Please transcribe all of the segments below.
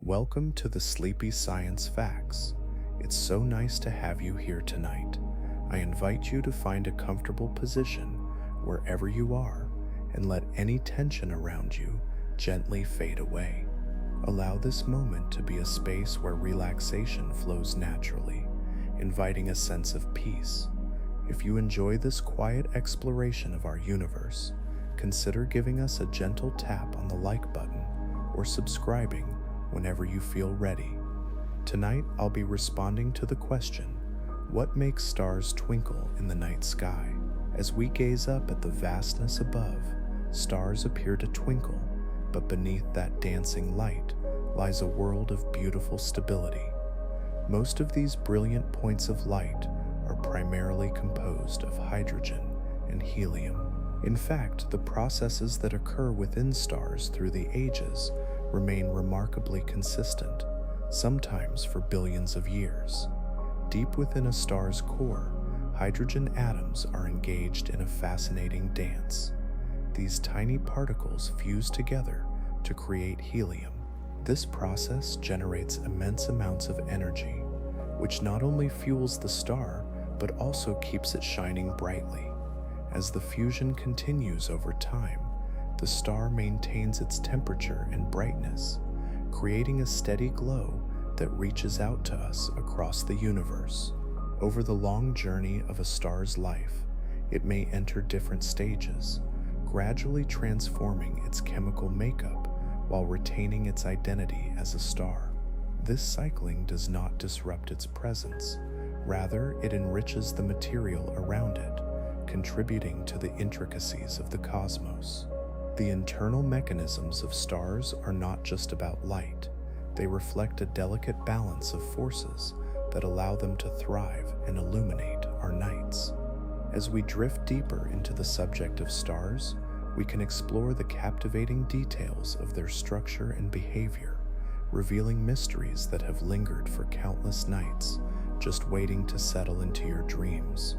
Welcome to the Sleepy Science Facts. It's so nice to have you here tonight. I invite you to find a comfortable position wherever you are and let any tension around you gently fade away. Allow this moment to be a space where relaxation flows naturally, inviting a sense of peace. If you enjoy this quiet exploration of our universe, consider giving us a gentle tap on the like button or subscribing whenever you feel ready. Tonight, I'll be responding to the question, what makes stars twinkle in the night sky? As we gaze up at the vastness above, stars appear to twinkle, but beneath that dancing light lies a world of beautiful stability. Most of these brilliant points of light are primarily composed of hydrogen and helium. In fact, the processes that occur within stars through the ages remain remarkably consistent, sometimes for billions of years. Deep within a star's core, hydrogen atoms are engaged in a fascinating dance. These tiny particles fuse together to create helium. This process generates immense amounts of energy, which not only fuels the star, but also keeps it shining brightly. As the fusion continues over time, the star maintains its temperature and brightness, creating a steady glow that reaches out to us across the universe. Over the long journey of a star's life, it may enter different stages, gradually transforming its chemical makeup while retaining its identity as a star. This cycling does not disrupt its presence. Rather, it enriches the material around it, contributing to the intricacies of the cosmos. The internal mechanisms of stars are not just about light. They reflect a delicate balance of forces that allow them to thrive and illuminate our nights. As we drift deeper into the subject of stars, we can explore the captivating details of their structure and behavior, revealing mysteries that have lingered for countless nights, just waiting to settle into your dreams.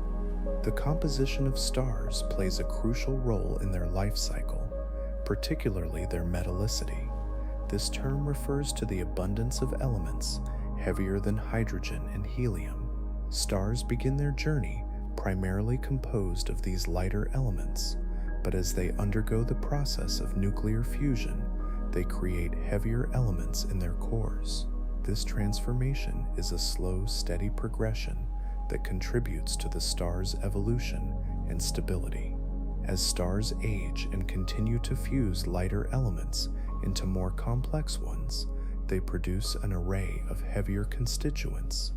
The composition of stars plays a crucial role in their life cycle, particularly their metallicity. This term refers to the abundance of elements heavier than hydrogen and helium. Stars begin their journey primarily composed of these lighter elements, but as they undergo the process of nuclear fusion, they create heavier elements in their cores. This transformation is a slow, steady progression that contributes to the star's evolution and stability. As stars age and continue to fuse lighter elements into more complex ones, they produce an array of heavier constituents.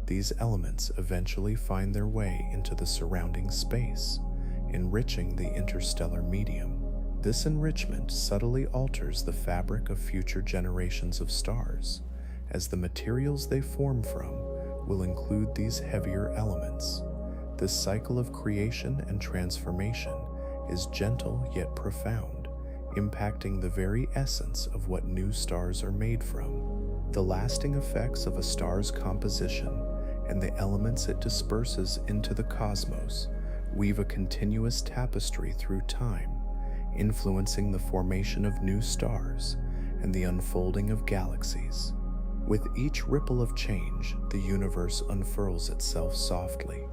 These elements eventually find their way into the surrounding space, enriching the interstellar medium. This enrichment subtly alters the fabric of future generations of stars, as the materials they form from will include these heavier elements. This cycle of creation and transformation is gentle yet profound, impacting the very essence of what new stars are made from. The lasting effects of a star's composition and the elements it disperses into the cosmos weave a continuous tapestry through time, influencing the formation of new stars and the unfolding of galaxies. With each ripple of change, the universe unfurls itself softly,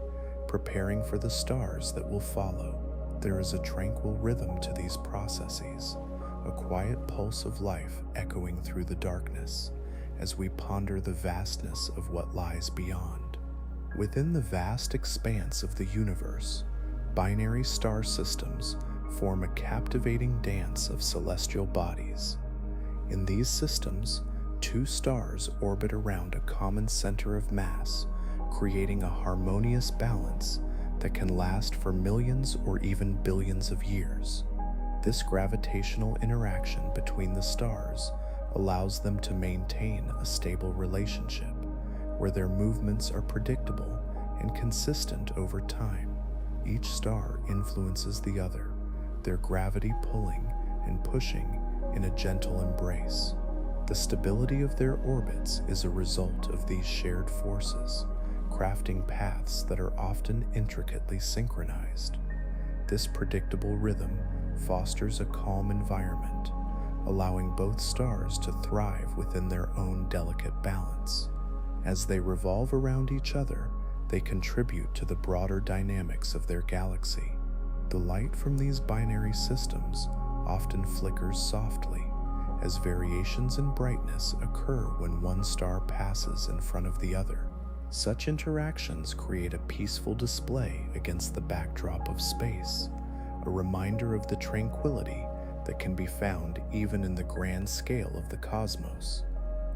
preparing for the stars that will follow. There is a tranquil rhythm to these processes, a quiet pulse of life echoing through the darkness as we ponder the vastness of what lies beyond. Within the vast expanse of the universe, binary star systems form a captivating dance of celestial bodies. In these systems, two stars orbit around a common center of mass, creating a harmonious balance that can last for millions or even billions of years. This gravitational interaction between the stars allows them to maintain a stable relationship, where their movements are predictable and consistent over time. Each star influences the other, their gravity pulling and pushing in a gentle embrace. The stability of their orbits is a result of these shared forces, crafting paths that are often intricately synchronized. This predictable rhythm fosters a calm environment, allowing both stars to thrive within their own delicate balance. As they revolve around each other, they contribute to the broader dynamics of their galaxy. The light from these binary systems often flickers softly, as variations in brightness occur when one star passes in front of the other. Such interactions create a peaceful display against the backdrop of space, a reminder of the tranquility that can be found even in the grand scale of the cosmos.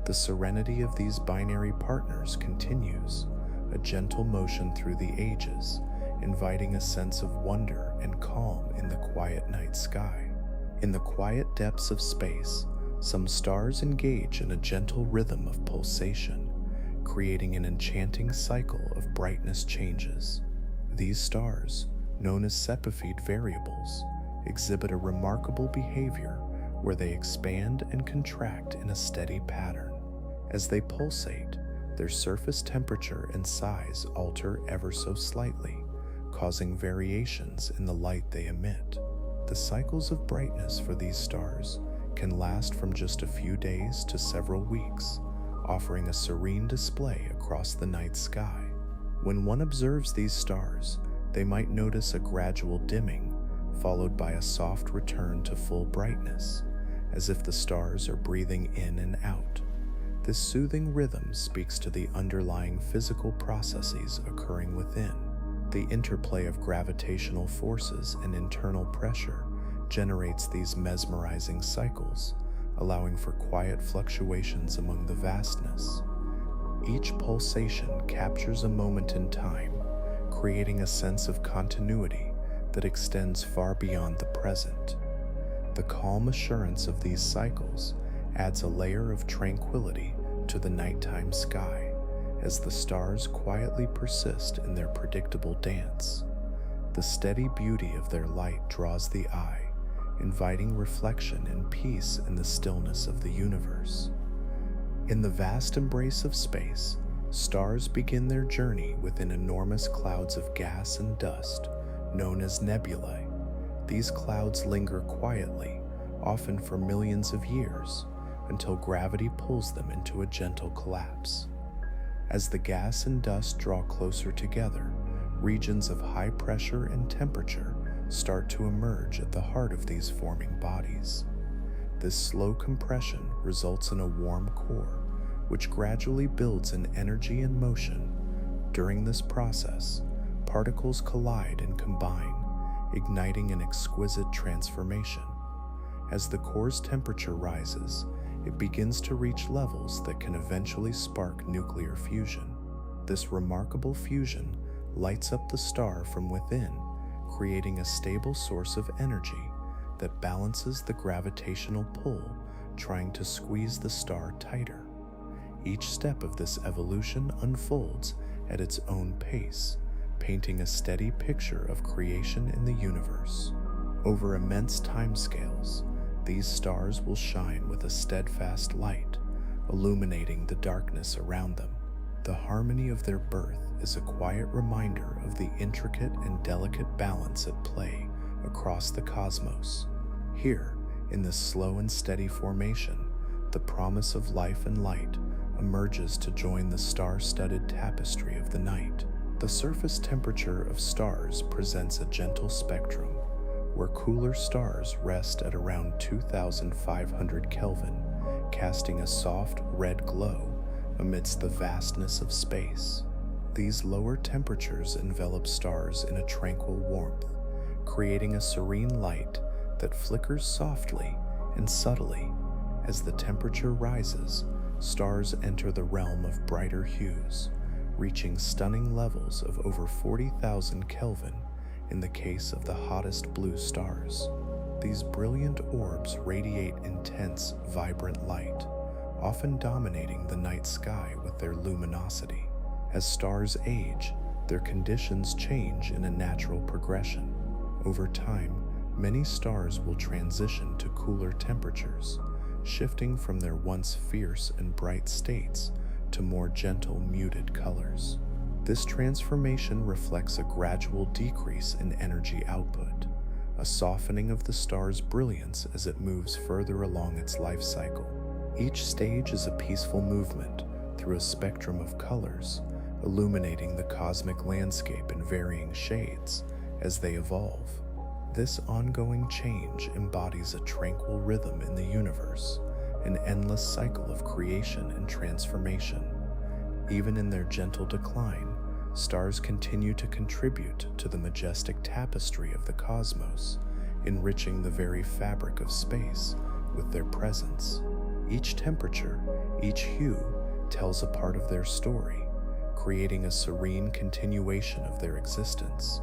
The serenity of these binary partners continues, a gentle motion through the ages, inviting a sense of wonder and calm in the quiet night sky. In the quiet depths of space, some stars engage in a gentle rhythm of pulsation, creating an enchanting cycle of brightness changes. These stars, known as Cepheid variables, exhibit a remarkable behavior where they expand and contract in a steady pattern. As they pulsate, their surface temperature and size alter ever so slightly, causing variations in the light they emit. The cycles of brightness for these stars can last from just a few days to several weeks, offering a serene display across the night sky. When one observes these stars, they might notice a gradual dimming, followed by a soft return to full brightness, as if the stars are breathing in and out. This soothing rhythm speaks to the underlying physical processes occurring within. The interplay of gravitational forces and internal pressure generates these mesmerizing cycles, allowing for quiet fluctuations among the vastness. Each pulsation captures a moment in time, creating a sense of continuity that extends far beyond the present. The calm assurance of these cycles adds a layer of tranquility to the nighttime sky as the stars quietly persist in their predictable dance. The steady beauty of their light draws the eye, inviting reflection and peace in the stillness of the universe. In the vast embrace of space, stars begin their journey within enormous clouds of gas and dust, known as nebulae. These clouds linger quietly, often for millions of years, until gravity pulls them into a gentle collapse. As the gas and dust draw closer together, regions of high pressure and temperature start to emerge at the heart of these forming bodies. This slow compression results in a warm core, which gradually builds in energy and motion. During this process, particles collide and combine, igniting an exquisite transformation. As the core's temperature rises, it begins to reach levels that can eventually spark nuclear fusion. This remarkable fusion lights up the star from within, creating a stable source of energy that balances the gravitational pull, trying to squeeze the star tighter. Each step of this evolution unfolds at its own pace, painting a steady picture of creation in the universe. Over immense timescales, these stars will shine with a steadfast light, illuminating the darkness around them. The harmony of their birth is a quiet reminder of the intricate and delicate balance at play across the cosmos. Here, in this slow and steady formation, the promise of life and light emerges to join the star-studded tapestry of the night. The surface temperature of stars presents a gentle spectrum, where cooler stars rest at around 2,500 Kelvin, casting a soft red glow amidst the vastness of space. These lower temperatures envelop stars in a tranquil warmth, creating a serene light that flickers softly and subtly. As the temperature rises, stars enter the realm of brighter hues, reaching stunning levels of over 40,000 Kelvin in the case of the hottest blue stars. These brilliant orbs radiate intense, vibrant light, often dominating the night sky with their luminosity. As stars age, their conditions change in a natural progression. Over time, many stars will transition to cooler temperatures, shifting from their once fierce and bright states to more gentle, muted colors. This transformation reflects a gradual decrease in energy output, a softening of the star's brilliance as it moves further along its life cycle. Each stage is a peaceful movement through a spectrum of colors, illuminating the cosmic landscape in varying shades as they evolve. This ongoing change embodies a tranquil rhythm in the universe, an endless cycle of creation and transformation. Even in their gentle decline, stars continue to contribute to the majestic tapestry of the cosmos, enriching the very fabric of space with their presence. Each temperature, each hue, tells a part of their story, creating a serene continuation of their existence,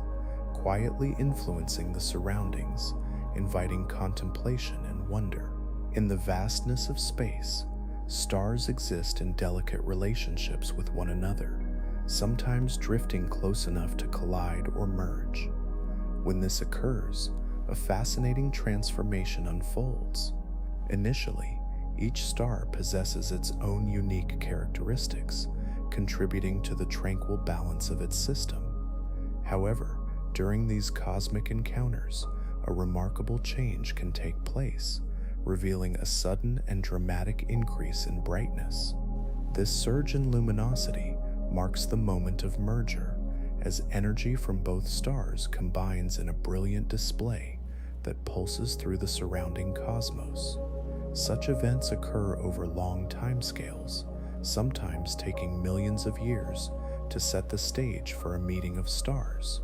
quietly influencing the surroundings, inviting contemplation and wonder. In the vastness of space, stars exist in delicate relationships with one another, sometimes drifting close enough to collide or merge. When this occurs, a fascinating transformation unfolds. Initially, each star possesses its own unique characteristics, contributing to the tranquil balance of its system. However, during these cosmic encounters, a remarkable change can take place, revealing a sudden and dramatic increase in brightness. This surge in luminosity marks the moment of merger, as energy from both stars combines in a brilliant display that pulses through the surrounding cosmos. Such events occur over long timescales, sometimes taking millions of years to set the stage for a meeting of stars.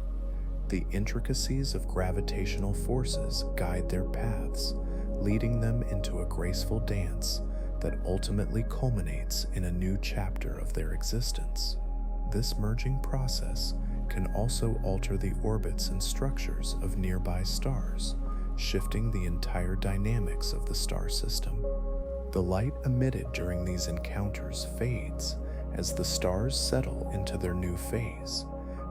The intricacies of gravitational forces guide their paths, leading them into a graceful dance that ultimately culminates in a new chapter of their existence. This merging process can also alter the orbits and structures of nearby stars, shifting the entire dynamics of the star system. The light emitted during these encounters fades as the stars settle into their new phase,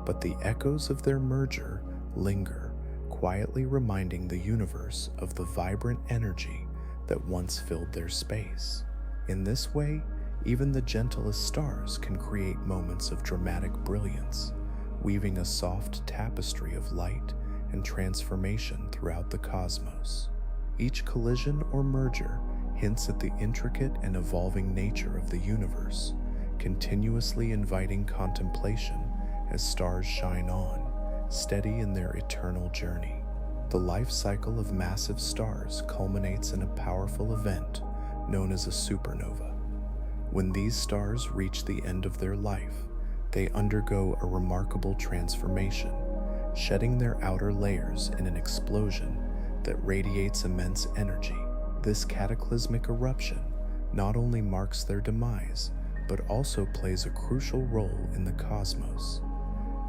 but the echoes of their merger linger, quietly reminding the universe of the vibrant energy that once filled their space. In this way, even the gentlest stars can create moments of dramatic brilliance, weaving a soft tapestry of light and transformation throughout the cosmos. Each collision or merger hints at the intricate and evolving nature of the universe, continuously inviting contemplation as stars shine on, steady in their eternal journey. The life cycle of massive stars culminates in a powerful event known as a supernova. When these stars reach the end of their life, they undergo a remarkable transformation, shedding their outer layers in an explosion that radiates immense energy. This cataclysmic eruption not only marks their demise, but also plays a crucial role in the cosmos.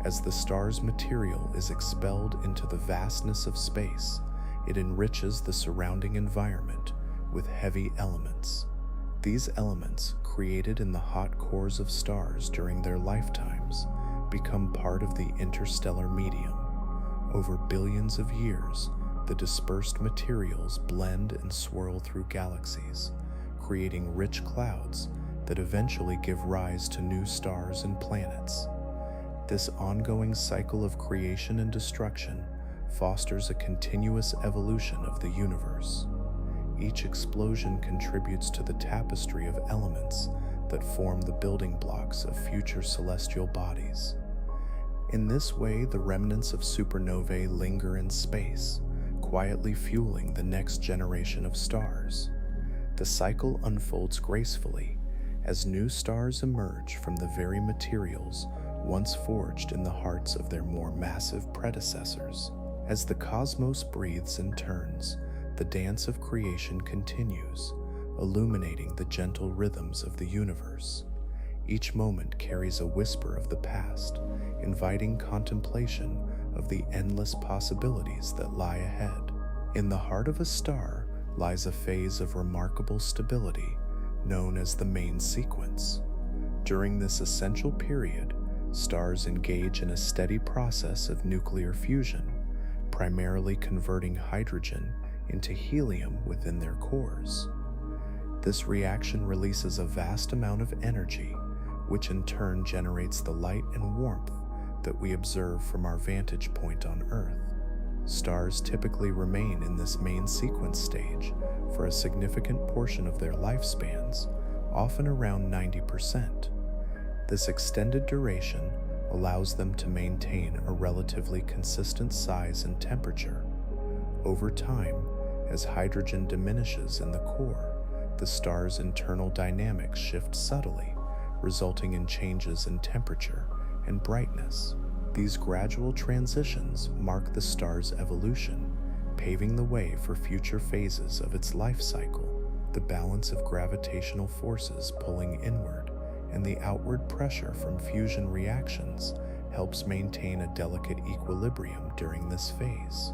As the star's material is expelled into the vastness of space, it enriches the surrounding environment with heavy elements. These elements, created in the hot cores of stars during their lifetimes, become part of the interstellar medium. Over billions of years, the dispersed materials blend and swirl through galaxies, creating rich clouds that eventually give rise to new stars and planets. This ongoing cycle of creation and destruction fosters a continuous evolution of the universe. Each explosion contributes to the tapestry of elements that form the building blocks of future celestial bodies. In this way, the remnants of supernovae linger in space, quietly fueling the next generation of stars. The cycle unfolds gracefully as new stars emerge from the very materials once forged in the hearts of their more massive predecessors. As the cosmos breathes and turns, the dance of creation continues, illuminating the gentle rhythms of the universe. Each moment carries a whisper of the past, inviting contemplation of the endless possibilities that lie ahead. In the heart of a star lies a phase of remarkable stability known as the main sequence. During this essential period, stars engage in a steady process of nuclear fusion, primarily converting hydrogen into helium within their cores. This reaction releases a vast amount of energy, which in turn generates the light and warmth that we observe from our vantage point on Earth. Stars typically remain in this main sequence stage for a significant portion of their lifespans, often around 90%. This extended duration allows them to maintain a relatively consistent size and temperature. Over time, as hydrogen diminishes in the core, the star's internal dynamics shift subtly, resulting in changes in temperature and brightness. These gradual transitions mark the star's evolution, paving the way for future phases of its life cycle. The balance of gravitational forces pulling inward and the outward pressure from fusion reactions helps maintain a delicate equilibrium during this phase.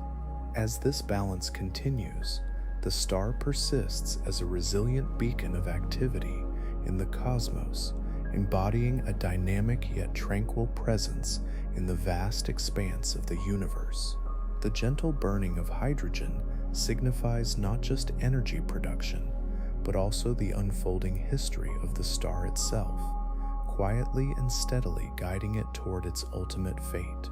As this balance continues, the star persists as a resilient beacon of activity in the cosmos, embodying a dynamic yet tranquil presence in the vast expanse of the universe. The gentle burning of hydrogen signifies not just energy production, but also the unfolding history of the star itself, quietly and steadily guiding it toward its ultimate fate.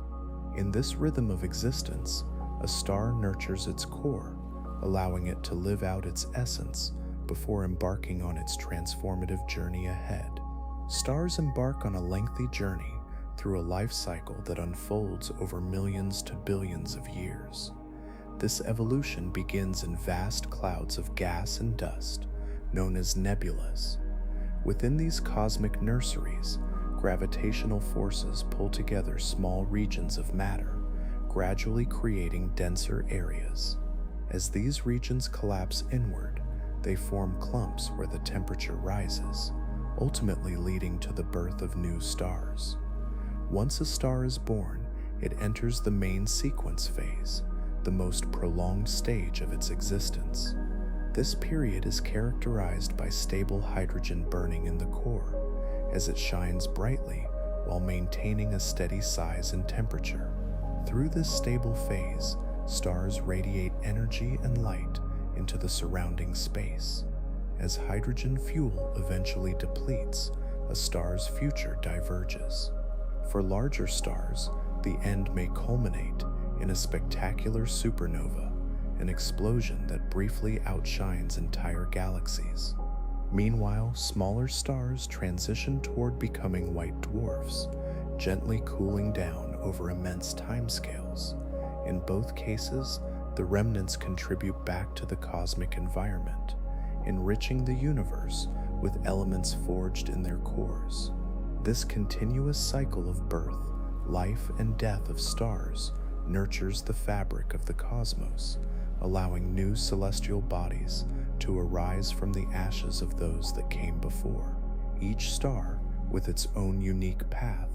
In this rhythm of existence, a star nurtures its core, allowing it to live out its essence before embarking on its transformative journey ahead. Stars embark on a lengthy journey through a life cycle that unfolds over millions to billions of years. This evolution begins in vast clouds of gas and dust, known as nebulas. Within these cosmic nurseries, gravitational forces pull together small regions of matter, gradually creating denser areas. As these regions collapse inward, they form clumps where the temperature rises, ultimately leading to the birth of new stars. Once a star is born, it enters the main sequence phase, the most prolonged stage of its existence. This period is characterized by stable hydrogen burning in the core, as it shines brightly while maintaining a steady size and temperature. Through this stable phase, stars radiate energy and light into the surrounding space. As hydrogen fuel eventually depletes, a star's future diverges. For larger stars, the end may culminate in a spectacular supernova, an explosion that briefly outshines entire galaxies. Meanwhile, smaller stars transition toward becoming white dwarfs, gently cooling down over immense timescales. In both cases, the remnants contribute back to the cosmic environment, enriching the universe with elements forged in their cores. This continuous cycle of birth, life, and death of stars nurtures the fabric of the cosmos, allowing new celestial bodies to arise from the ashes of those that came before. Each star, with its own unique path,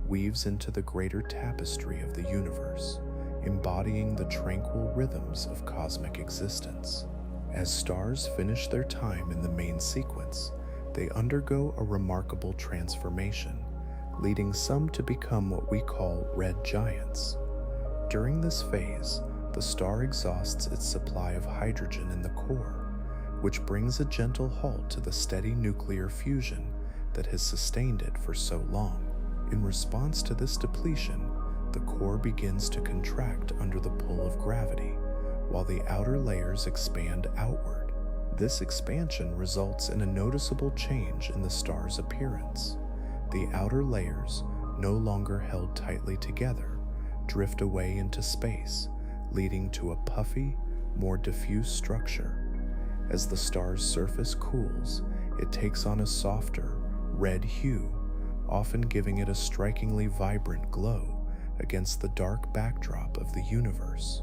weaves into the greater tapestry of the universe, embodying the tranquil rhythms of cosmic existence. As stars finish their time in the main sequence, they undergo a remarkable transformation, leading some to become what we call red giants. During this phase, the star exhausts its supply of hydrogen in the core, which brings a gentle halt to the steady nuclear fusion that has sustained it for so long. In response to this depletion, the core begins to contract under the pull of gravity, while the outer layers expand outward. This expansion results in a noticeable change in the star's appearance. The outer layers, no longer held tightly together, drift away into space, leading to a puffy, more diffuse structure. As the star's surface cools, it takes on a softer, red hue, often giving it a strikingly vibrant glow against the dark backdrop of the universe.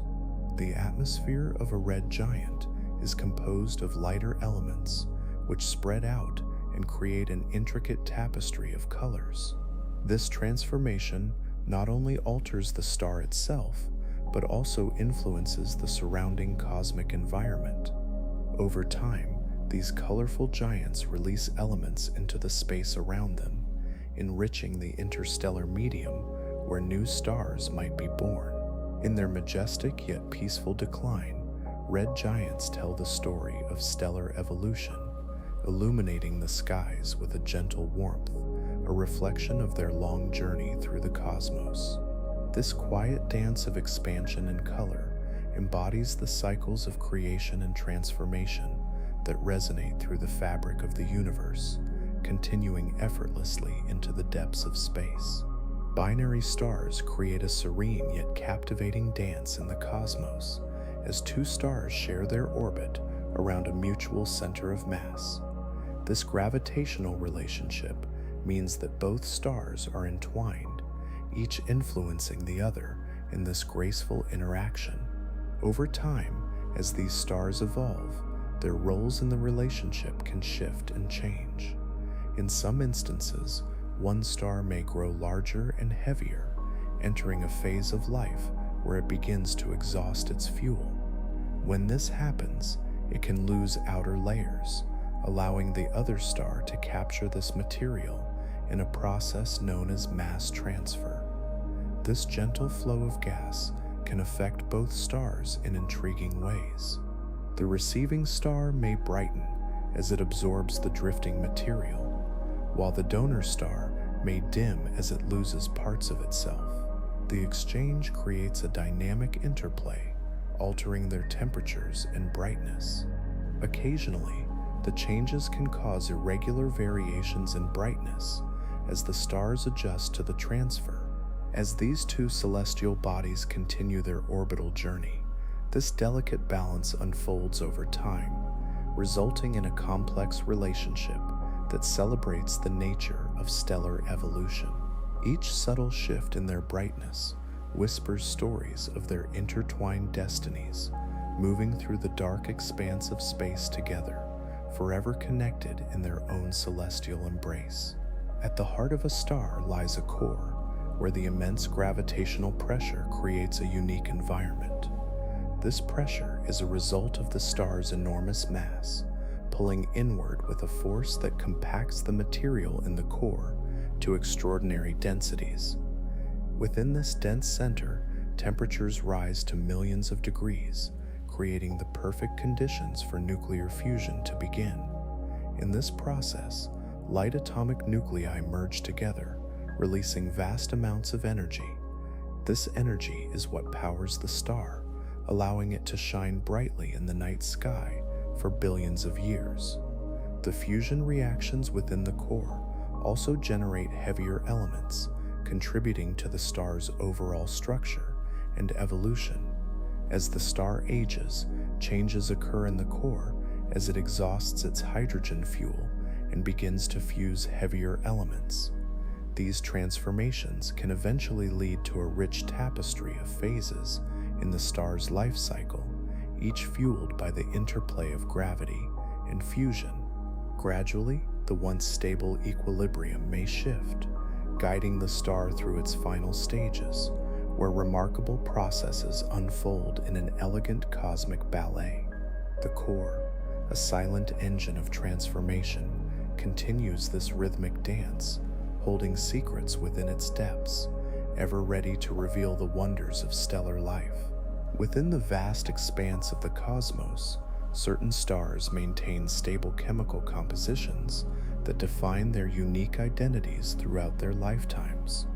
The atmosphere of a red giant is composed of lighter elements, which spread out and create an intricate tapestry of colors. This transformation not only alters the star itself, but also influences the surrounding cosmic environment. Over time, these colorful giants release elements into the space around them, enriching the interstellar medium where new stars might be born. In their majestic yet peaceful decline, red giants tell the story of stellar evolution, illuminating the skies with a gentle warmth, a reflection of their long journey through the cosmos. This quiet dance of expansion and color embodies the cycles of creation and transformation that resonate through the fabric of the universe, continuing effortlessly into the depths of space. Binary stars create a serene yet captivating dance in the cosmos as two stars share their orbit around a mutual center of mass. This gravitational relationship means that both stars are entwined, each influencing the other in this graceful interaction. Over time, as these stars evolve, their roles in the relationship can shift and change. In some instances, one star may grow larger and heavier, entering a phase of life where it begins to exhaust its fuel. When this happens, it can lose outer layers, allowing the other star to capture this material in a process known as mass transfer. This gentle flow of gas can affect both stars in intriguing ways. The receiving star may brighten as it absorbs the drifting material, while the donor star may dim as it loses parts of itself. The exchange creates a dynamic interplay, altering their temperatures and brightness. Occasionally, the changes can cause irregular variations in brightness as the stars adjust to the transfer. As these two celestial bodies continue their orbital journey, this delicate balance unfolds over time, resulting in a complex relationship that celebrates the nature of stellar evolution. Each subtle shift in their brightness whispers stories of their intertwined destinies, moving through the dark expanse of space together, forever connected in their own celestial embrace. At the heart of a star lies a core, where the immense gravitational pressure creates a unique environment. This pressure is a result of the star's enormous mass, pulling inward with a force that compacts the material in the core to extraordinary densities. Within this dense center, temperatures rise to millions of degrees, creating the perfect conditions for nuclear fusion to begin. In this process, light atomic nuclei merge together, releasing vast amounts of energy. This energy is what powers the star, allowing it to shine brightly in the night sky for billions of years. The fusion reactions within the core also generate heavier elements, contributing to the star's overall structure and evolution. As the star ages, changes occur in the core as it exhausts its hydrogen fuel and begins to fuse heavier elements. These transformations can eventually lead to a rich tapestry of phases in the star's life cycle, each fueled by the interplay of gravity and fusion. Gradually, the once stable equilibrium may shift, guiding the star through its final stages, where remarkable processes unfold in an elegant cosmic ballet. The core, a silent engine of transformation, continues this rhythmic dance, holding secrets within its depths, ever ready to reveal the wonders of stellar life. Within the vast expanse of the cosmos, certain stars maintain stable chemical compositions that define their unique identities throughout their lifetimes.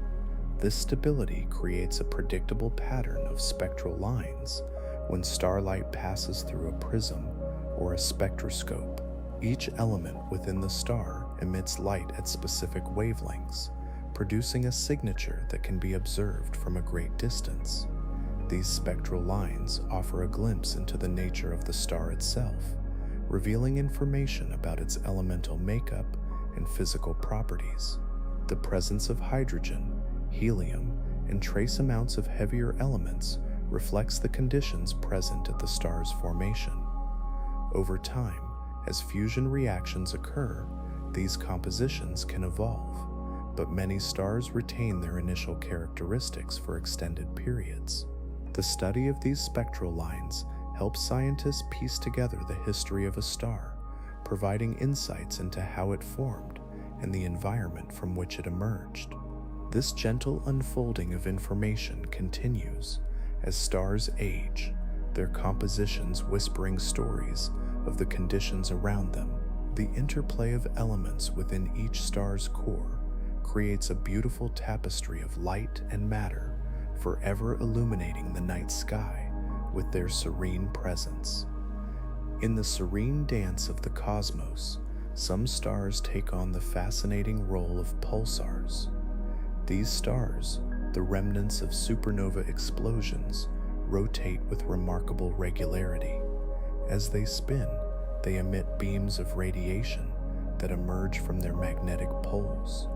This stability creates a predictable pattern of spectral lines when starlight passes through a prism or a spectroscope. Each element within the star emits light at specific wavelengths, producing a signature that can be observed from a great distance. These spectral lines offer a glimpse into the nature of the star itself, revealing information about its elemental makeup and physical properties. The presence of hydrogen, helium, and trace amounts of heavier elements reflects the conditions present at the star's formation. Over time, as fusion reactions occur, these compositions can evolve, but many stars retain their initial characteristics for extended periods. The study of these spectral lines helps scientists piece together the history of a star, providing insights into how it formed and the environment from which it emerged. This gentle unfolding of information continues as stars age, their compositions whispering stories of the conditions around them. The interplay of elements within each star's core creates a beautiful tapestry of light and matter, forever illuminating the night sky with their serene presence. In the serene dance of the cosmos, some stars take on the fascinating role of pulsars. These stars, the remnants of supernova explosions, rotate with remarkable regularity. As they spin, they emit beams of radiation that emerge from their magnetic poles.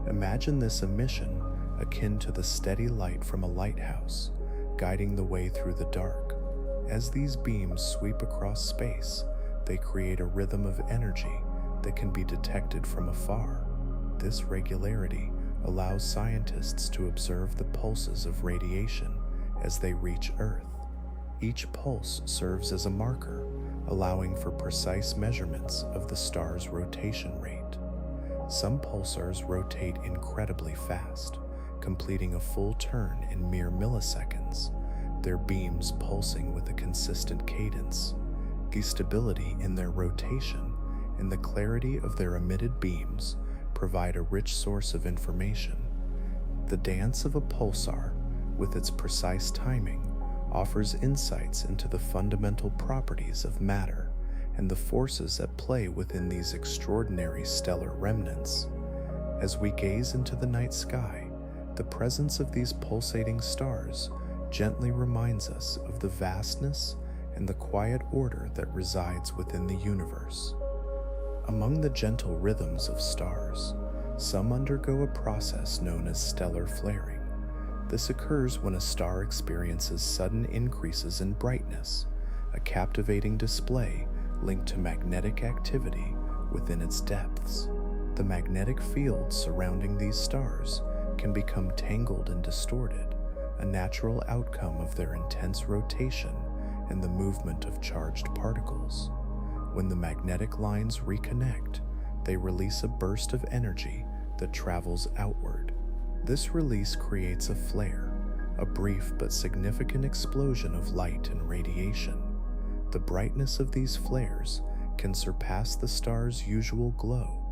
Imagine this emission akin to the steady light from a lighthouse, guiding the way through the dark. As these beams sweep across space, they create a rhythm of energy that can be detected from afar. This regularity allows scientists to observe the pulses of radiation as they reach Earth. Each pulse serves as a marker, allowing for precise measurements of the star's rotation rate. Some pulsars rotate incredibly fast, completing a full turn in mere milliseconds, their beams pulsing with a consistent cadence. The stability in their rotation and the clarity of their emitted beams provide a rich source of information. The dance of a pulsar, with its precise timing, offers insights into the fundamental properties of matter and the forces at play within these extraordinary stellar remnants. As we gaze into the night sky, the presence of these pulsating stars gently reminds us of the vastness and the quiet order that resides within the universe. Among the gentle rhythms of stars, some undergo a process known as stellar flaring. This occurs when a star experiences sudden increases in brightness, a captivating display linked to magnetic activity within its depths. The magnetic fields surrounding these stars can become tangled and distorted, a natural outcome of their intense rotation and the movement of charged particles. When the magnetic lines reconnect, they release a burst of energy that travels outward. This release creates a flare, a brief but significant explosion of light and radiation. The brightness of these flares can surpass the star's usual glow,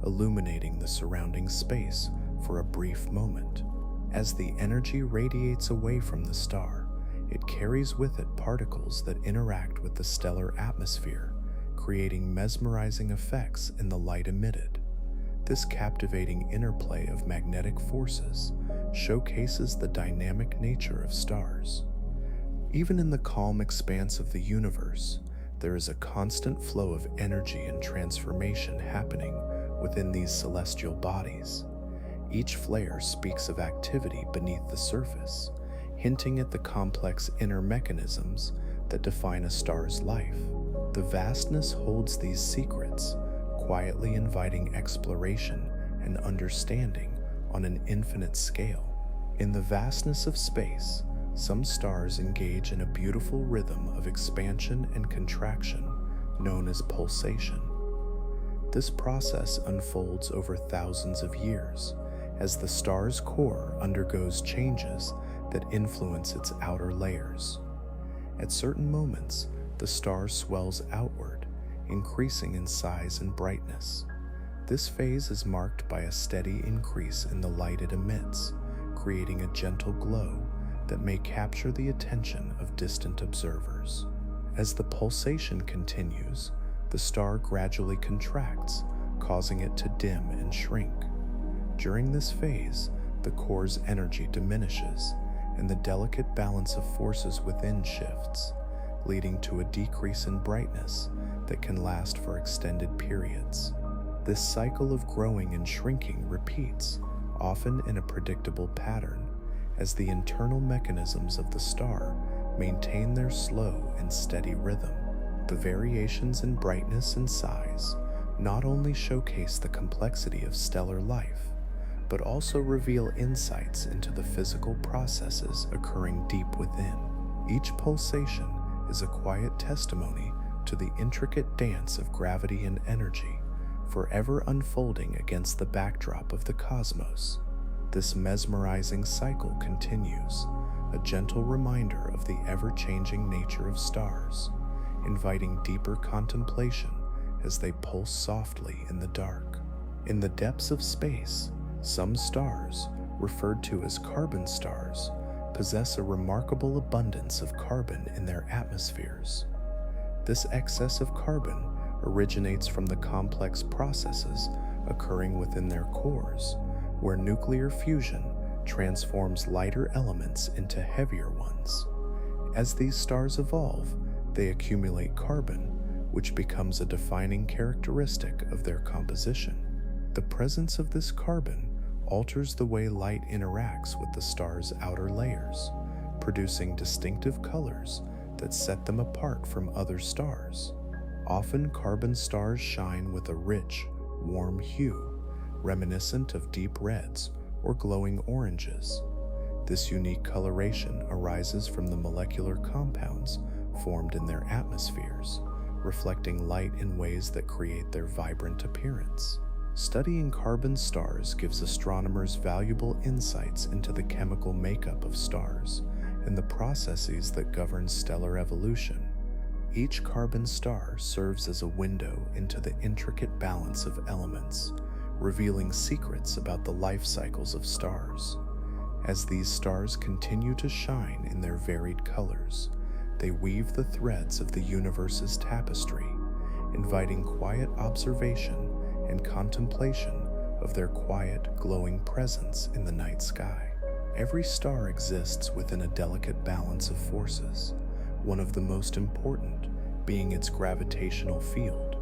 illuminating the surrounding space for a brief moment. As the energy radiates away from the star, it carries with it particles that interact with the stellar atmosphere, creating mesmerizing effects in the light emitted. This captivating interplay of magnetic forces showcases the dynamic nature of stars. Even in the calm expanse of the universe, there is a constant flow of energy and transformation happening within these celestial bodies. Each flare speaks of activity beneath the surface, hinting at the complex inner mechanisms that define a star's life. The vastness holds these secrets, quietly inviting exploration and understanding on an infinite scale. In the vastness of space, some stars engage in a beautiful rhythm of expansion and contraction known as pulsation. This process unfolds over thousands of years as the star's core undergoes changes that influence its outer layers. At certain moments, the star swells outward, increasing in size and brightness. This phase is marked by a steady increase in the light it emits, creating a gentle glow that may capture the attention of distant observers. As the pulsation continues, the star gradually contracts, causing it to dim and shrink. During this phase, the core's energy diminishes, and the delicate balance of forces within shifts, leading to a decrease in brightness that can last for extended periods. This cycle of growing and shrinking repeats, often in a predictable pattern, as the internal mechanisms of the star maintain their slow and steady rhythm. The variations in brightness and size not only showcase the complexity of stellar life, but also reveal insights into the physical processes occurring deep within. Each pulsation is a quiet testimony to the intricate dance of gravity and energy, forever unfolding against the backdrop of the cosmos. This mesmerizing cycle continues, a gentle reminder of the ever-changing nature of stars, inviting deeper contemplation as they pulse softly in the dark. In the depths of space, some stars, referred to as carbon stars, possess a remarkable abundance of carbon in their atmospheres. This excess of carbon originates from the complex processes occurring within their cores, where nuclear fusion transforms lighter elements into heavier ones. As these stars evolve, they accumulate carbon, which becomes a defining characteristic of their composition. The presence of this carbon alters the way light interacts with the star's outer layers, producing distinctive colors that set them apart from other stars. Often, carbon stars shine with a rich, warm hue, reminiscent of deep reds or glowing oranges. This unique coloration arises from the molecular compounds formed in their atmospheres, reflecting light in ways that create their vibrant appearance. Studying carbon stars gives astronomers valuable insights into the chemical makeup of stars and the processes that govern stellar evolution. Each carbon star serves as a window into the intricate balance of elements, revealing secrets about the life cycles of stars. As these stars continue to shine in their varied colors, they weave the threads of the universe's tapestry, inviting quiet observation and contemplation of their quiet, glowing presence in the night sky. Every star exists within a delicate balance of forces, one of the most important being its gravitational field.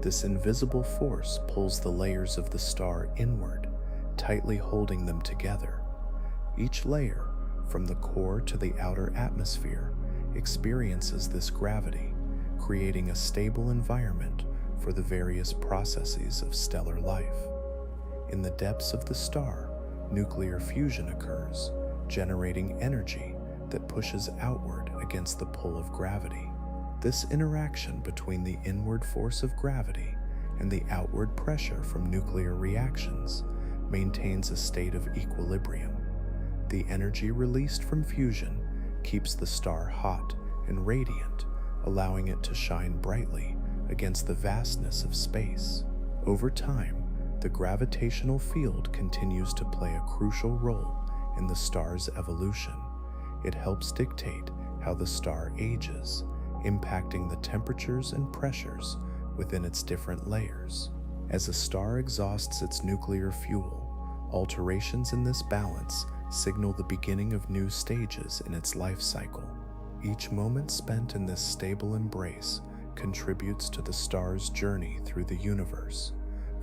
This invisible force pulls the layers of the star inward, tightly holding them together. Each layer, from the core to the outer atmosphere, experiences this gravity, creating a stable environment for the various processes of stellar life. In the depths of the star, nuclear fusion occurs, generating energy that pushes outward against the pull of gravity. This interaction between the inward force of gravity and the outward pressure from nuclear reactions maintains a state of equilibrium. The energy released from fusion keeps the star hot and radiant, allowing it to shine brightly against the vastness of space. Over time, the gravitational field continues to play a crucial role in the star's evolution. It helps dictate how the star ages, impacting the temperatures and pressures within its different layers. As a star exhausts its nuclear fuel, alterations in this balance signal the beginning of new stages in its life cycle. Each moment spent in this stable embrace contributes to the star's journey through the universe,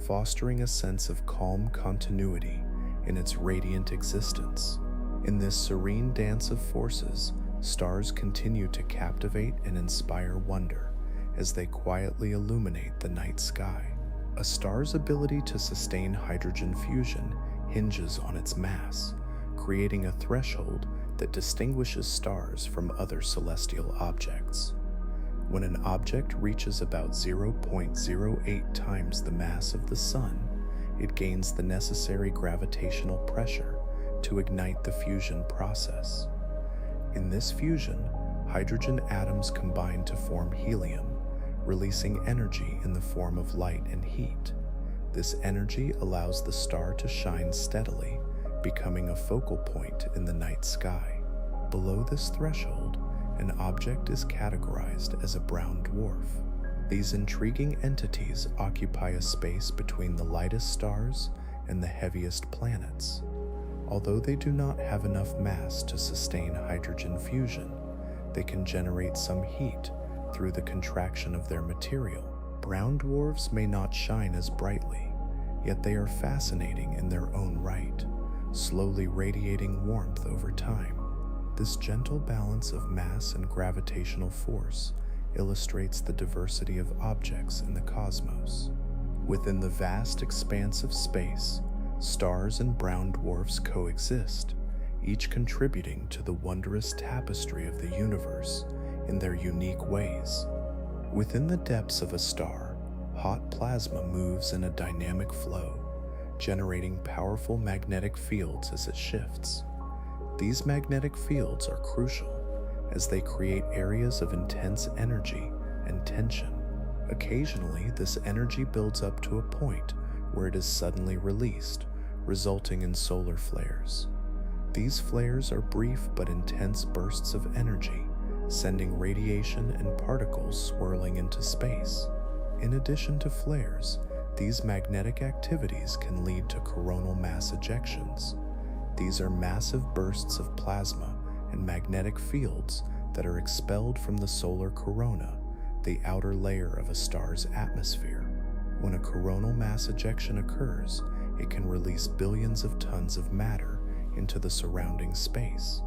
fostering a sense of calm continuity in its radiant existence. In this serene dance of forces, stars continue to captivate and inspire wonder as they quietly illuminate the night sky. A star's ability to sustain hydrogen fusion hinges on its mass, creating a threshold that distinguishes stars from other celestial objects. When an object reaches about 0.08 times the mass of the Sun, it gains the necessary gravitational pressure to ignite the fusion process. In this fusion, hydrogen atoms combine to form helium, releasing energy in the form of light and heat. This energy allows the star to shine steadily, becoming a focal point in the night sky. Below this threshold, an object is categorized as a brown dwarf. These intriguing entities occupy a space between the lightest stars and the heaviest planets. Although they do not have enough mass to sustain hydrogen fusion, they can generate some heat through the contraction of their material. Brown dwarfs may not shine as brightly, yet they are fascinating in their own right, slowly radiating warmth over time. This gentle balance of mass and gravitational force illustrates the diversity of objects in the cosmos. Within the vast expanse of space, stars and brown dwarfs coexist, each contributing to the wondrous tapestry of the universe in their unique ways. Within the depths of a star, hot plasma moves in a dynamic flow, generating powerful magnetic fields as it shifts. These magnetic fields are crucial as they create areas of intense energy and tension. Occasionally, this energy builds up to a point where it is suddenly released, resulting in solar flares. These flares are brief but intense bursts of energy, sending radiation and particles swirling into space. In addition to flares, these magnetic activities can lead to coronal mass ejections. These are massive bursts of plasma and magnetic fields that are expelled from the solar corona, the outer layer of a star's atmosphere. When a coronal mass ejection occurs, it can release billions of tons of matter into the surrounding space.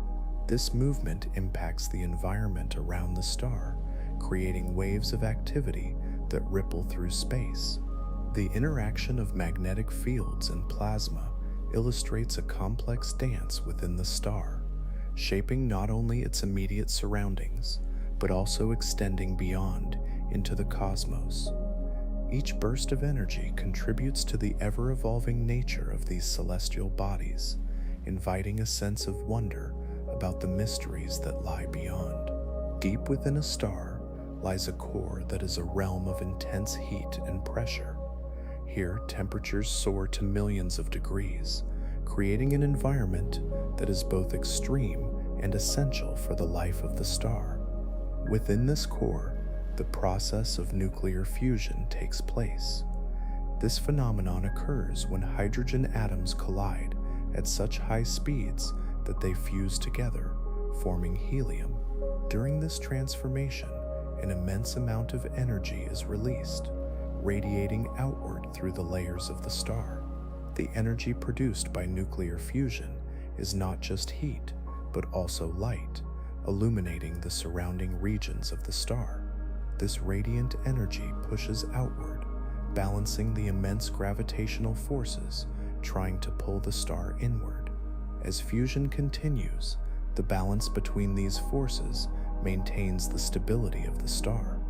This movement impacts the environment around the star, creating waves of activity that ripple through space. The interaction of magnetic fields and plasma illustrates a complex dance within the star, shaping not only its immediate surroundings, but also extending beyond into the cosmos. Each burst of energy contributes to the ever-evolving nature of these celestial bodies, inviting a sense of wonder about the mysteries that lie beyond. Deep within a star lies a core that is a realm of intense heat and pressure. Here, temperatures soar to millions of degrees, creating an environment that is both extreme and essential for the life of the star. Within this core, the process of nuclear fusion takes place. This phenomenon occurs when hydrogen atoms collide at such high speeds that they fuse together, forming helium. During this transformation, an immense amount of energy is released, radiating outward through the layers of the star. The energy produced by nuclear fusion is not just heat, but also light, illuminating the surrounding regions of the star. This radiant energy pushes outward, balancing the immense gravitational forces trying to pull the star inward. As fusion continues, the balance between these forces maintains the stability of the star.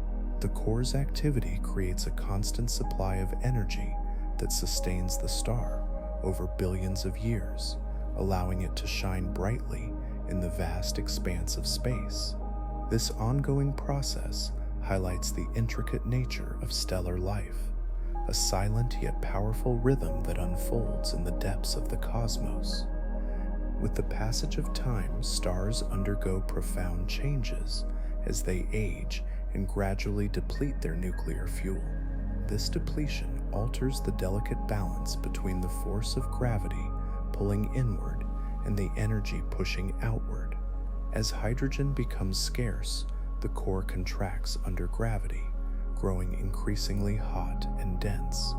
The core's activity creates a constant supply of energy that sustains the star over billions of years, allowing it to shine brightly in the vast expanse of space. This ongoing process highlights the intricate nature of stellar life, a silent yet powerful rhythm that unfolds in the depths of the cosmos. With the passage of time, stars undergo profound changes as they age and gradually deplete their nuclear fuel. This depletion alters the delicate balance between the force of gravity pulling inward and the energy pushing outward. As hydrogen becomes scarce, the core contracts under gravity, growing increasingly hot and dense.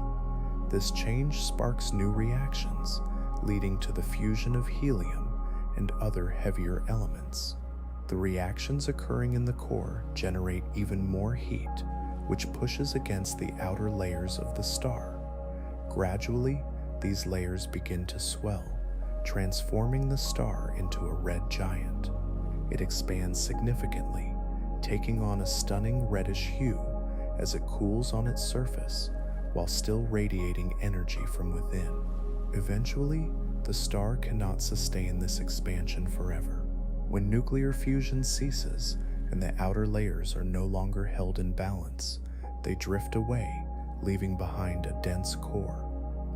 This change sparks new reactions, leading to the fusion of helium and other heavier elements. The reactions occurring in the core generate even more heat, which pushes against the outer layers of the star. Gradually, these layers begin to swell, transforming the star into a red giant. It expands significantly, taking on a stunning reddish hue as it cools on its surface while still radiating energy from within. Eventually, the star cannot sustain this expansion forever. When nuclear fusion ceases and the outer layers are no longer held in balance, they drift away, leaving behind a dense core.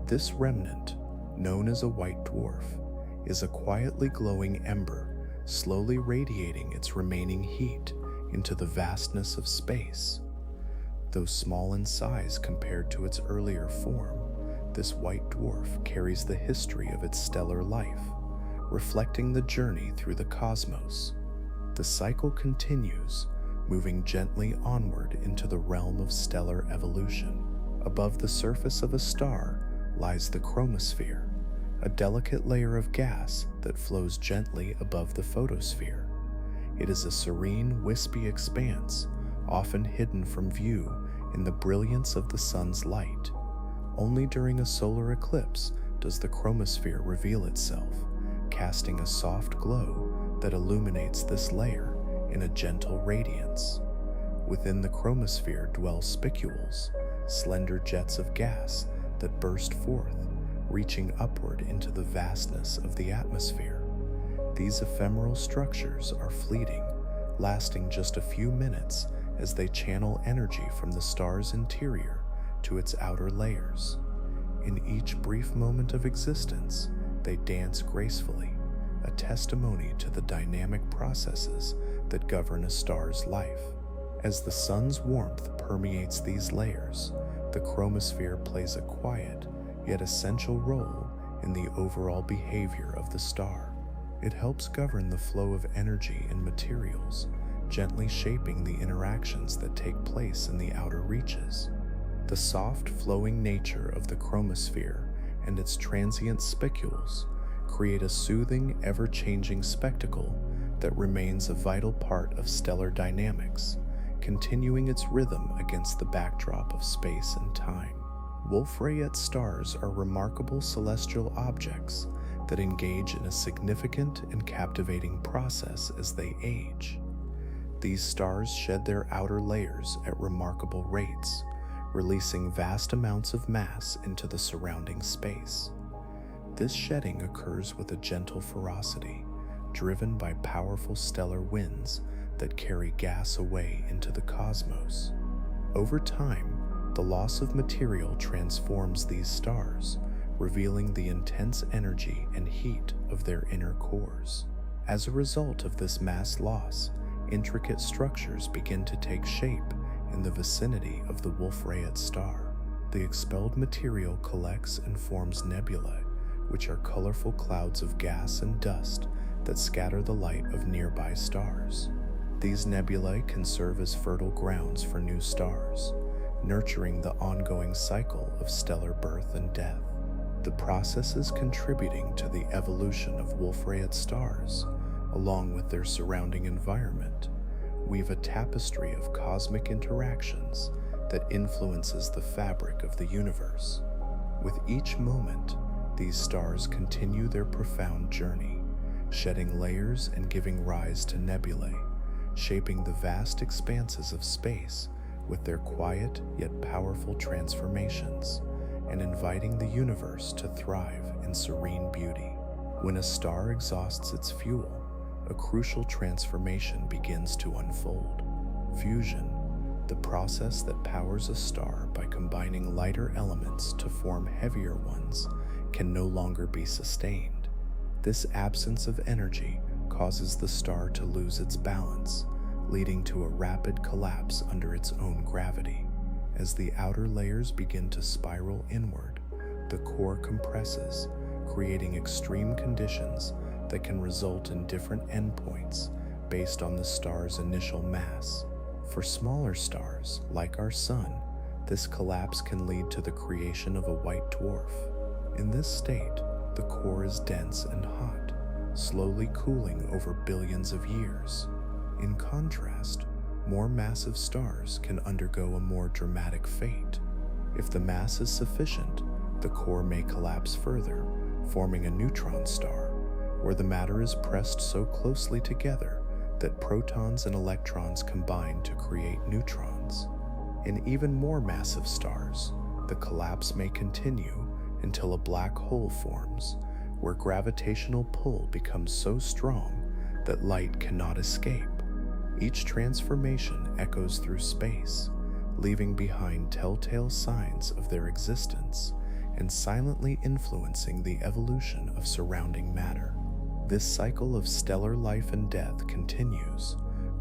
This remnant, known as a white dwarf, is a quietly glowing ember, slowly radiating its remaining heat into the vastness of space. Though small in size compared to its earlier form, this white dwarf carries the history of its stellar life, reflecting the journey through the cosmos. The cycle continues, moving gently onward into the realm of stellar evolution. Above the surface of a star lies the chromosphere, a delicate layer of gas that flows gently above the photosphere. It is a serene, wispy expanse, often hidden from view in the brilliance of the sun's light. Only during a solar eclipse does the chromosphere reveal itself, casting a soft glow that illuminates this layer in a gentle radiance. Within the chromosphere dwell spicules, slender jets of gas that burst forth, reaching upward into the vastness of the atmosphere. These ephemeral structures are fleeting, lasting just a few minutes as they channel energy from the star's interior to its outer layers. In each brief moment of existence, they dance gracefully, a testimony to the dynamic processes that govern a star's life. As the sun's warmth permeates these layers, the chromosphere plays a quiet yet essential role in the overall behavior of the star. It helps govern the flow of energy and materials, gently shaping the interactions that take place in the outer reaches. The soft, flowing nature of the chromosphere and its transient spicules create a soothing, ever-changing spectacle that remains a vital part of stellar dynamics, continuing its rhythm against the backdrop of space and time. Wolf-Rayet stars are remarkable celestial objects that engage in a significant and captivating process as they age. These stars shed their outer layers at remarkable rates, releasing vast amounts of mass into the surrounding space. This shedding occurs with a gentle ferocity, driven by powerful stellar winds that carry gas away into the cosmos. Over time, the loss of material transforms these stars, revealing the intense energy and heat of their inner cores. As a result of this mass loss, intricate structures begin to take shape in the vicinity of the Wolf-Rayet star. The expelled material collects and forms nebulae, which are colorful clouds of gas and dust that scatter the light of nearby stars. These nebulae can serve as fertile grounds for new stars, nurturing the ongoing cycle of stellar birth and death. The processes contributing to the evolution of Wolf-Rayet stars, along with their surrounding environment, weave a tapestry of cosmic interactions that influences the fabric of the universe. With each moment, these stars continue their profound journey, shedding layers and giving rise to nebulae, shaping the vast expanses of space with their quiet yet powerful transformations, and inviting the universe to thrive in serene beauty. When a star exhausts its fuel, a crucial transformation begins to unfold. Fusion, the process that powers a star by combining lighter elements to form heavier ones, can no longer be sustained. This absence of energy causes the star to lose its balance, leading to a rapid collapse under its own gravity. As the outer layers begin to spiral inward, the core compresses, creating extreme conditions that can result in different endpoints based on the star's initial mass. For smaller stars, like our Sun, this collapse can lead to the creation of a white dwarf. In this state, the core is dense and hot, slowly cooling over billions of years. In contrast, more massive stars can undergo a more dramatic fate. If the mass is sufficient, the core may collapse further, forming a neutron star, where the matter is pressed so closely together that protons and electrons combine to create neutrons. In even more massive stars, the collapse may continue until a black hole forms, where gravitational pull becomes so strong that light cannot escape. Each transformation echoes through space, leaving behind telltale signs of their existence and silently influencing the evolution of surrounding matter. This cycle of stellar life and death continues,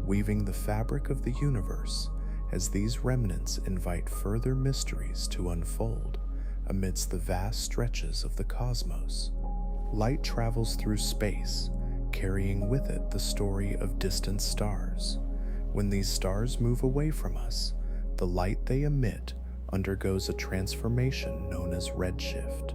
weaving the fabric of the universe as these remnants invite further mysteries to unfold amidst the vast stretches of the cosmos. Light travels through space, carrying with it the story of distant stars. When these stars move away from us, the light they emit undergoes a transformation known as redshift.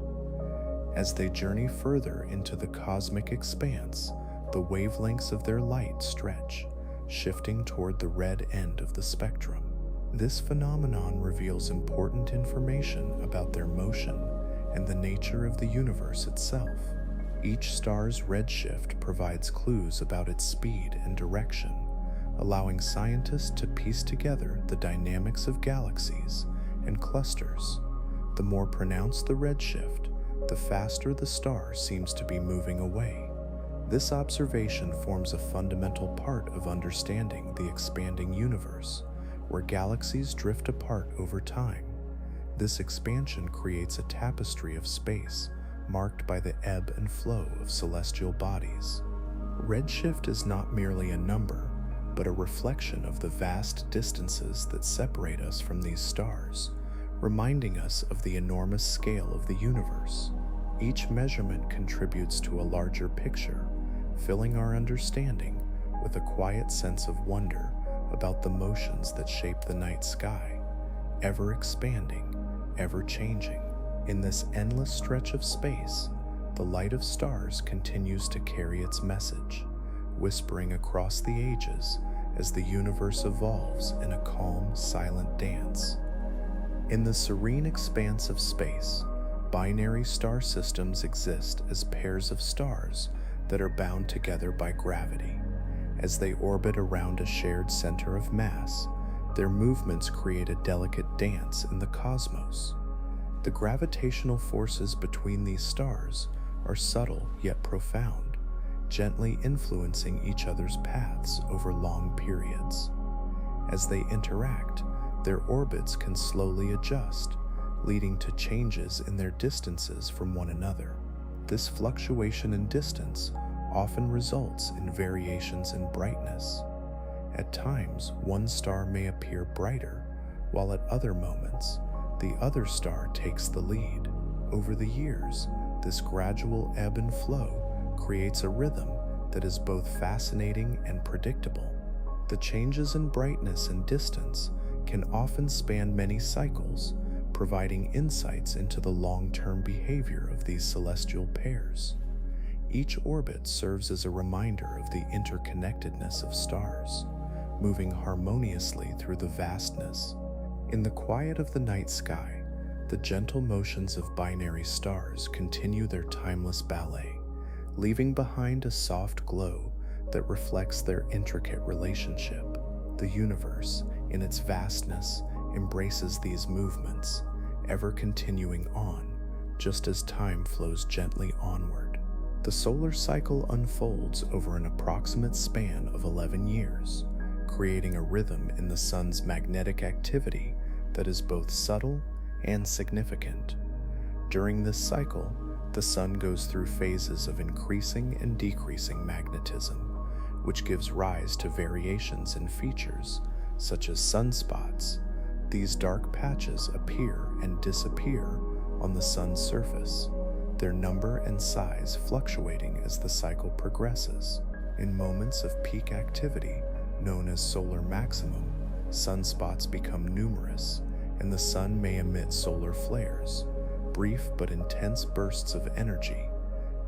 As they journey further into the cosmic expanse, the wavelengths of their light stretch, shifting toward the red end of the spectrum. This phenomenon reveals important information about their motion and the nature of the universe itself. Each star's redshift provides clues about its speed and direction, allowing scientists to piece together the dynamics of galaxies and clusters. The more pronounced the redshift, the faster the star seems to be moving away. This observation forms a fundamental part of understanding the expanding universe, where galaxies drift apart over time. This expansion creates a tapestry of space marked by the ebb and flow of celestial bodies. Redshift is not merely a number, but a reflection of the vast distances that separate us from these stars, reminding us of the enormous scale of the universe. Each measurement contributes to a larger picture, filling our understanding with a quiet sense of wonder about the motions that shape the night sky, ever expanding, ever changing. In this endless stretch of space, the light of stars continues to carry its message, whispering across the ages as the universe evolves in a calm, silent dance. In the serene expanse of space, binary star systems exist as pairs of stars that are bound together by gravity. As they orbit around a shared center of mass, their movements create a delicate dance in the cosmos. The gravitational forces between these stars are subtle yet profound, gently influencing each other's paths over long periods. As they interact, their orbits can slowly adjust, leading to changes in their distances from one another. This fluctuation in distance often results in variations in brightness. At times, one star may appear brighter, while at other moments, the other star takes the lead. Over the years, this gradual ebb and flow creates a rhythm that is both fascinating and predictable. The changes in brightness and distance can often span many cycles, providing insights into the long-term behavior of these celestial pairs. Each orbit serves as a reminder of the interconnectedness of stars, moving harmoniously through the vastness. In the quiet of the night sky, the gentle motions of binary stars continue their timeless ballet, leaving behind a soft glow that reflects their intricate relationship. The universe, in its vastness, embraces these movements, ever continuing on, just as time flows gently onward. The solar cycle unfolds over an approximate span of 11 years, creating a rhythm in the sun's magnetic activity that is both subtle and significant. During this cycle, the sun goes through phases of increasing and decreasing magnetism, which gives rise to variations in features such as sunspots. These dark patches appear and disappear on the sun's surface, their number and size fluctuating as the cycle progresses. In moments of peak activity, known as solar maximum, sunspots become numerous, and the sun may emit solar flares, brief but intense bursts of energy.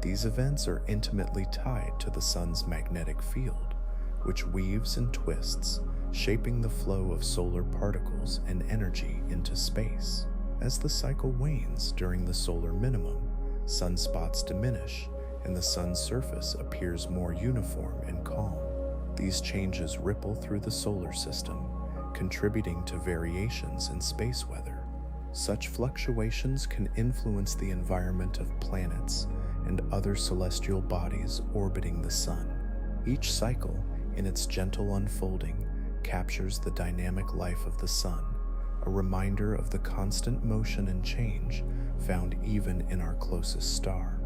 These events are intimately tied to the sun's magnetic field, which weaves and twists, shaping the flow of solar particles and energy into space. As the cycle wanes during the solar minimum, sunspots diminish, and the sun's surface appears more uniform and calm. These changes ripple through the solar system, contributing to variations in space weather. Such fluctuations can influence the environment of planets and other celestial bodies orbiting the sun. Each cycle, in its gentle unfolding, captures the dynamic life of the sun, a reminder of the constant motion and change found even in our closest star,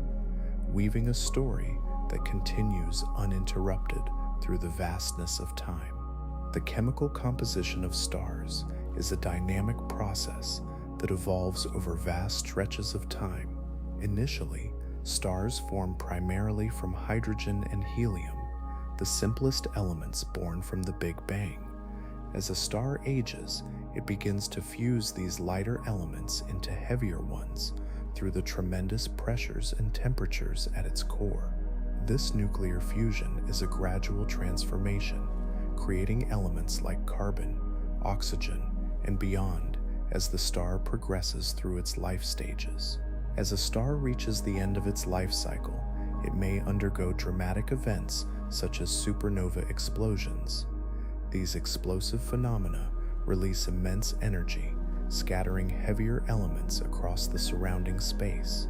weaving a story that continues uninterrupted through the vastness of time. The chemical composition of stars is a dynamic process that evolves over vast stretches of time. Initially, stars form primarily from hydrogen and helium, the simplest elements born from the Big Bang. As a star ages, it begins to fuse these lighter elements into heavier ones through the tremendous pressures and temperatures at its core. This nuclear fusion is a gradual transformation, creating elements like carbon, oxygen, and beyond as the star progresses through its life stages. As a star reaches the end of its life cycle, it may undergo dramatic events such as supernova explosions. These explosive phenomena release immense energy, scattering heavier elements across the surrounding space.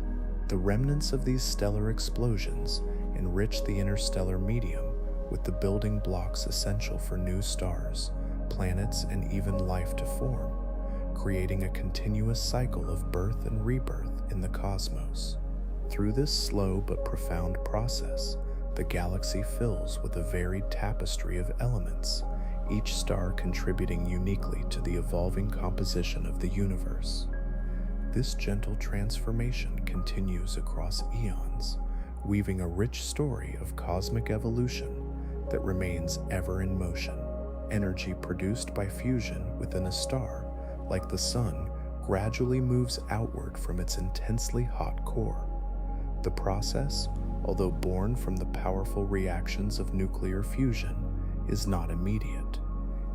The remnants of these stellar explosions enrich the interstellar medium with the building blocks essential for new stars, planets, and even life to form, creating a continuous cycle of birth and rebirth in the cosmos. Through this slow but profound process, the galaxy fills with a varied tapestry of elements, each star contributing uniquely to the evolving composition of the universe. This gentle transformation continues across eons, weaving a rich story of cosmic evolution that remains ever in motion. Energy produced by fusion within a star, like the sun, gradually moves outward from its intensely hot core. The process, although born from the powerful reactions of nuclear fusion, is not immediate.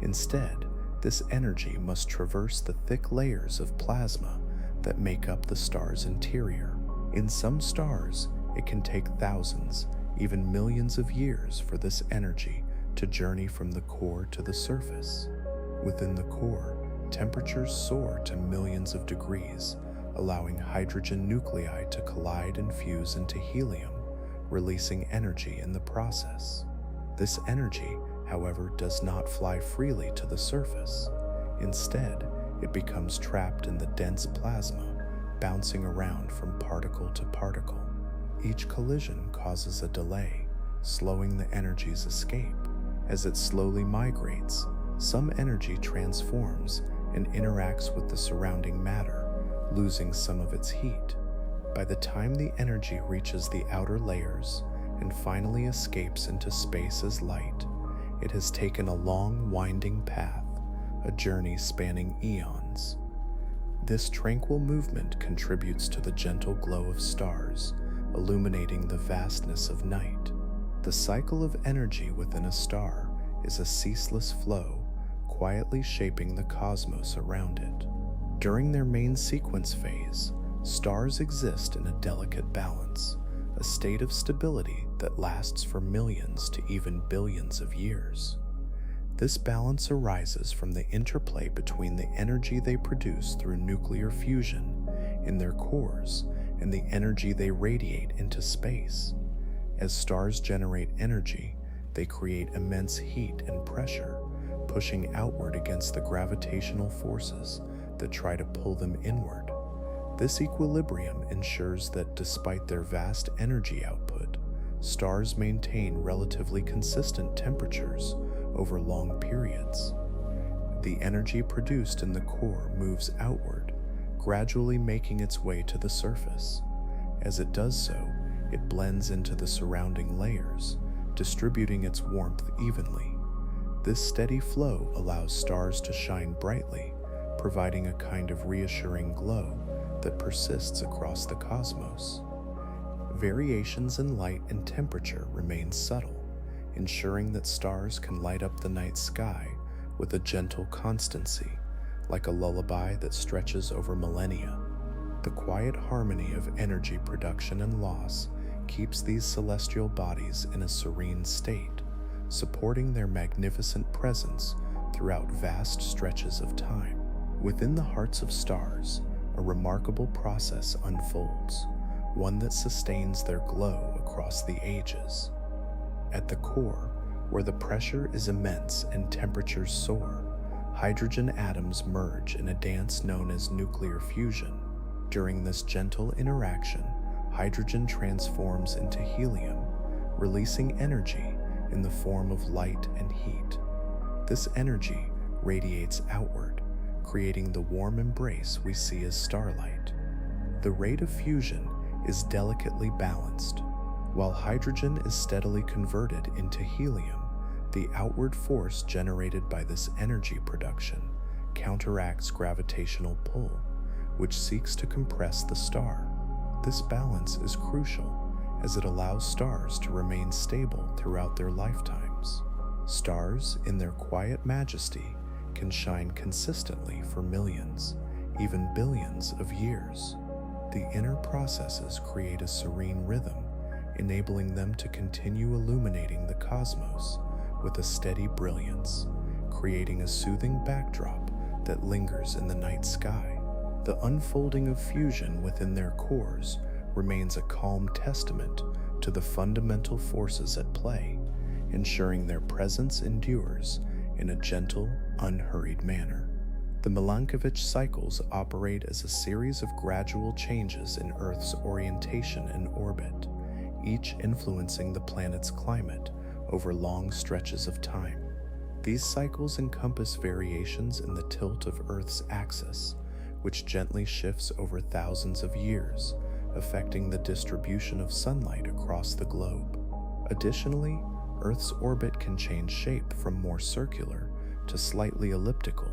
Instead, this energy must traverse the thick layers of plasma that make up the star's interior. In some stars, it can take thousands, even millions of years for this energy to journey from the core to the surface. Within the core, temperatures soar to millions of degrees, allowing hydrogen nuclei to collide and fuse into helium, releasing energy in the process. This energy, however, does not fly freely to the surface. Instead, it becomes trapped in the dense plasma, bouncing around from particle to particle. Each collision causes a delay, slowing the energy's escape. As it slowly migrates, some energy transforms and interacts with the surrounding matter, losing some of its heat. By the time the energy reaches the outer layers and finally escapes into space as light, it has taken a long, winding path, a journey spanning eons. This tranquil movement contributes to the gentle glow of stars, illuminating the vastness of night. The cycle of energy within a star is a ceaseless flow, quietly shaping the cosmos around it. During their main sequence phase, stars exist in a delicate balance, a state of stability that lasts for millions to even billions of years. This balance arises from the interplay between the energy they produce through nuclear fusion in their cores and the energy they radiate into space. As stars generate energy, they create immense heat and pressure, pushing outward against the gravitational forces that try to pull them inward. This equilibrium ensures that despite their vast energy output, stars maintain relatively consistent temperatures over long periods. The energy produced in the core moves outward, gradually making its way to the surface. As it does so, it blends into the surrounding layers, distributing its warmth evenly. This steady flow allows stars to shine brightly, providing a kind of reassuring glow that persists across the cosmos. Variations in light and temperature remain subtle, ensuring that stars can light up the night sky with a gentle constancy, like a lullaby that stretches over millennia. The quiet harmony of energy production and loss keeps these celestial bodies in a serene state, supporting their magnificent presence throughout vast stretches of time. Within the hearts of stars, a remarkable process unfolds, one that sustains their glow across the ages. At the core, where the pressure is immense and temperatures soar, hydrogen atoms merge in a dance known as nuclear fusion. During this gentle interaction, hydrogen transforms into helium, releasing energy in the form of light and heat. This energy radiates outward, creating the warm embrace we see as starlight. The rate of fusion is delicately balanced. While hydrogen is steadily converted into helium, the outward force generated by this energy production counteracts gravitational pull, which seeks to compress the star. This balance is crucial as it allows stars to remain stable throughout their lifetimes. Stars, in their quiet majesty, can shine consistently for millions, even billions of years. The inner processes create a serene rhythm, enabling them to continue illuminating the cosmos with a steady brilliance, creating a soothing backdrop that lingers in the night sky. The unfolding of fusion within their cores remains a calm testament to the fundamental forces at play, ensuring their presence endures in a gentle, unhurried manner. The Milankovitch cycles operate as a series of gradual changes in Earth's orientation and orbit, each influencing the planet's climate over long stretches of time. These cycles encompass variations in the tilt of Earth's axis, which gently shifts over thousands of years, affecting the distribution of sunlight across the globe. Additionally, Earth's orbit can change shape from more circular to slightly elliptical,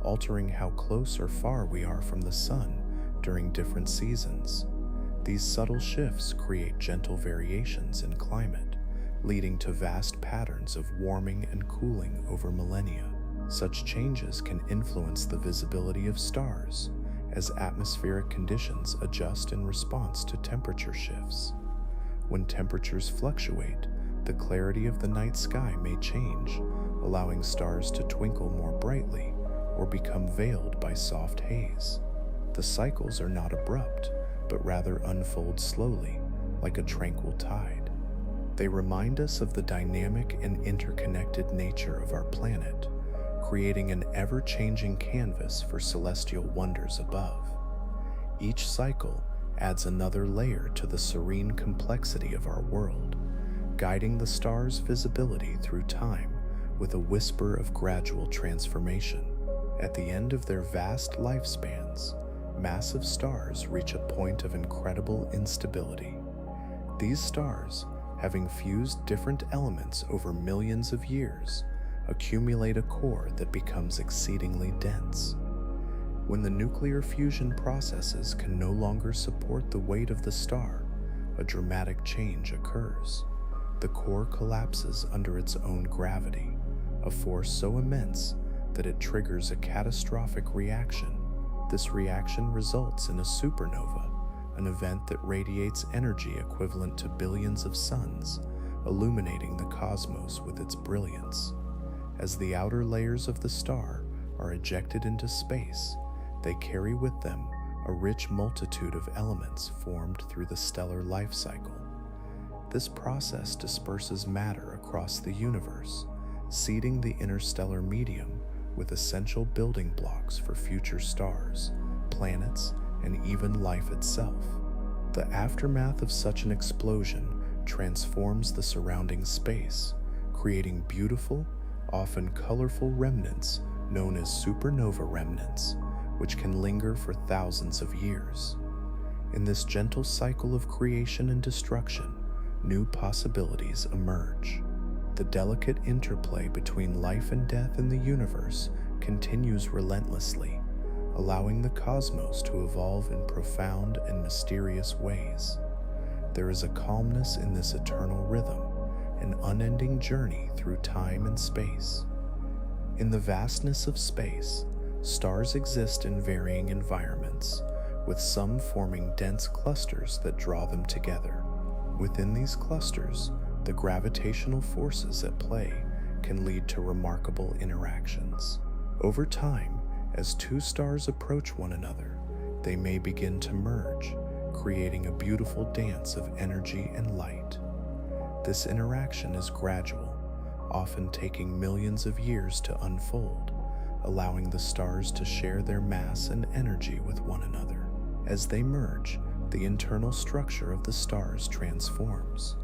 altering how close or far we are from the sun during different seasons. These subtle shifts create gentle variations in climate, leading to vast patterns of warming and cooling over millennia. Such changes can influence the visibility of stars as atmospheric conditions adjust in response to temperature shifts. When temperatures fluctuate, the clarity of the night sky may change, allowing stars to twinkle more brightly or become veiled by soft haze. The cycles are not abrupt, but rather unfold slowly, like a tranquil tide. They remind us of the dynamic and interconnected nature of our planet, creating an ever-changing canvas for celestial wonders above. Each cycle adds another layer to the serene complexity of our world, guiding the stars' visibility through time with a whisper of gradual transformation. At the end of their vast lifespans, massive stars reach a point of incredible instability. These stars, having fused different elements over millions of years, accumulate a core that becomes exceedingly dense. When the nuclear fusion processes can no longer support the weight of the star, a dramatic change occurs. The core collapses under its own gravity, a force so immense that it triggers a catastrophic reaction. This reaction results in a supernova, an event that radiates energy equivalent to billions of suns, illuminating the cosmos with its brilliance. As the outer layers of the star are ejected into space, they carry with them a rich multitude of elements formed through the stellar life cycle. This process disperses matter across the universe, seeding the interstellar medium with essential building blocks for future stars, planets, and even life itself. The aftermath of such an explosion transforms the surrounding space, creating beautiful, often colorful remnants known as supernova remnants, which can linger for thousands of years. In this gentle cycle of creation and destruction, new possibilities emerge. The delicate interplay between life and death in the universe continues relentlessly, allowing the cosmos to evolve in profound and mysterious ways. There is a calmness in this eternal rhythm, an unending journey through time and space. In the vastness of space, stars exist in varying environments, with some forming dense clusters that draw them together. Within these clusters, the gravitational forces at play can lead to remarkable interactions. Over time, as two stars approach one another, they may begin to merge, creating a beautiful dance of energy and light. This interaction is gradual, often taking millions of years to unfold, allowing the stars to share their mass and energy with one another. As they merge, the internal structure of the stars transforms.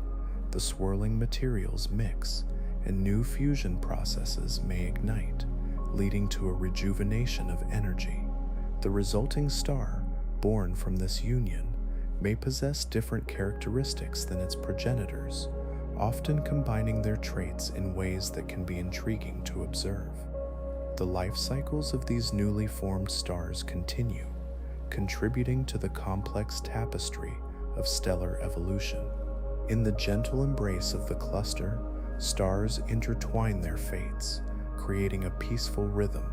The swirling materials mix, and new fusion processes may ignite, leading to a rejuvenation of energy. The resulting star, born from this union, may possess different characteristics than its progenitors, often combining their traits in ways that can be intriguing to observe. The life cycles of these newly formed stars continue, contributing to the complex tapestry of stellar evolution. In the gentle embrace of the cluster, stars intertwine their fates, creating a peaceful rhythm.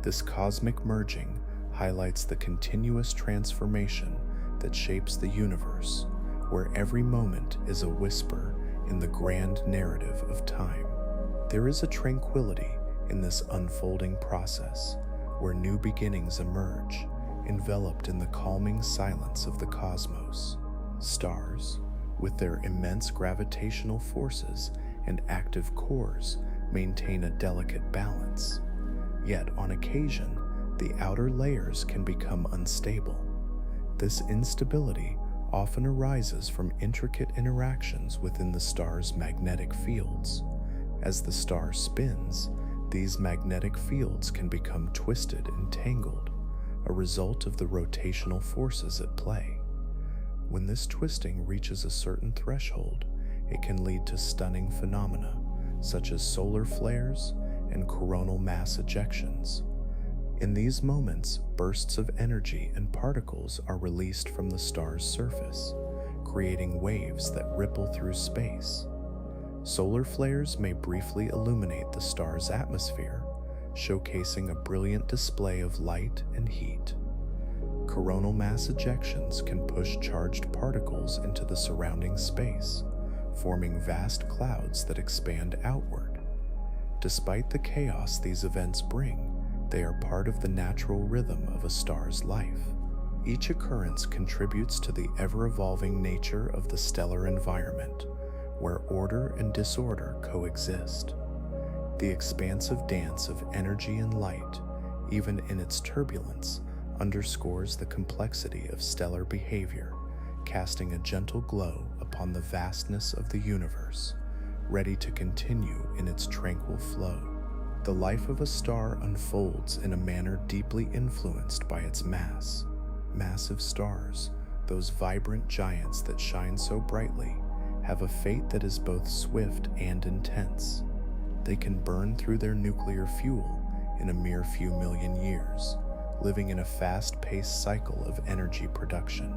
This cosmic merging highlights the continuous transformation that shapes the universe, where every moment is a whisper in the grand narrative of time. There is a tranquility in this unfolding process, where new beginnings emerge, enveloped in the calming silence of the cosmos. Stars, with their immense gravitational forces and active cores, maintain a delicate balance. Yet on occasion, the outer layers can become unstable. This instability often arises from intricate interactions within the star's magnetic fields. As the star spins, these magnetic fields can become twisted and tangled, a result of the rotational forces at play. When this twisting reaches a certain threshold, it can lead to stunning phenomena such as solar flares and coronal mass ejections. In these moments, bursts of energy and particles are released from the star's surface, creating waves that ripple through space. Solar flares may briefly illuminate the star's atmosphere, showcasing a brilliant display of light and heat. Coronal mass ejections can push charged particles into the surrounding space, forming vast clouds that expand outward. Despite the chaos these events bring, they are part of the natural rhythm of a star's life. Each occurrence contributes to the ever-evolving nature of the stellar environment, where order and disorder coexist. The expansive dance of energy and light, even in its turbulence, underscores the complexity of stellar behavior, casting a gentle glow upon the vastness of the universe, ready to continue in its tranquil flow. The life of a star unfolds in a manner deeply influenced by its mass. Massive stars, those vibrant giants that shine so brightly, have a fate that is both swift and intense. They can burn through their nuclear fuel in a mere few million years, living in a fast-paced cycle of energy production.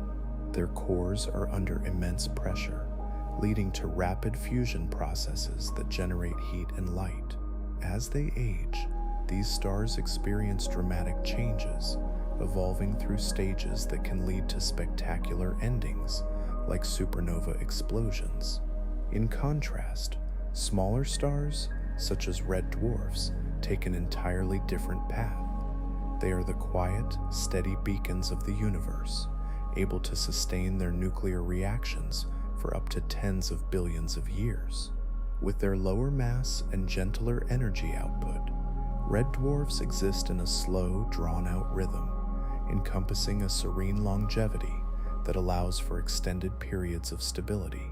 Their cores are under immense pressure, leading to rapid fusion processes that generate heat and light. As they age, these stars experience dramatic changes, evolving through stages that can lead to spectacular endings, like supernova explosions. In contrast, smaller stars, such as red dwarfs, take an entirely different path. They are the quiet, steady beacons of the universe, able to sustain their nuclear reactions for up to tens of billions of years. With their lower mass and gentler energy output, red dwarfs exist in a slow, drawn-out rhythm, encompassing a serene longevity that allows for extended periods of stability.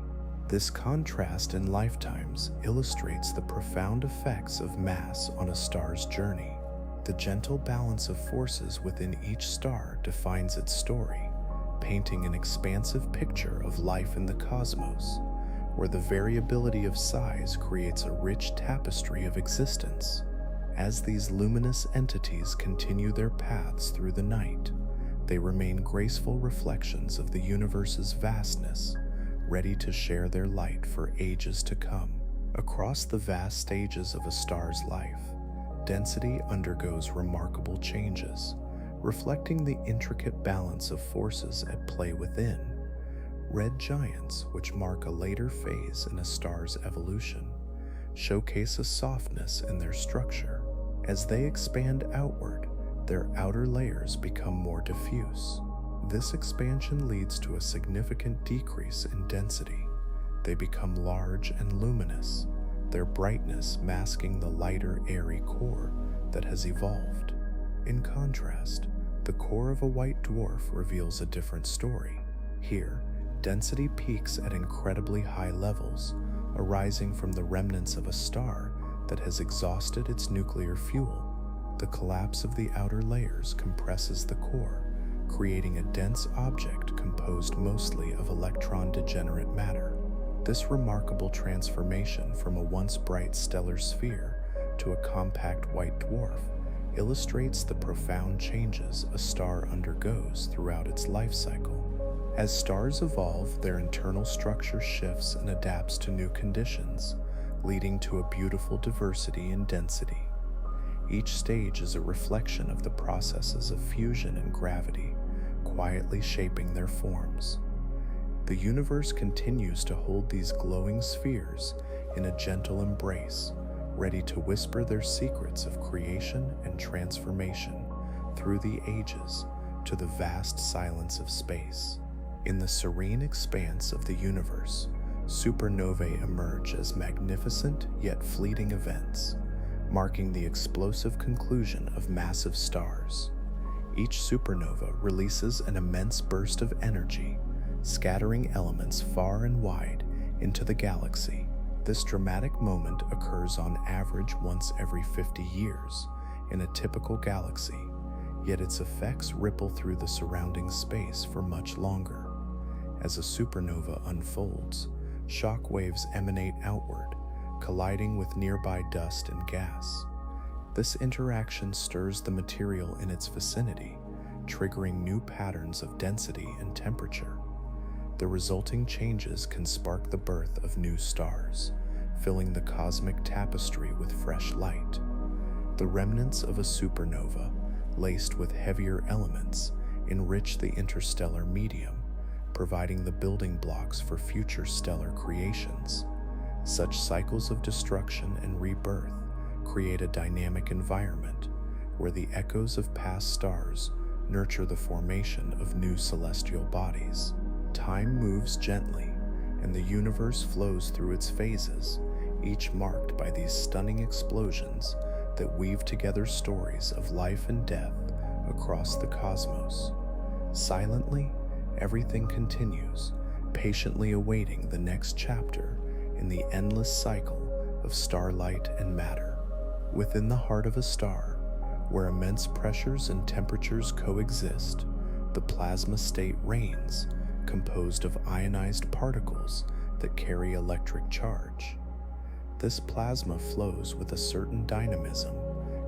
This contrast in lifetimes illustrates the profound effects of mass on a star's journey. The gentle balance of forces within each star defines its story, painting an expansive picture of life in the cosmos, where the variability of size creates a rich tapestry of existence. As these luminous entities continue their paths through the night, they remain graceful reflections of the universe's vastness, ready to share their light for ages to come. Across the vast stages of a star's life, density undergoes remarkable changes, reflecting the intricate balance of forces at play within. Red giants, which mark a later phase in a star's evolution, showcase a softness in their structure. As they expand outward, their outer layers become more diffuse. This expansion leads to a significant decrease in density. They become large and luminous, their brightness masking the lighter, airy core that has evolved. In contrast, the core of a white dwarf reveals a different story. Here, density peaks at incredibly high levels, arising from the remnants of a star that has exhausted its nuclear fuel. The collapse of the outer layers compresses the core, creating a dense object composed mostly of electron-degenerate matter. This remarkable transformation from a once bright stellar sphere to a compact white dwarf illustrates the profound changes a star undergoes throughout its life cycle. As stars evolve, their internal structure shifts and adapts to new conditions, leading to a beautiful diversity in density. Each stage is a reflection of the processes of fusion and gravity, quietly shaping their forms. The universe continues to hold these glowing spheres in a gentle embrace, ready to whisper their secrets of creation and transformation through the ages to the vast silence of space. In the serene expanse of the universe, supernovae emerge as magnificent yet fleeting events, marking the explosive conclusion of massive stars. Each supernova releases an immense burst of energy, scattering elements far and wide into the galaxy. This dramatic moment occurs on average once every 50 years in a typical galaxy, yet its effects ripple through the surrounding space for much longer. As a supernova unfolds, shock waves emanate outward, colliding with nearby dust and gas. This interaction stirs the material in its vicinity, triggering new patterns of density and temperature. The resulting changes can spark the birth of new stars, filling the cosmic tapestry with fresh light. The remnants of a supernova, laced with heavier elements, enrich the interstellar medium, providing the building blocks for future stellar creations. Such cycles of destruction and rebirth create a dynamic environment where the echoes of past stars nurture the formation of new celestial bodies. Time moves gently, and the universe flows through its phases, each marked by these stunning explosions that weave together stories of life and death across the cosmos. Silently, everything continues, patiently awaiting the next chapter in the endless cycle of starlight and matter. Within the heart of a star, where immense pressures and temperatures coexist, the plasma state reigns, composed of ionized particles that carry electric charge. This plasma flows with a certain dynamism,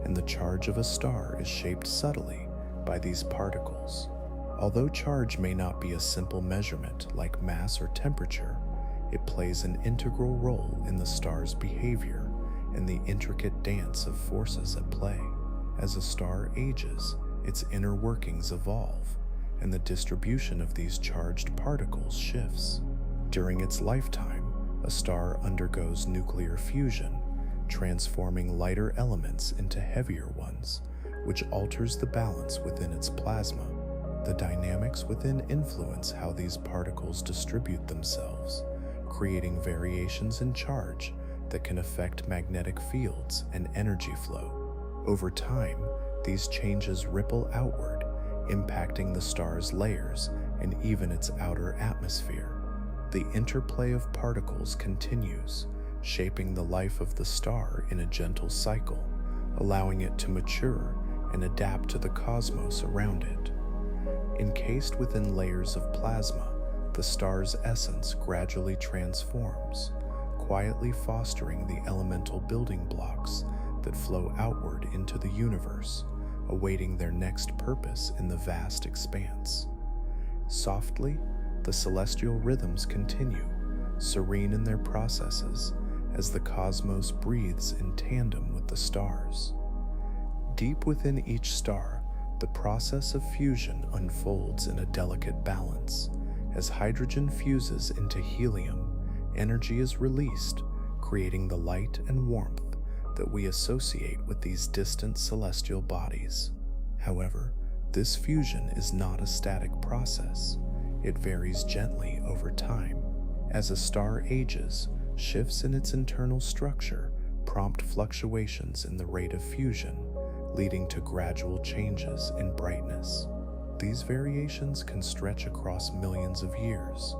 and the charge of a star is shaped subtly by these particles. Although charge may not be a simple measurement like mass or temperature, it plays an integral role in the star's behavior and the intricate dance of forces at play. As a star ages, its inner workings evolve, and the distribution of these charged particles shifts. During its lifetime, a star undergoes nuclear fusion, transforming lighter elements into heavier ones, which alters the balance within its plasma. The dynamics within influence how these particles distribute themselves, creating variations in charge that can affect magnetic fields and energy flow. Over time, these changes ripple outward, impacting the star's layers and even its outer atmosphere. The interplay of particles continues, shaping the life of the star in a gentle cycle, allowing it to mature and adapt to the cosmos around it. Encased within layers of plasma, the star's essence gradually transforms, quietly fostering the elemental building blocks that flow outward into the universe, awaiting their next purpose in the vast expanse. Softly, the celestial rhythms continue, serene in their processes, as the cosmos breathes in tandem with the stars. Deep within each star, the process of fusion unfolds in a delicate balance. As hydrogen fuses into helium, energy is released, creating the light and warmth that we associate with these distant celestial bodies. However, this fusion is not a static process. It varies gently over time. As a star ages, shifts in its internal structure prompt fluctuations in the rate of fusion, leading to gradual changes in brightness. These variations can stretch across millions of years.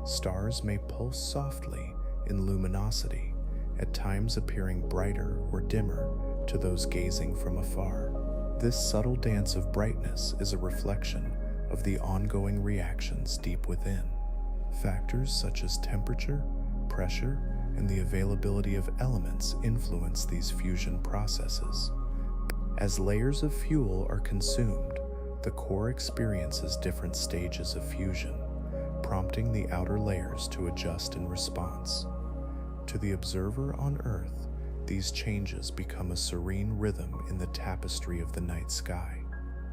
Stars may pulse softly in luminosity, at times appearing brighter or dimmer to those gazing from afar. This subtle dance of brightness is a reflection of the ongoing reactions deep within. Factors such as temperature, pressure, and the availability of elements influence these fusion processes. As layers of fuel are consumed, the core experiences different stages of fusion, prompting the outer layers to adjust in response. To the observer on Earth, these changes become a serene rhythm in the tapestry of the night sky.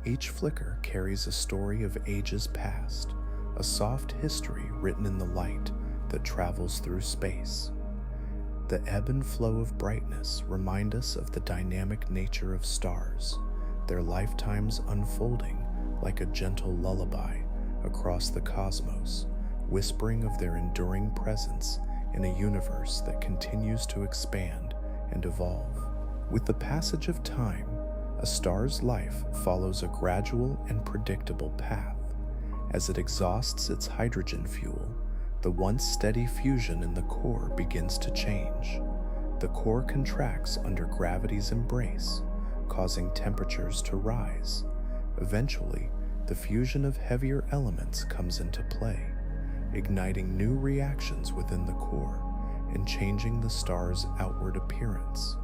Each flicker carries a story of ages past, a soft history written in the light that travels through space. The ebb and flow of brightness remind us of the dynamic nature of stars, their lifetimes unfolding like a gentle lullaby across the cosmos, whispering of their enduring presence in a universe that continues to expand and evolve. With the passage of time, a A star's life follows a gradual and predictable path. As it exhausts its hydrogen fuel, the once steady fusion in the core begins to change. The core contracts under gravity's embrace, causing temperatures to rise. Eventually, the fusion of heavier elements comes into play, igniting new reactions within the core and changing the star's outward appearance.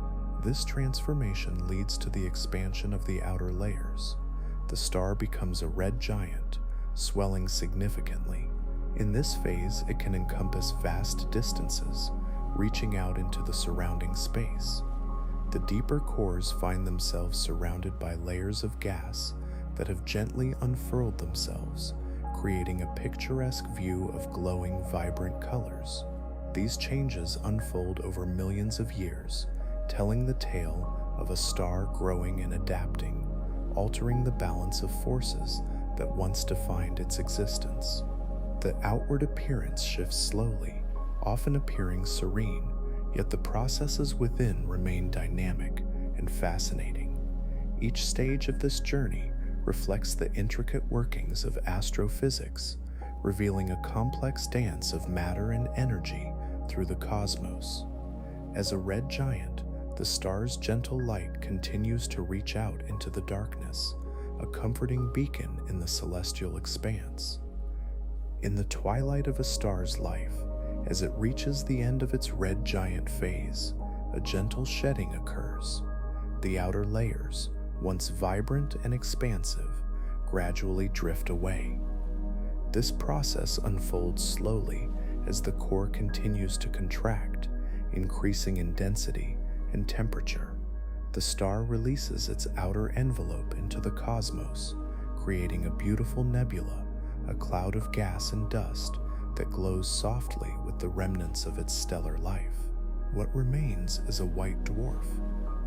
This transformation leads to the expansion of the outer layers. The star becomes a red giant, swelling significantly. In this phase, it can encompass vast distances, reaching out into the surrounding space. The deeper cores find themselves surrounded by layers of gas that have gently unfurled themselves, creating a picturesque view of glowing, vibrant colors. These changes unfold over millions of years, telling the tale of a star growing and adapting, altering the balance of forces that once defined its existence. The outward appearance shifts slowly, often appearing serene, yet the processes within remain dynamic and fascinating. Each stage of this journey reflects the intricate workings of astrophysics, revealing a complex dance of matter and energy through the cosmos. As a red giant, the star's gentle light continues to reach out into the darkness, a comforting beacon in the celestial expanse. In the twilight of a star's life, as it reaches the end of its red giant phase, a gentle shedding occurs. The outer layers, once vibrant and expansive, gradually drift away. This process unfolds slowly as the core continues to contract, increasing in density and temperature. The star releases its outer envelope into the cosmos, creating a beautiful nebula, a cloud of gas and dust that glows softly with the remnants of its stellar life. What remains is a white dwarf,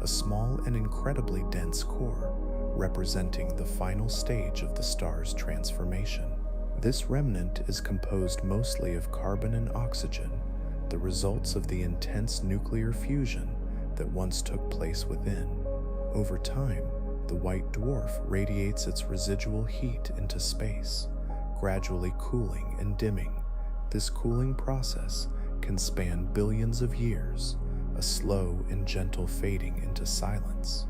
a small and incredibly dense core, representing the final stage of the star's transformation. This remnant is composed mostly of carbon and oxygen, the results of the intense nuclear fusion that once took place within. Over time, the white dwarf radiates its residual heat into space, gradually cooling and dimming. This cooling process can span billions of years, a slow and gentle fading into silence.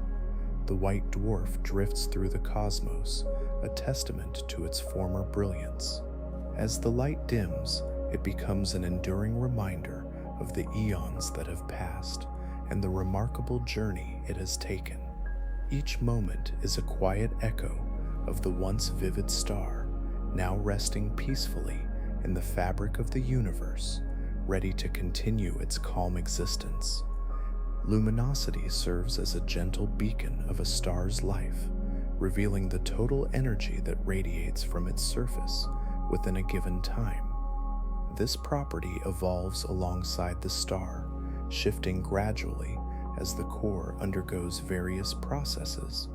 The white dwarf drifts through the cosmos, a testament to its former brilliance. As the light dims, it becomes an enduring reminder of the eons that have passed and the remarkable journey it has taken. Each moment is a quiet echo of the once vivid star, now resting peacefully in the fabric of the universe, ready to continue its calm existence. Luminosity serves as a gentle beacon of a star's life, revealing the total energy that radiates from its surface within a given time. This property evolves alongside the star, shifting gradually as the core undergoes various processes.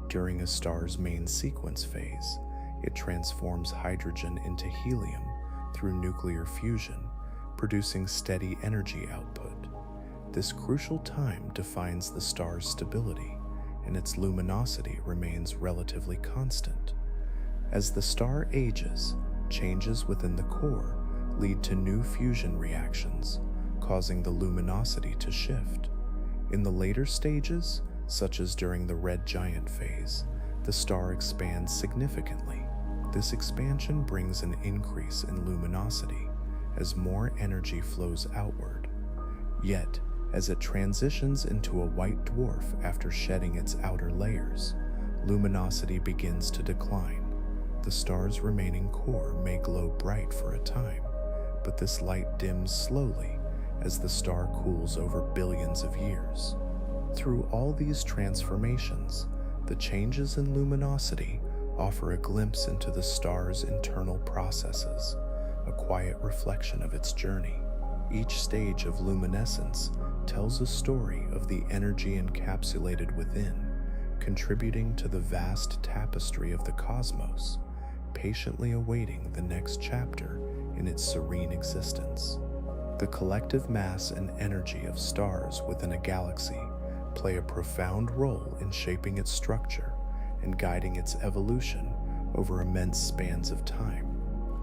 During a star's main sequence phase, it transforms hydrogen into helium through nuclear fusion, producing steady energy output. This crucial time defines the star's stability, and its luminosity remains relatively constant. As the star ages, changes within the core lead to new fusion reactions, causing the luminosity to shift. In the later stages, such as during the red giant phase, the star expands significantly. This expansion brings an increase in luminosity as more energy flows outward. Yet, as it transitions into a white dwarf after shedding its outer layers, luminosity begins to decline. The star's remaining core may glow bright for a time, but this light dims slowly as the star cools over billions of years. Through all these transformations, the changes in luminosity offer a glimpse into the star's internal processes, a quiet reflection of its journey. Each stage of luminescence tells a story of the energy encapsulated within, contributing to the vast tapestry of the cosmos, patiently awaiting the next chapter in its serene existence. The collective mass and energy of stars within a galaxy play a profound role in shaping its structure and guiding its evolution over immense spans of time.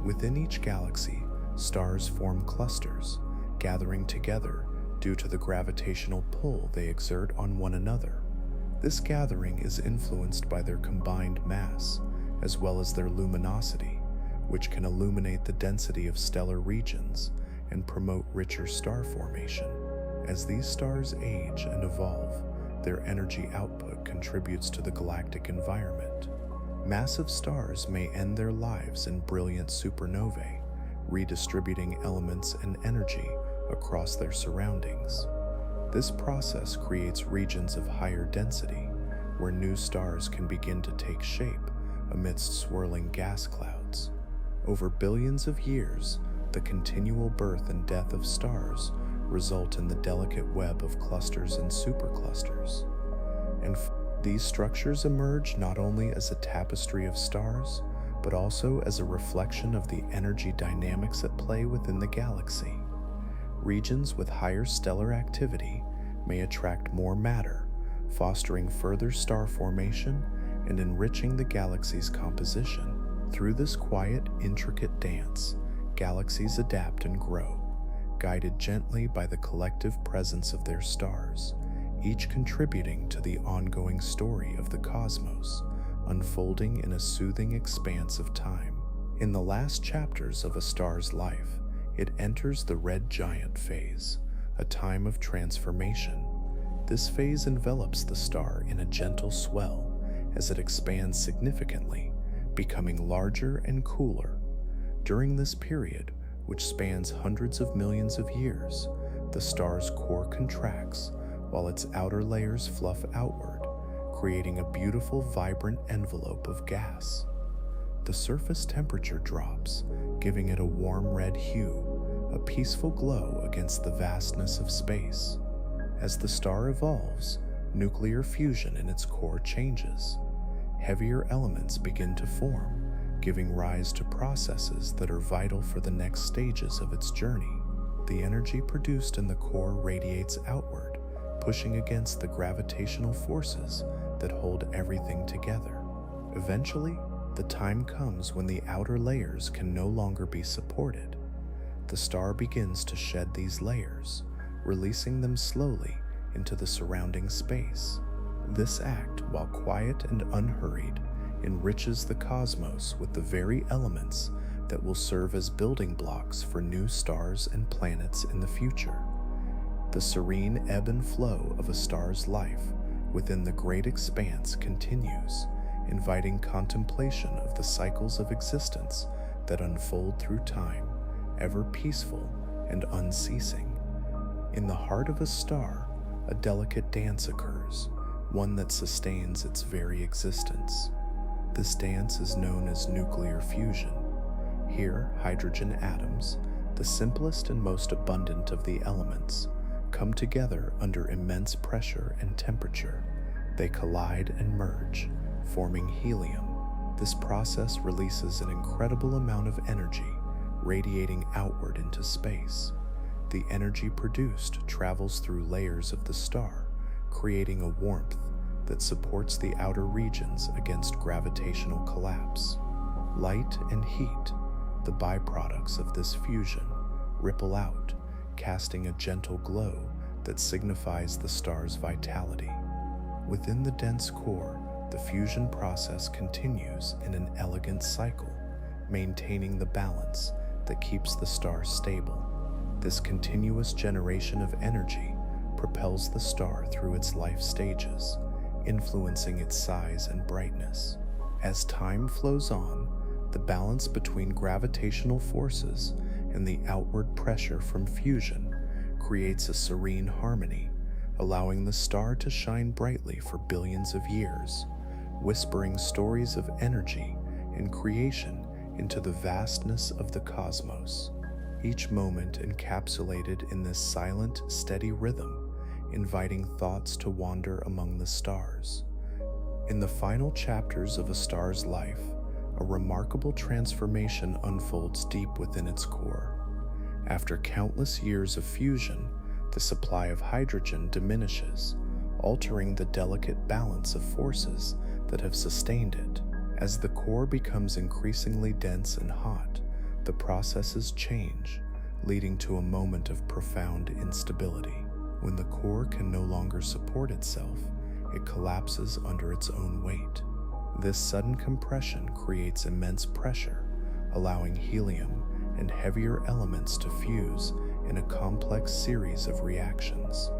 Within each galaxy, stars form clusters, gathering together due to the gravitational pull they exert on one another. This gathering is influenced by their combined mass, as well as their luminosity, which can illuminate the density of stellar regions and promote richer star formation. As these stars age and evolve, their energy output contributes to the galactic environment. Massive stars may end their lives in brilliant supernovae, redistributing elements and energy across their surroundings. This process creates regions of higher density, where new stars can begin to take shape amidst swirling gas clouds. Over billions of years, the continual birth and death of stars result in the delicate web of clusters and superclusters. And these structures emerge not only as a tapestry of stars, but also as a reflection of the energy dynamics at play within the galaxy. Regions with higher stellar activity may attract more matter, fostering further star formation and enriching the galaxy's composition. Through this quiet, intricate dance, galaxies adapt and grow, guided gently by the collective presence of their stars, each contributing to the ongoing story of the cosmos, unfolding in a soothing expanse of time. In the last chapters of a star's life, it enters the red giant phase, a time of transformation. This phase envelops the star in a gentle swell as it expands significantly, becoming larger and cooler. During this period, which spans hundreds of millions of years, the star's core contracts while its outer layers fluff outward, creating a beautiful, vibrant envelope of gas. The surface temperature drops, giving it a warm red hue, a peaceful glow against the vastness of space. As the star evolves, nuclear fusion in its core changes. Heavier elements begin to form, giving rise to processes that are vital for the next stages of its journey. The energy produced in the core radiates outward, pushing against the gravitational forces that hold everything together. Eventually, the time comes when the outer layers can no longer be supported. The star begins to shed these layers, releasing them slowly into the surrounding space. This act, while quiet and unhurried, enriches the cosmos with the very elements that will serve as building blocks for new stars and planets in the future. The serene ebb and flow of a star's life within the great expanse continues, inviting contemplation of the cycles of existence that unfold through time, ever peaceful and unceasing. In the heart of a star, a delicate dance occurs, one that sustains its very existence. This dance is known as nuclear fusion. Here, hydrogen atoms, the simplest and most abundant of the elements, come together under immense pressure and temperature. They collide and merge, forming helium. This process releases an incredible amount of energy, radiating outward into space. The energy produced travels through layers of the star, creating a warmth that supports the outer regions against gravitational collapse. Light and heat, the byproducts of this fusion, ripple out, casting a gentle glow that signifies the star's vitality. Within the dense core, the fusion process continues in an elegant cycle, maintaining the balance that keeps the star stable. This continuous generation of energy propels the star through its life stages, influencing its size and brightness. As time flows on, the balance between gravitational forces and the outward pressure from fusion creates a serene harmony, allowing the star to shine brightly for billions of years, whispering stories of energy and creation into the vastness of the cosmos. Each moment encapsulated in this silent, steady rhythm, inviting thoughts to wander among the stars. In the final chapters of a star's life, a remarkable transformation unfolds deep within its core. After countless years of fusion, the supply of hydrogen diminishes, altering the delicate balance of forces that have sustained it. As the core becomes increasingly dense and hot, the processes change, leading to a moment of profound instability. When the core can no longer support itself, it collapses under its own weight. This sudden compression creates immense pressure, allowing helium and heavier elements to fuse in a complex series of reactions.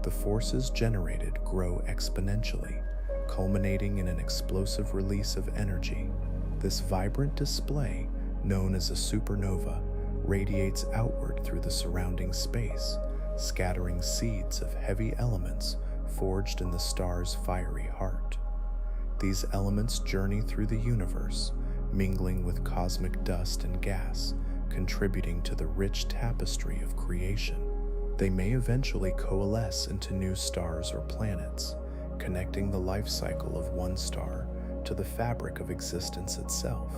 The forces generated grow exponentially, culminating in an explosive release of energy. This vibrant display, known as a supernova, radiates outward through the surrounding space, scattering seeds of heavy elements forged in the star's fiery heart. These elements journey through the universe, mingling with cosmic dust and gas, contributing to the rich tapestry of creation. They may eventually coalesce into new stars or planets, connecting the life cycle of one star to the fabric of existence itself.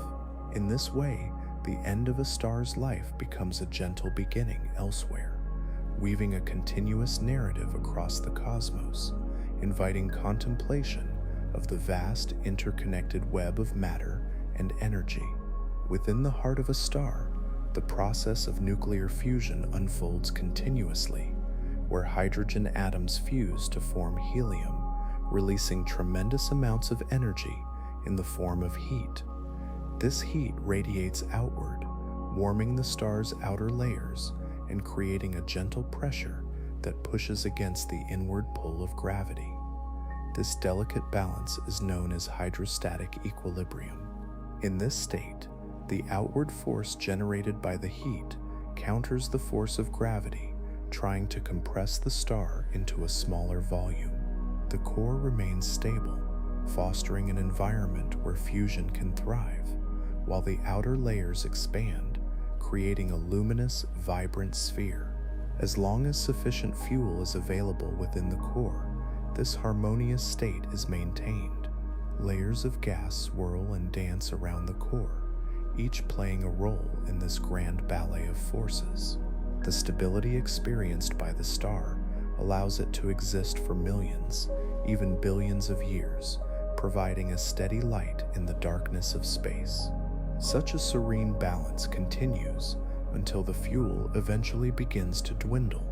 In this way, the end of a star's life becomes a gentle beginning elsewhere, weaving a continuous narrative across the cosmos, inviting contemplation of the vast interconnected web of matter and energy. Within the heart of a star, the process of nuclear fusion unfolds continuously, where hydrogen atoms fuse to form helium, releasing tremendous amounts of energy in the form of heat. This heat radiates outward, warming the star's outer layers and creating a gentle pressure that pushes against the inward pull of gravity. This delicate balance is known as hydrostatic equilibrium. In this state, the outward force generated by the heat counters the force of gravity, trying to compress the star into a smaller volume. The core remains stable, fostering an environment where fusion can thrive, while the outer layers expand, creating a luminous, vibrant sphere. As long as sufficient fuel is available within the core, this harmonious state is maintained. Layers of gas swirl and dance around the core, each playing a role in this grand ballet of forces. The stability experienced by the star allows it to exist for millions, even billions of years, providing a steady light in the darkness of space. Such a serene balance continues until the fuel eventually begins to dwindle,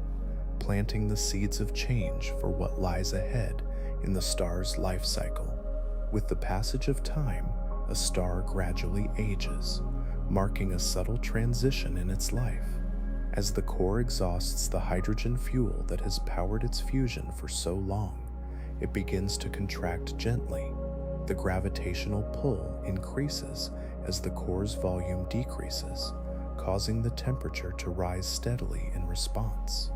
planting the seeds of change for what lies ahead in the star's life cycle. With the passage of time, a star gradually ages, marking a subtle transition in its life. As the core exhausts the hydrogen fuel that has powered its fusion for so long, it begins to contract gently. The gravitational pull increases as the core's volume decreases, causing the temperature to rise steadily in response.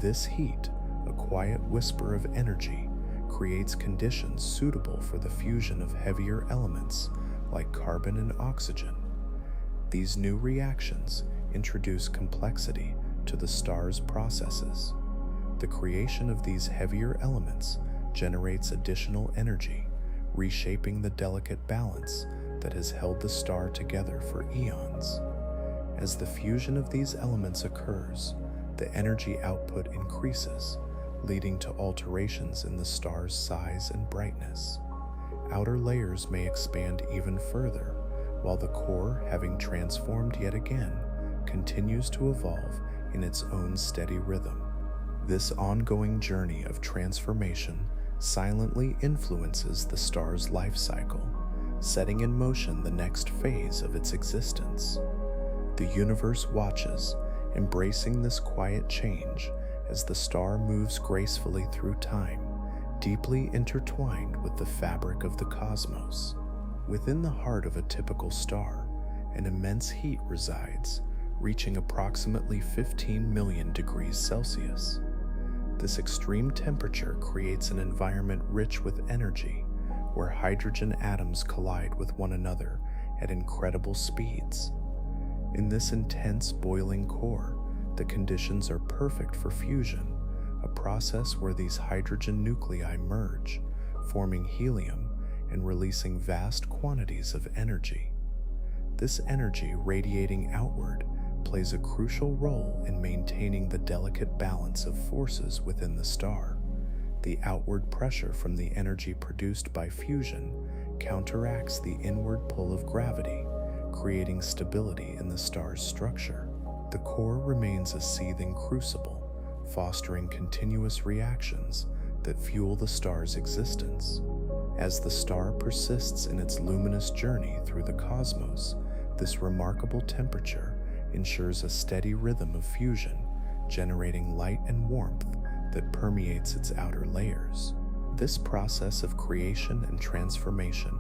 This heat, a quiet whisper of energy, creates conditions suitable for the fusion of heavier elements like carbon and oxygen. These new reactions introduce complexity to the star's processes. The creation of these heavier elements generates additional energy, reshaping the delicate balance that has held the star together for eons. As the fusion of these elements occurs, the energy output increases, leading to alterations in the star's size and brightness. Outer layers may expand even further, while the core, having transformed yet again, continues to evolve in its own steady rhythm. This ongoing journey of transformation silently influences the star's life cycle, setting in motion the next phase of its existence. The universe watches, embracing this quiet change as the star moves gracefully through time, deeply intertwined with the fabric of the cosmos. Within the heart of a typical star, an immense heat resides, reaching approximately 15 million degrees Celsius. This extreme temperature creates an environment rich with energy, where hydrogen atoms collide with one another at incredible speeds. In this intense boiling core, the conditions are perfect for fusion, a process where these hydrogen nuclei merge, forming helium and releasing vast quantities of energy. This energy radiating outward plays a crucial role in maintaining the delicate balance of forces within the star. The outward pressure from the energy produced by fusion counteracts the inward pull of gravity, creating stability in the star's structure. The core remains a seething crucible, fostering continuous reactions that fuel the star's existence. As the star persists in its luminous journey through the cosmos, this remarkable temperature ensures a steady rhythm of fusion, generating light and warmth that permeates its outer layers. This process of creation and transformation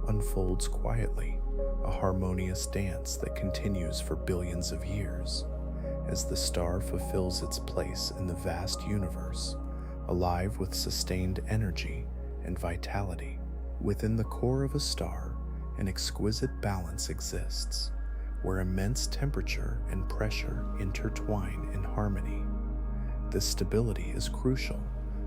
unfolds quietly, a harmonious dance that continues for billions of years. As the star fulfills its place in the vast universe, alive with sustained energy and vitality. Within the core of a star, an exquisite balance exists, where immense temperature and pressure intertwine in harmony. This stability is crucial,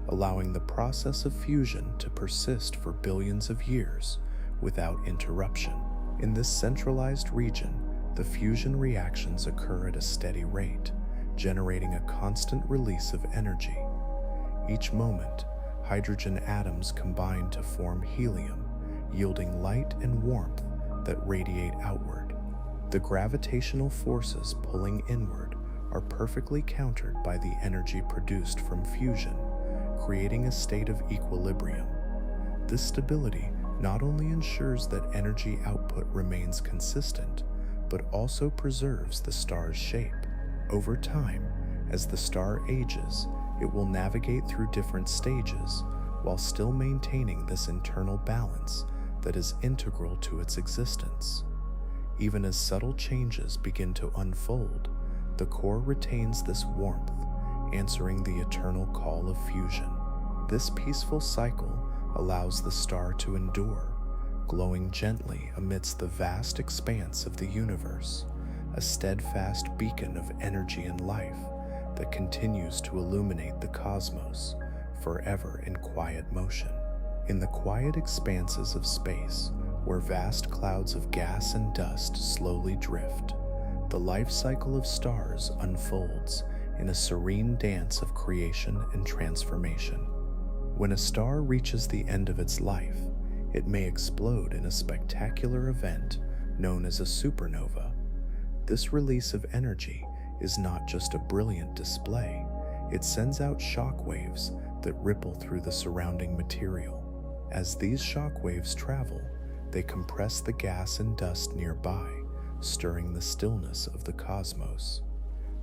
allowing the process of fusion to persist for billions of years without interruption. In this centralized region, the fusion reactions occur at a steady rate, generating a constant release of energy. Each moment, hydrogen atoms combine to form helium, yielding light and warmth that radiate outward. The gravitational forces pulling inward are perfectly countered by the energy produced from fusion, creating a state of equilibrium. This stability not only ensures that energy output remains consistent, but also preserves the star's shape. Over time, as the star ages, it will navigate through different stages while still maintaining this internal balance that is integral to its existence. Even as subtle changes begin to unfold, the core retains this warmth, answering the eternal call of fusion. This peaceful cycle allows the star to endure, glowing gently amidst the vast expanse of the universe, a steadfast beacon of energy and life that continues to illuminate the cosmos, forever in quiet motion. In the quiet expanses of space, where vast clouds of gas and dust slowly drift, the life cycle of stars unfolds in a serene dance of creation and transformation. When a star reaches the end of its life, it may explode in a spectacular event known as a supernova. This release of energy is not just a brilliant display, it sends out shock waves that ripple through the surrounding material. As these shock waves travel, they compress the gas and dust nearby, stirring the stillness of the cosmos.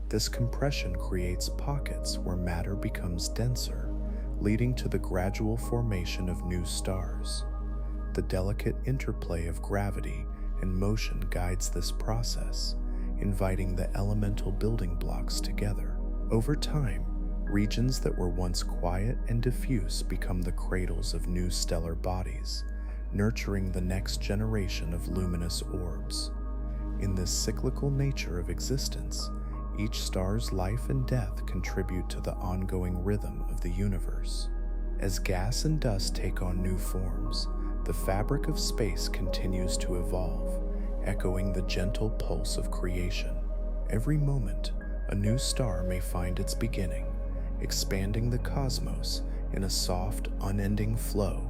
This compression creates pockets where matter becomes denser, leading to the gradual formation of new stars. The delicate interplay of gravity and motion guides this process, inviting the elemental building blocks together. Over time, regions that were once quiet and diffuse become the cradles of new stellar bodies, nurturing the next generation of luminous orbs. In this cyclical nature of existence, each star's life and death contribute to the ongoing rhythm of the universe. As gas and dust take on new forms, the fabric of space continues to evolve, echoing the gentle pulse of creation. Every moment, a new star may find its beginning, expanding the cosmos in a soft, unending flow.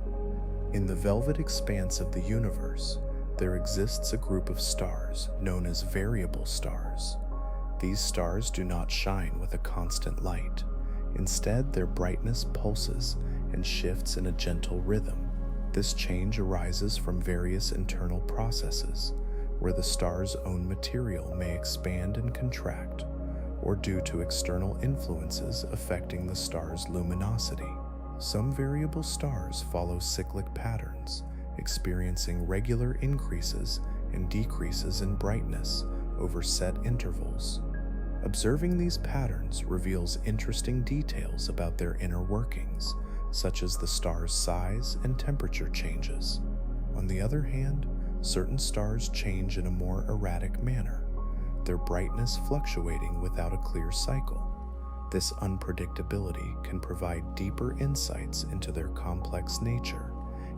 In the velvet expanse of the universe, there exists a group of stars known as variable stars. These stars do not shine with a constant light. Instead, their brightness pulses and shifts in a gentle rhythm. This change arises from various internal processes, where the star's own material may expand and contract, or due to external influences affecting the star's luminosity. Some variable stars follow cyclic patterns, experiencing regular increases and decreases in brightness over set intervals. Observing these patterns reveals interesting details about their inner workings, such as the star's size and temperature changes. On the other hand, certain stars change in a more erratic manner, their brightness fluctuating without a clear cycle. This unpredictability can provide deeper insights into their complex nature,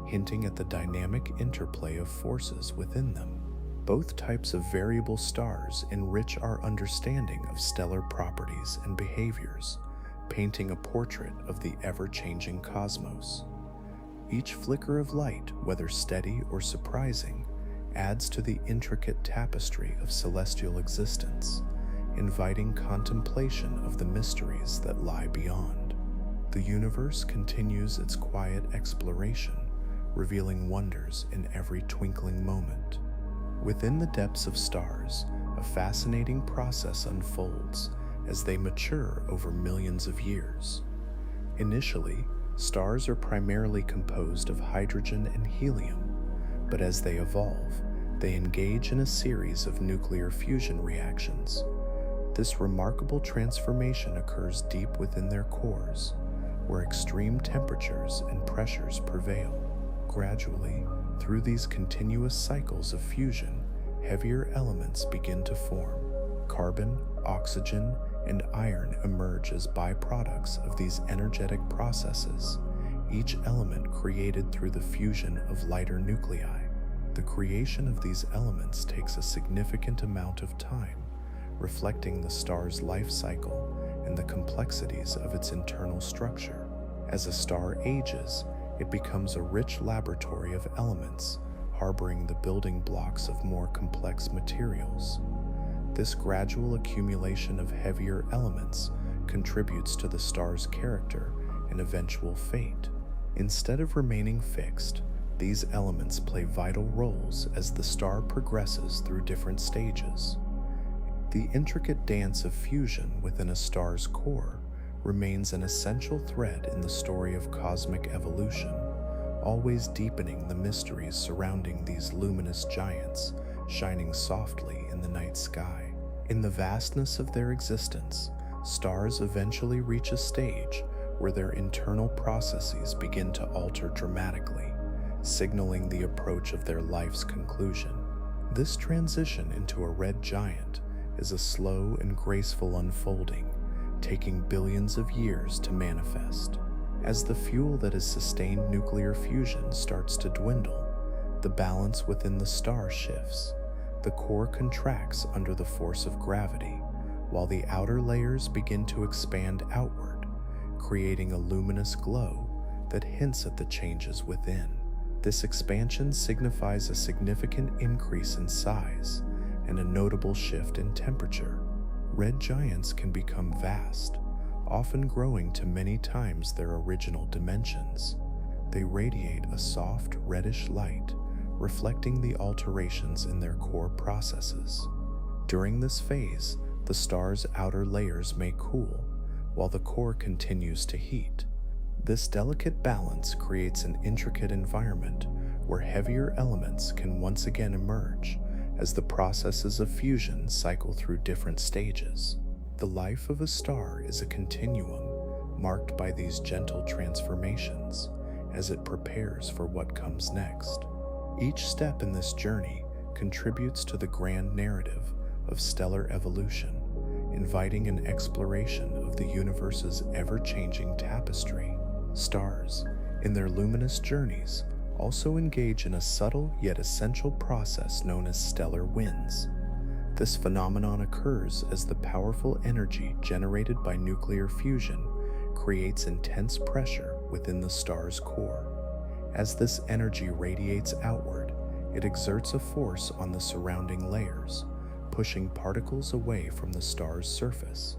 hinting at the dynamic interplay of forces within them. Both types of variable stars enrich our understanding of stellar properties and behaviors, painting a portrait of the ever-changing cosmos. Each flicker of light, whether steady or surprising, adds to the intricate tapestry of celestial existence, inviting contemplation of the mysteries that lie beyond. The universe continues its quiet exploration, revealing wonders in every twinkling moment. Within the depths of stars, a fascinating process unfolds as they mature over millions of years. Initially, stars are primarily composed of hydrogen and helium, but as they evolve, they engage in a series of nuclear fusion reactions. This remarkable transformation occurs deep within their cores, where extreme temperatures and pressures prevail. Gradually, through these continuous cycles of fusion, heavier elements begin to form. Carbon, oxygen, and iron emerge as byproducts of these energetic processes, each element created through the fusion of lighter nuclei. The creation of these elements takes a significant amount of time, reflecting the star's life cycle and the complexities of its internal structure. As a star ages, it becomes a rich laboratory of elements, harboring the building blocks of more complex materials. This gradual accumulation of heavier elements contributes to the star's character and eventual fate. Instead of remaining fixed, these elements play vital roles as the star progresses through different stages. The intricate dance of fusion within a star's core remains an essential thread in the story of cosmic evolution, always deepening the mysteries surrounding these luminous giants shining softly in the night sky. In the vastness of their existence, stars eventually reach a stage where their internal processes begin to alter dramatically, signaling the approach of their life's conclusion. This transition into a red giant is a slow and graceful unfolding, taking billions of years to manifest. As the fuel that has sustained nuclear fusion starts to dwindle, the balance within the star shifts. The core contracts under the force of gravity, while the outer layers begin to expand outward, creating a luminous glow that hints at the changes within. This expansion signifies a significant increase in size and a notable shift in temperature. Red giants can become vast, often growing to many times their original dimensions. They radiate a soft reddish light, reflecting the alterations in their core processes. During this phase, the star's outer layers may cool, while the core continues to heat. This delicate balance creates an intricate environment where heavier elements can once again emerge as the processes of fusion cycle through different stages. The life of a star is a continuum marked by these gentle transformations as it prepares for what comes next. Each step in this journey contributes to the grand narrative of stellar evolution, inviting an exploration of the universe's ever-changing tapestry. Stars, in their luminous journeys, also engage in a subtle yet essential process known as stellar winds. This phenomenon occurs as the powerful energy generated by nuclear fusion creates intense pressure within the star's core. As this energy radiates outward, it exerts a force on the surrounding layers, pushing particles away from the star's surface.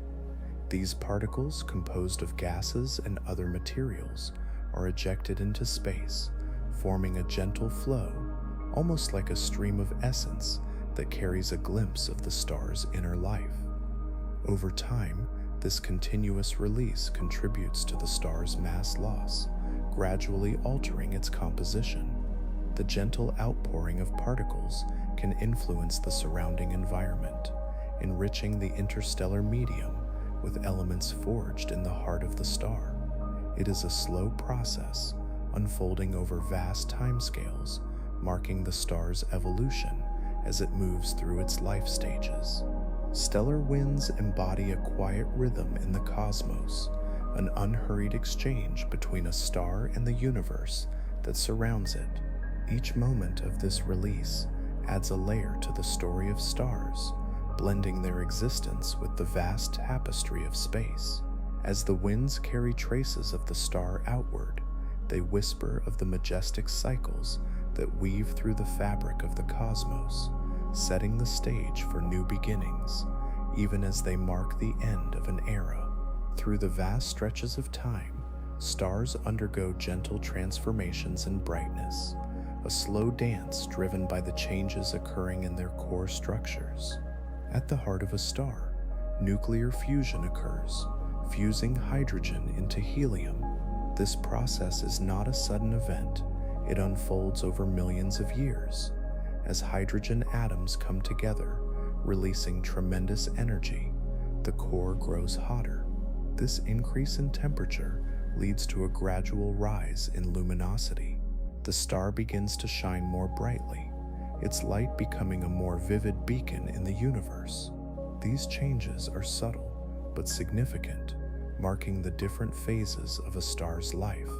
These particles, composed of gases and other materials, are ejected into space, forming a gentle flow, almost like a stream of essence that carries a glimpse of the star's inner life. Over time, this continuous release contributes to the star's mass loss, gradually altering its composition. The gentle outpouring of particles can influence the surrounding environment, enriching the interstellar medium with elements forged in the heart of the star. It is a slow process, unfolding over vast timescales, marking the star's evolution as it moves through its life stages. Stellar winds embody a quiet rhythm in the cosmos, an unhurried exchange between a star and the universe that surrounds it. Each moment of this release adds a layer to the story of stars, blending their existence with the vast tapestry of space. As the winds carry traces of the star outward, they whisper of the majestic cycles that weave through the fabric of the cosmos, setting the stage for new beginnings, even as they mark the end of an era. Through the vast stretches of time, stars undergo gentle transformations in brightness, a slow dance driven by the changes occurring in their core structures. At the heart of a star, nuclear fusion occurs, fusing hydrogen into helium. This process is not a sudden event. It unfolds over millions of years. As hydrogen atoms come together, releasing tremendous energy, the core grows hotter. This increase in temperature leads to a gradual rise in luminosity. The star begins to shine more brightly, its light becoming a more vivid beacon in the universe. These changes are subtle but significant, marking the different phases of a star's life.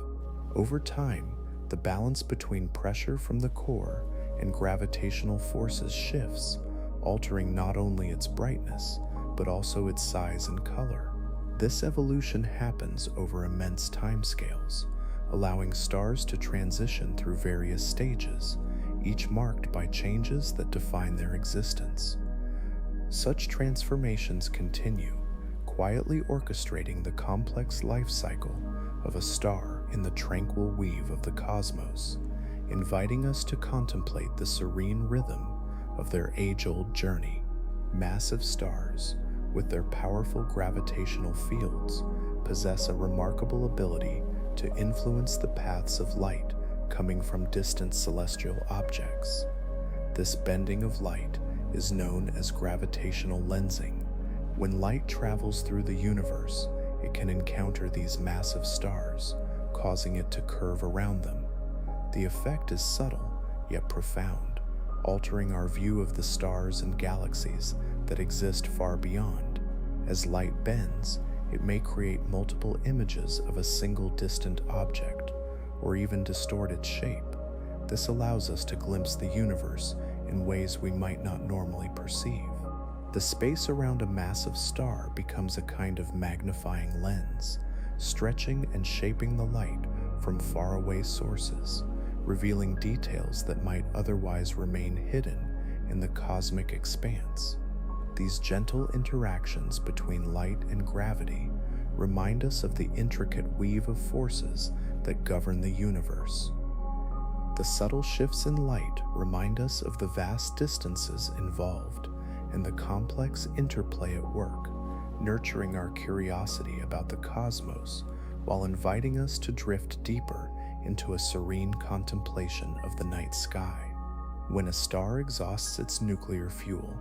Over time, the balance between pressure from the core and gravitational forces shifts, altering not only its brightness, but also its size and color. This evolution happens over immense timescales, allowing stars to transition through various stages, each marked by changes that define their existence. Such transformations continue, quietly orchestrating the complex life cycle of a star in the tranquil weave of the cosmos, inviting us to contemplate the serene rhythm of their age-old journey. Massive stars, with their powerful gravitational fields, possess a remarkable ability to influence the paths of light coming from distant celestial objects. This bending of light is known as gravitational lensing. When light travels through the universe, it can encounter these massive stars, causing it to curve around them. The effect is subtle, yet profound, altering our view of the stars and galaxies that exist far beyond. As light bends, it may create multiple images of a single distant object, or even distort its shape. This allows us to glimpse the universe in ways we might not normally perceive. The space around a massive star becomes a kind of magnifying lens, stretching and shaping the light from faraway sources, revealing details that might otherwise remain hidden in the cosmic expanse. These gentle interactions between light and gravity remind us of the intricate weave of forces that govern the universe. The subtle shifts in light remind us of the vast distances involved and the complex interplay at work, nurturing our curiosity about the cosmos while inviting us to drift deeper into a serene contemplation of the night sky. When a star exhausts its nuclear fuel,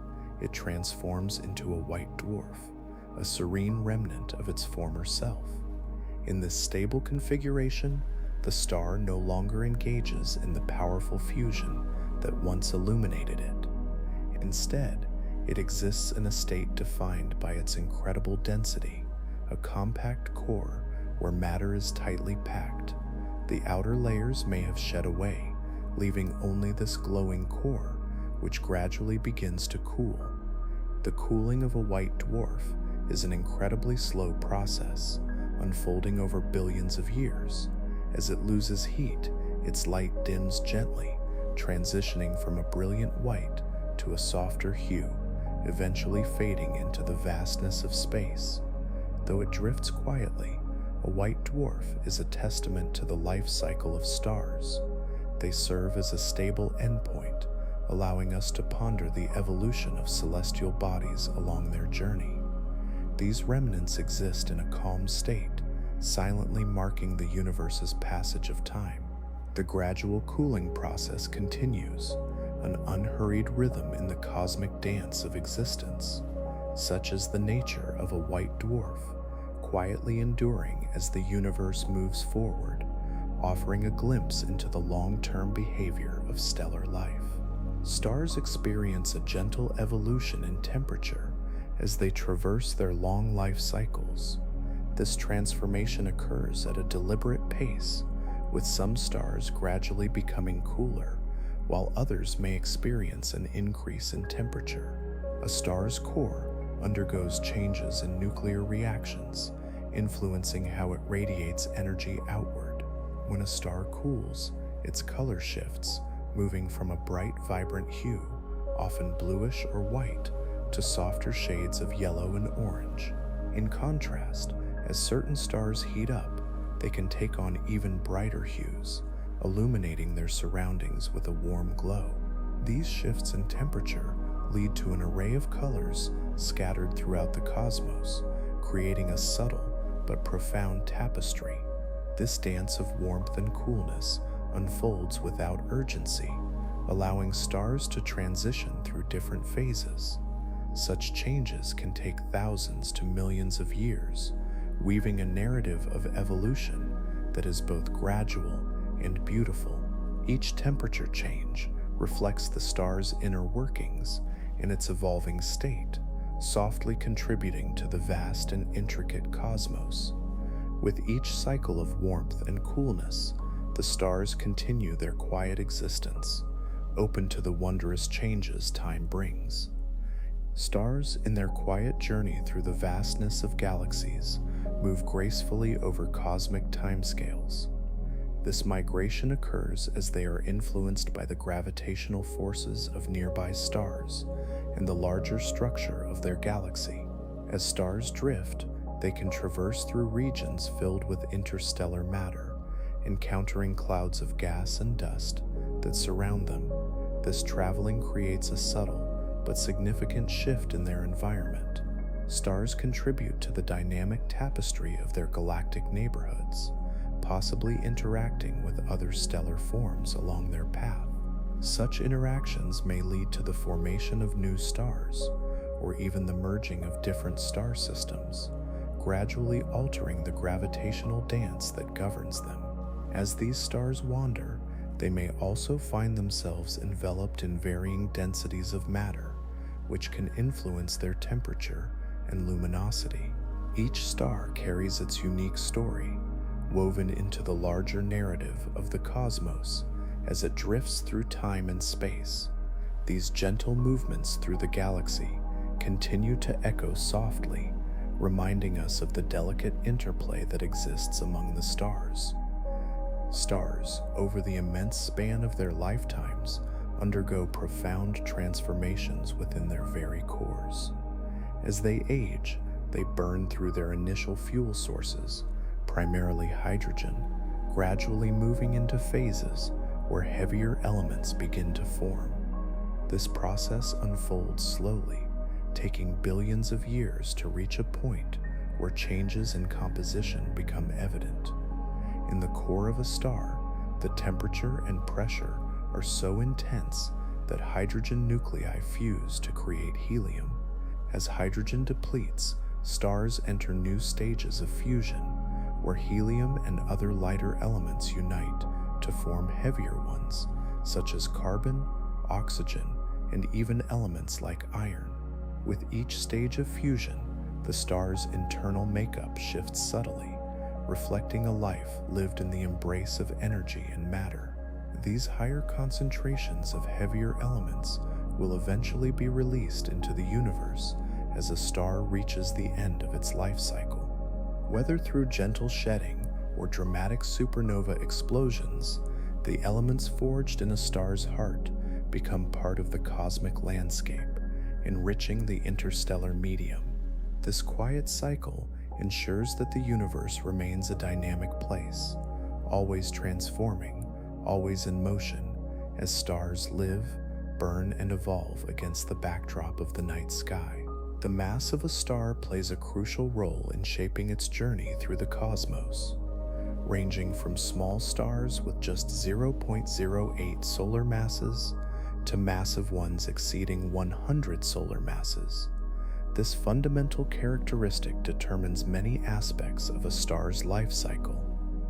it transforms into a white dwarf, a serene remnant of its former self. In this stable configuration, the star no longer engages in the powerful fusion that once illuminated it. Instead, it exists in a state defined by its incredible density, a compact core where matter is tightly packed. The outer layers may have shed away, leaving only this glowing core, which gradually begins to cool. The cooling of a white dwarf is an incredibly slow process, unfolding over billions of years. As it loses heat, its light dims gently, transitioning from a brilliant white to a softer hue, eventually fading into the vastness of space. Though it drifts quietly, a white dwarf is a testament to the life cycle of stars. They serve as a stable endpoint, allowing us to ponder the evolution of celestial bodies along their journey. These remnants exist in a calm state, silently marking the universe's passage of time. The gradual cooling process continues, an unhurried rhythm in the cosmic dance of existence. Such is the nature of a white dwarf, quietly enduring as the universe moves forward, offering a glimpse into the long-term behavior of stellar life. Stars experience a gentle evolution in temperature as they traverse their long life cycles. This transformation occurs at a deliberate pace, with some stars gradually becoming cooler, while others may experience an increase in temperature. A star's core undergoes changes in nuclear reactions, influencing how it radiates energy outward. When a star cools, its color shifts, moving from a bright, vibrant hue, often bluish or white, to softer shades of yellow and orange. In contrast, as certain stars heat up, they can take on even brighter hues, illuminating their surroundings with a warm glow. These shifts in temperature lead to an array of colors scattered throughout the cosmos, creating a subtle but profound tapestry. This dance of warmth and coolness unfolds without urgency, allowing stars to transition through different phases. Such changes can take thousands to millions of years, weaving a narrative of evolution that is both gradual and beautiful. Each temperature change reflects the star's inner workings in its evolving state, softly contributing to the vast and intricate cosmos. With each cycle of warmth and coolness, the stars continue their quiet existence, open to the wondrous changes time brings. Stars, in their quiet journey through the vastness of galaxies, move gracefully over cosmic timescales. This migration occurs as they are influenced by the gravitational forces of nearby stars and the larger structure of their galaxy. As stars drift, they can traverse through regions filled with interstellar matter, encountering clouds of gas and dust that surround them. This traveling creates a subtle but significant shift in their environment. Stars contribute to the dynamic tapestry of their galactic neighborhoods, possibly interacting with other stellar forms along their path. Such interactions may lead to the formation of new stars, or even the merging of different star systems, gradually altering the gravitational dance that governs them. As these stars wander, they may also find themselves enveloped in varying densities of matter, which can influence their temperature and luminosity. Each star carries its unique story, woven into the larger narrative of the cosmos as it drifts through time and space. These gentle movements through the galaxy continue to echo softly, reminding us of the delicate interplay that exists among the stars. Stars, over the immense span of their lifetimes, undergo profound transformations within their very cores. As they age, they burn through their initial fuel sources, primarily hydrogen, gradually moving into phases where heavier elements begin to form. This process unfolds slowly, taking billions of years to reach a point where changes in composition become evident. In the core of a star, the temperature and pressure are so intense that hydrogen nuclei fuse to create helium. As hydrogen depletes, stars enter new stages of fusion, where helium and other lighter elements unite to form heavier ones, such as carbon, oxygen, and even elements like iron. With each stage of fusion, the star's internal makeup shifts subtly, reflecting a life lived in the embrace of energy and matter. These higher concentrations of heavier elements will eventually be released into the universe as a star reaches the end of its life cycle. Whether through gentle shedding or dramatic supernova explosions, the elements forged in a star's heart become part of the cosmic landscape, enriching the interstellar medium. This quiet cycle ensures that the universe remains a dynamic place, always transforming, always in motion, as stars live, burn, and evolve against the backdrop of the night sky. The mass of a star plays a crucial role in shaping its journey through the cosmos, ranging from small stars with just 0.08 solar masses to massive ones exceeding 100 solar masses. This fundamental characteristic determines many aspects of a star's life cycle.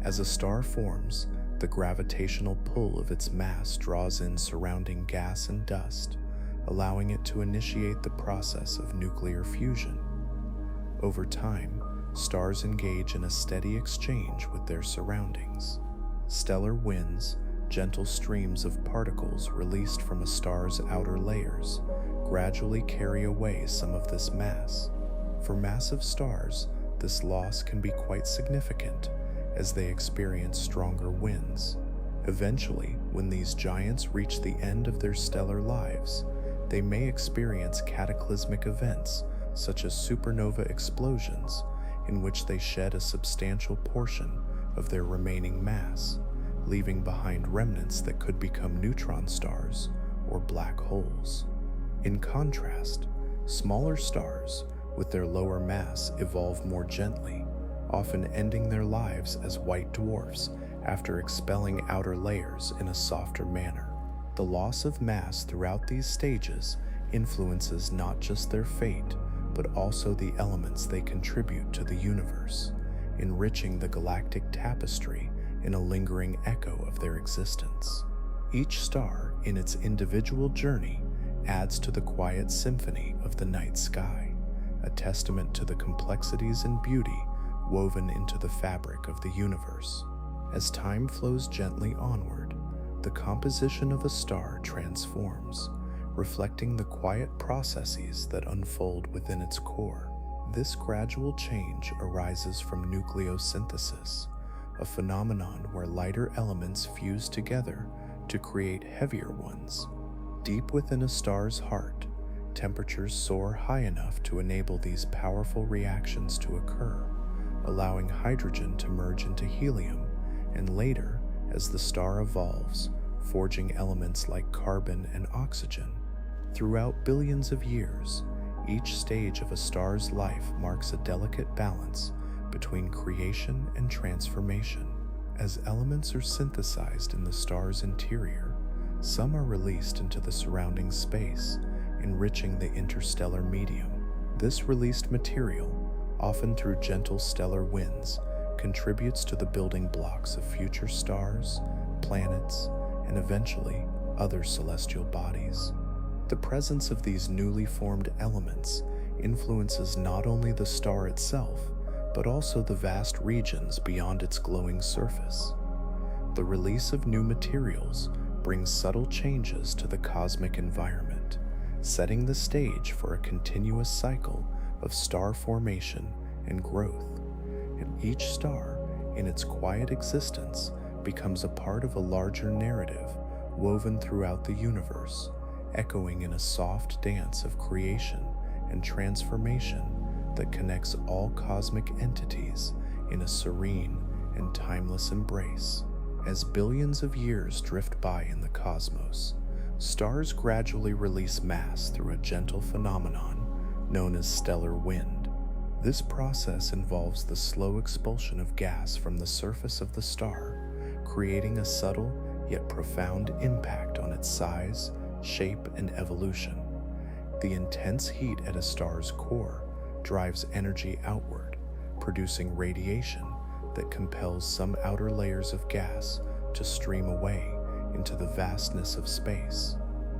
As a star forms, the gravitational pull of its mass draws in surrounding gas and dust, allowing it to initiate the process of nuclear fusion. Over time, stars engage in a steady exchange with their surroundings. Stellar winds, gentle streams of particles released from a star's outer layers, gradually carry away some of this mass. For massive stars, this loss can be quite significant as they experience stronger winds. Eventually, when these giants reach the end of their stellar lives, they may experience cataclysmic events such as supernova explosions, in which they shed a substantial portion of their remaining mass, leaving behind remnants that could become neutron stars or black holes. In contrast, smaller stars with their lower mass evolve more gently, often ending their lives as white dwarfs after expelling outer layers in a softer manner. The loss of mass throughout these stages influences not just their fate, but also the elements they contribute to the universe, enriching the galactic tapestry in a lingering echo of their existence. Each star, in its individual journey, adds to the quiet symphony of the night sky, a testament to the complexities and beauty woven into the fabric of the universe. As time flows gently onward, the composition of a star transforms, reflecting the quiet processes that unfold within its core. This gradual change arises from nucleosynthesis, a phenomenon where lighter elements fuse together to create heavier ones. Deep within a star's heart, temperatures soar high enough to enable these powerful reactions to occur, allowing hydrogen to merge into helium, and later, as the star evolves, forging elements like carbon and oxygen. Throughout billions of years, each stage of a star's life marks a delicate balance between creation and transformation. As elements are synthesized in the star's interior, some are released into the surrounding space, enriching the interstellar medium. This released material, often through gentle stellar winds, contributes to the building blocks of future stars, planets, and eventually other celestial bodies. The presence of these newly formed elements influences not only the star itself, but also the vast regions beyond its glowing surface. The release of new materials brings subtle changes to the cosmic environment, setting the stage for a continuous cycle of star formation and growth. And each star, in its quiet existence, becomes a part of a larger narrative woven throughout the universe, echoing in a soft dance of creation and transformation that connects all cosmic entities in a serene and timeless embrace. As billions of years drift by in the cosmos, stars gradually release mass through a gentle phenomenon known as stellar wind. This process involves the slow expulsion of gas from the surface of the star, creating a subtle yet profound impact on its size, shape, and evolution. The intense heat at a star's core drives energy outward, producing radiation that compels some outer layers of gas to stream away into the vastness of space.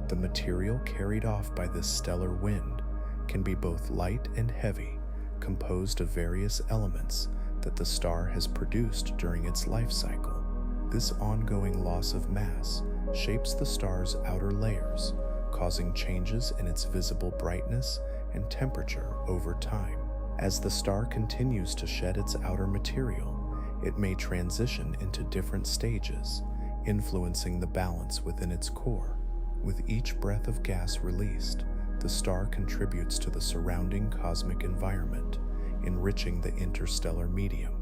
The material carried off by this stellar wind can be both light and heavy, composed of various elements that the star has produced during its life cycle. This ongoing loss of mass shapes the star's outer layers, causing changes in its visible brightness and temperature over time. As the star continues to shed its outer material, it may transition into different stages, influencing the balance within its core. With each breath of gas released, the star contributes to the surrounding cosmic environment, enriching the interstellar medium.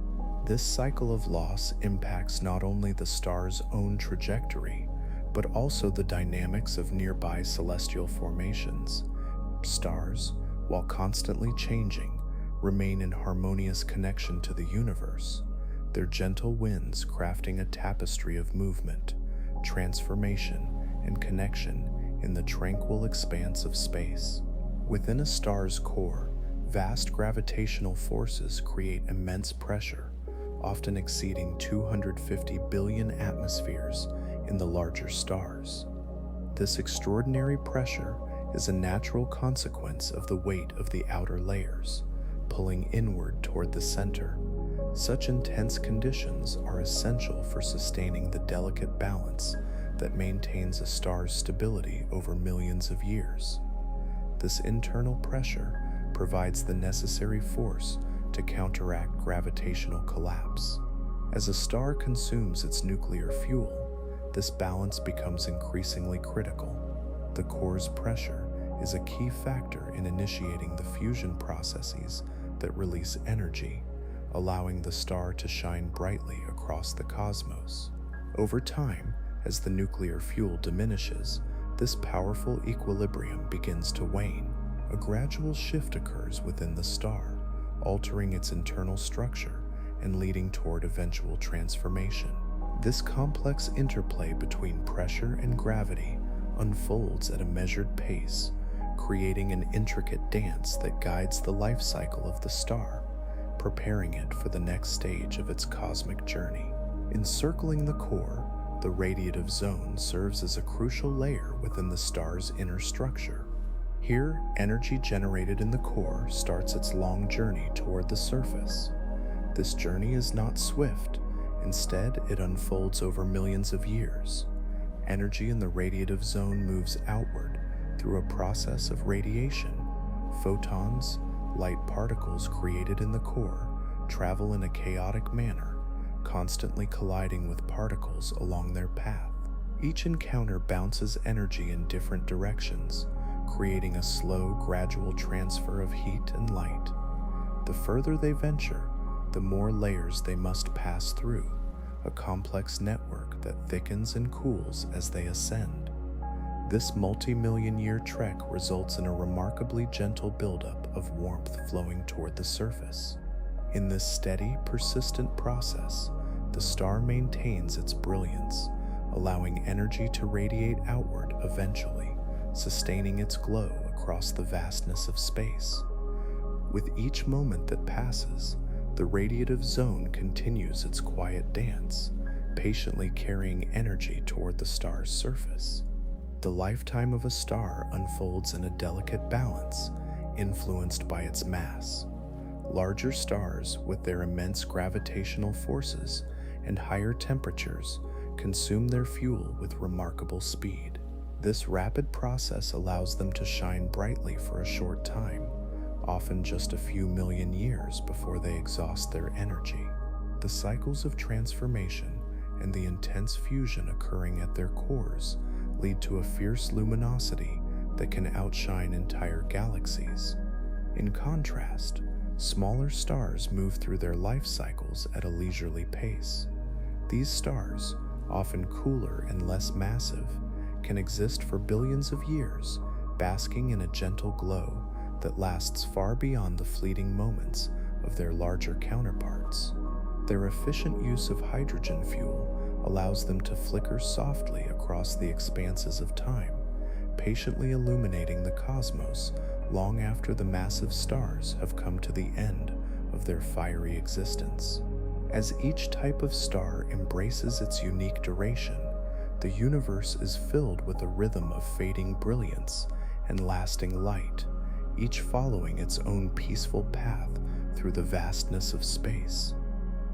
This cycle of loss impacts not only the star's own trajectory, but also the dynamics of nearby celestial formations. Stars, while constantly changing, remain in harmonious connection to the universe, their gentle winds crafting a tapestry of movement, transformation, and connection in the tranquil expanse of space. Within a star's core, vast gravitational forces create immense pressure, often exceeding 250 billion atmospheres in the larger stars. This extraordinary pressure is a natural consequence of the weight of the outer layers, pulling inward toward the center. Such intense conditions are essential for sustaining the delicate balance that maintains a star's stability over millions of years. This internal pressure provides the necessary force to counteract gravitational collapse. As a star consumes its nuclear fuel, this balance becomes increasingly critical. The core's pressure is a key factor in initiating the fusion processes that release energy, allowing the star to shine brightly across the cosmos. Over time, as the nuclear fuel diminishes, this powerful equilibrium begins to wane. A gradual shift occurs within the star, altering its internal structure and leading toward eventual transformation. This complex interplay between pressure and gravity unfolds at a measured pace, creating an intricate dance that guides the life cycle of the star, preparing it for the next stage of its cosmic journey. Encircling the core, the radiative zone serves as a crucial layer within the star's inner structure. Here, energy generated in the core starts its long journey toward the surface. This journey is not swift. Instead, it unfolds over millions of years. Energy in the radiative zone moves outward through a process of radiation. Photons, light particles created in the core, travel in a chaotic manner, constantly colliding with particles along their path. Each encounter bounces energy in different directions, creating a slow, gradual transfer of heat and light. The further they venture, the more layers they must pass through, a complex network that thickens and cools as they ascend. This multi-million-year trek results in a remarkably gentle buildup of warmth flowing toward the surface. In this steady, persistent process, the star maintains its brilliance, allowing energy to radiate outward eventually, sustaining its glow across the vastness of space. With each moment that passes, the radiative zone continues its quiet dance, patiently carrying energy toward the star's surface. The lifetime of a star unfolds in a delicate balance, influenced by its mass. Larger stars, with their immense gravitational forces and higher temperatures, consume their fuel with remarkable speed. This rapid process allows them to shine brightly for a short time, often just a few million years before they exhaust their energy. The cycles of transformation and the intense fusion occurring at their cores lead to a fierce luminosity that can outshine entire galaxies. In contrast, smaller stars move through their life cycles at a leisurely pace. These stars, often cooler and less massive, can exist for billions of years, basking in a gentle glow that lasts far beyond the fleeting moments of their larger counterparts. Their efficient use of hydrogen fuel allows them to flicker softly across the expanses of time, patiently illuminating the cosmos long after the massive stars have come to the end of their fiery existence. As each type of star embraces its unique duration, the universe is filled with a rhythm of fading brilliance and lasting light, each following its own peaceful path through the vastness of space.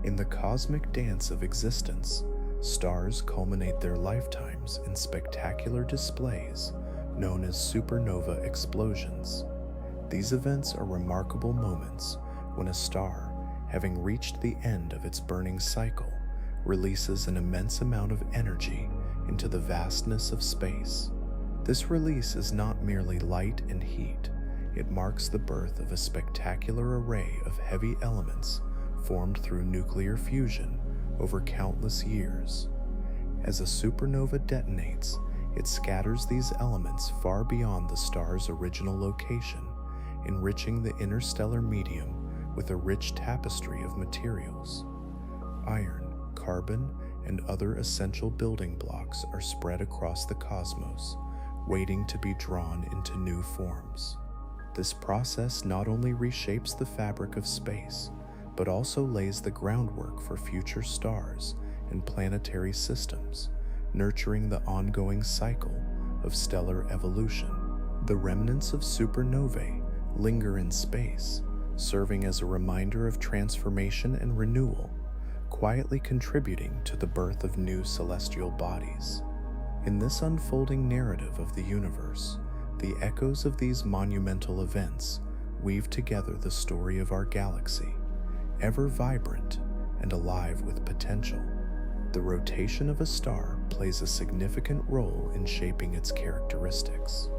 In the cosmic dance of existence, stars culminate their lifetimes in spectacular displays known as supernova explosions. These events are remarkable moments when a star, having reached the end of its burning cycle, releases an immense amount of energy into the vastness of space. This release is not merely light and heat. It marks the birth of a spectacular array of heavy elements formed through nuclear fusion over countless years. As a supernova detonates, it scatters these elements far beyond the star's original location, enriching the interstellar medium with a rich tapestry of materials. Iron, carbon, and other essential building blocks are spread across the cosmos, waiting to be drawn into new forms. This process not only reshapes the fabric of space, but also lays the groundwork for future stars and planetary systems, nurturing the ongoing cycle of stellar evolution. The remnants of supernovae linger in space, serving as a reminder of transformation and renewal, quietly contributing to the birth of new celestial bodies. In this unfolding narrative of the universe, the echoes of these monumental events weave together the story of our galaxy, ever vibrant and alive with potential. The rotation of a star plays a significant role in shaping its characteristics.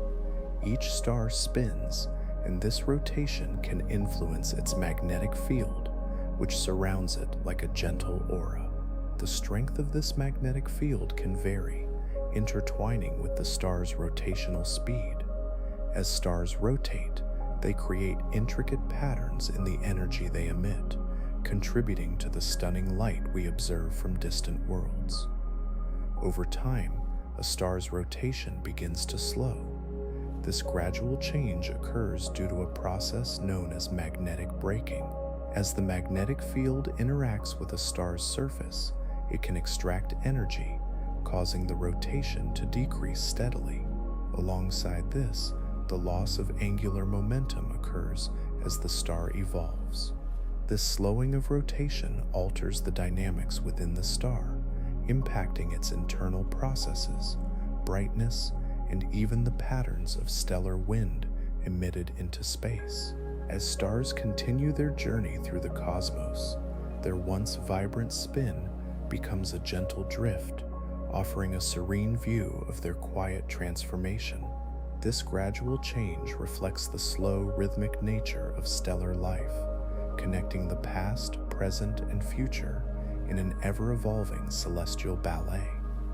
Each star spins, and this rotation can influence its magnetic field, which surrounds it like a gentle aura. The strength of this magnetic field can vary, intertwining with the star's rotational speed. As stars rotate, they create intricate patterns in the energy they emit, contributing to the stunning light we observe from distant worlds. Over time, a star's rotation begins to slow. This gradual change occurs due to a process known as magnetic braking. As the magnetic field interacts with a star's surface, it can extract energy, causing the rotation to decrease steadily. Alongside this, the loss of angular momentum occurs as the star evolves. This slowing of rotation alters the dynamics within the star, impacting its internal processes, brightness, and even the patterns of stellar wind emitted into space. As stars continue their journey through the cosmos, their once vibrant spin becomes a gentle drift, offering a serene view of their quiet transformation. This gradual change reflects the slow, rhythmic nature of stellar life, connecting the past, present, and future in an ever-evolving celestial ballet.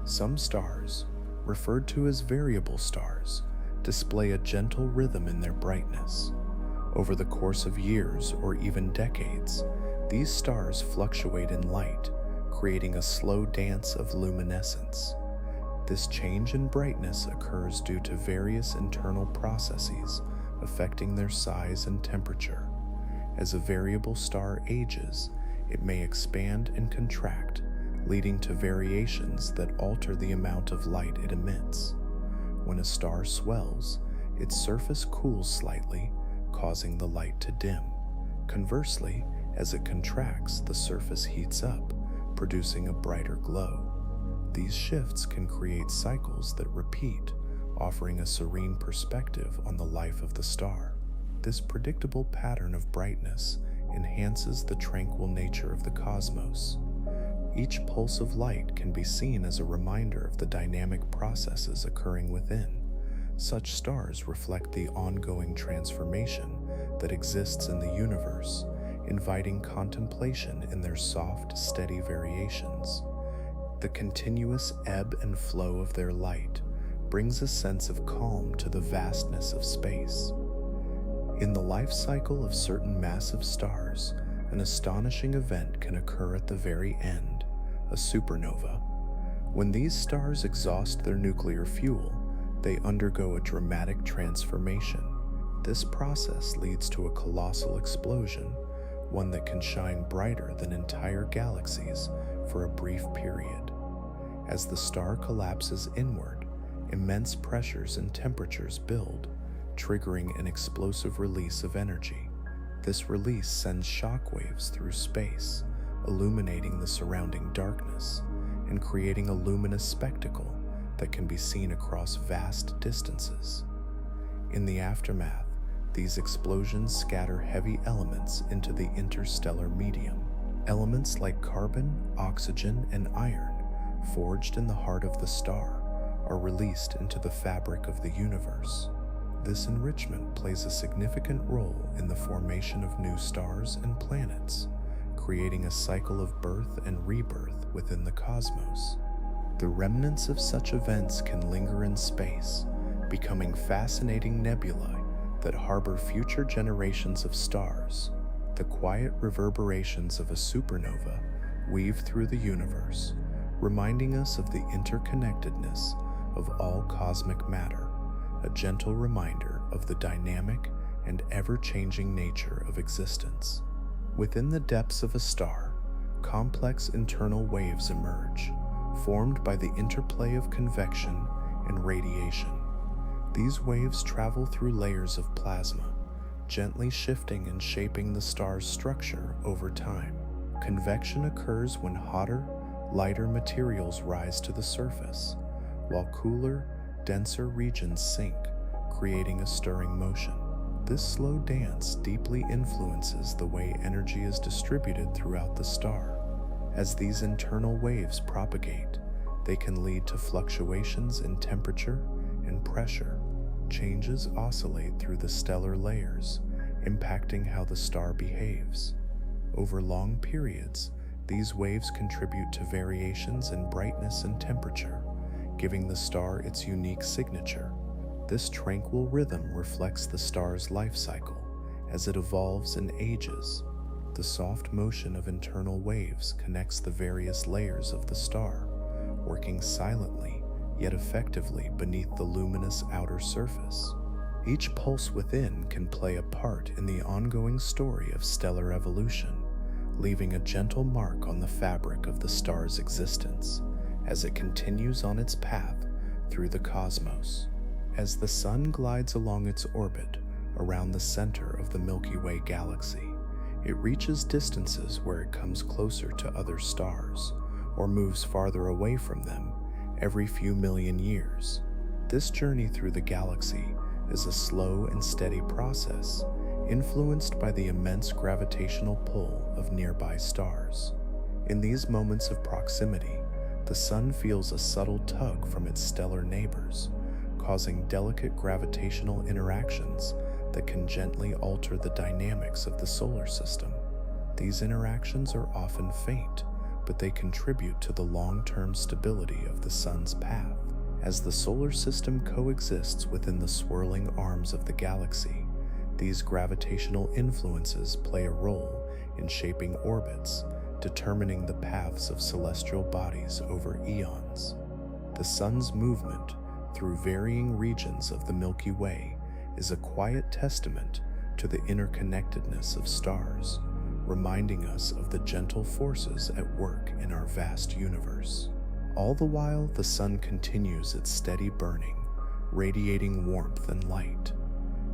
Some stars, referred to as variable stars, display a gentle rhythm in their brightness. Over the course of years or even decades, these stars fluctuate in light, creating a slow dance of luminescence. This change in brightness occurs due to various internal processes affecting their size and temperature. As a variable star ages, it may expand and contract, leading to variations that alter the amount of light it emits. When a star swells, its surface cools slightly, causing the light to dim. Conversely, as it contracts, the surface heats up, producing a brighter glow. These shifts can create cycles that repeat, offering a serene perspective on the life of the star. This predictable pattern of brightness enhances the tranquil nature of the cosmos. Each pulse of light can be seen as a reminder of the dynamic processes occurring within. Such stars reflect the ongoing transformation that exists in the universe, inviting contemplation in their soft, steady variations. The continuous ebb and flow of their light brings a sense of calm to the vastness of space. In the life cycle of certain massive stars, an astonishing event can occur at the very end, a supernova. When these stars exhaust their nuclear fuel, they undergo a dramatic transformation. This process leads to a colossal explosion, one that can shine brighter than entire galaxies for a brief period. As the star collapses inward, immense pressures and temperatures build, triggering an explosive release of energy. This release sends shockwaves through space, illuminating the surrounding darkness and creating a luminous spectacle that can be seen across vast distances. In the aftermath, these explosions scatter heavy elements into the interstellar medium. Elements like carbon, oxygen, and iron, forged in the heart of the star, are released into the fabric of the universe. This enrichment plays a significant role in the formation of new stars and planets, creating a cycle of birth and rebirth within the cosmos. The remnants of such events can linger in space, becoming fascinating nebulae that harbor future generations of stars. The quiet reverberations of a supernova weave through the universe, reminding us of the interconnectedness of all cosmic matter, a gentle reminder of the dynamic and ever-changing nature of existence. Within the depths of a star, complex internal waves emerge, formed by the interplay of convection and radiation. These waves travel through layers of plasma, gently shifting and shaping the star's structure over time. Convection occurs when hotter, lighter materials rise to the surface, while cooler, denser regions sink, creating a stirring motion. This slow dance deeply influences the way energy is distributed throughout the star. As these internal waves propagate, they can lead to fluctuations in temperature and pressure. Changes oscillate through the stellar layers, impacting how the star behaves. Over long periods, these waves contribute to variations in brightness and temperature, giving the star its unique signature. This tranquil rhythm reflects the star's life cycle as it evolves and ages. The soft motion of internal waves connects the various layers of the star, working silently yet effectively beneath the luminous outer surface. Each pulse within can play a part in the ongoing story of stellar evolution, leaving a gentle mark on the fabric of the star's existence as it continues on its path through the cosmos. As the Sun glides along its orbit around the center of the Milky Way galaxy, it reaches distances where it comes closer to other stars or moves farther away from them every few million years. This journey through the galaxy is a slow and steady process, influenced by the immense gravitational pull of nearby stars. In these moments of proximity, the Sun feels a subtle tug from its stellar neighbors, causing delicate gravitational interactions that can gently alter the dynamics of the solar system. These interactions are often faint, but they contribute to the long-term stability of the Sun's path. As the solar system coexists within the swirling arms of the galaxy, these gravitational influences play a role in shaping orbits, determining the paths of celestial bodies over eons. The Sun's movement through varying regions of the Milky Way is a quiet testament to the interconnectedness of stars, reminding us of the gentle forces at work in our vast universe. All the while, the Sun continues its steady burning, radiating warmth and light.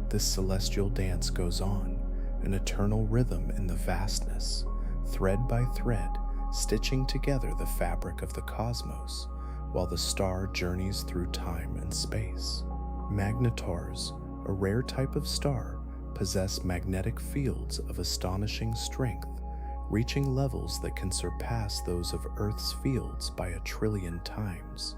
This celestial dance goes on, an eternal rhythm in the vastness, thread by thread, stitching together the fabric of the cosmos, while the star journeys through time and space. Magnetars, a rare type of star, possess magnetic fields of astonishing strength, reaching levels that can surpass those of Earth's fields by 1 trillion times.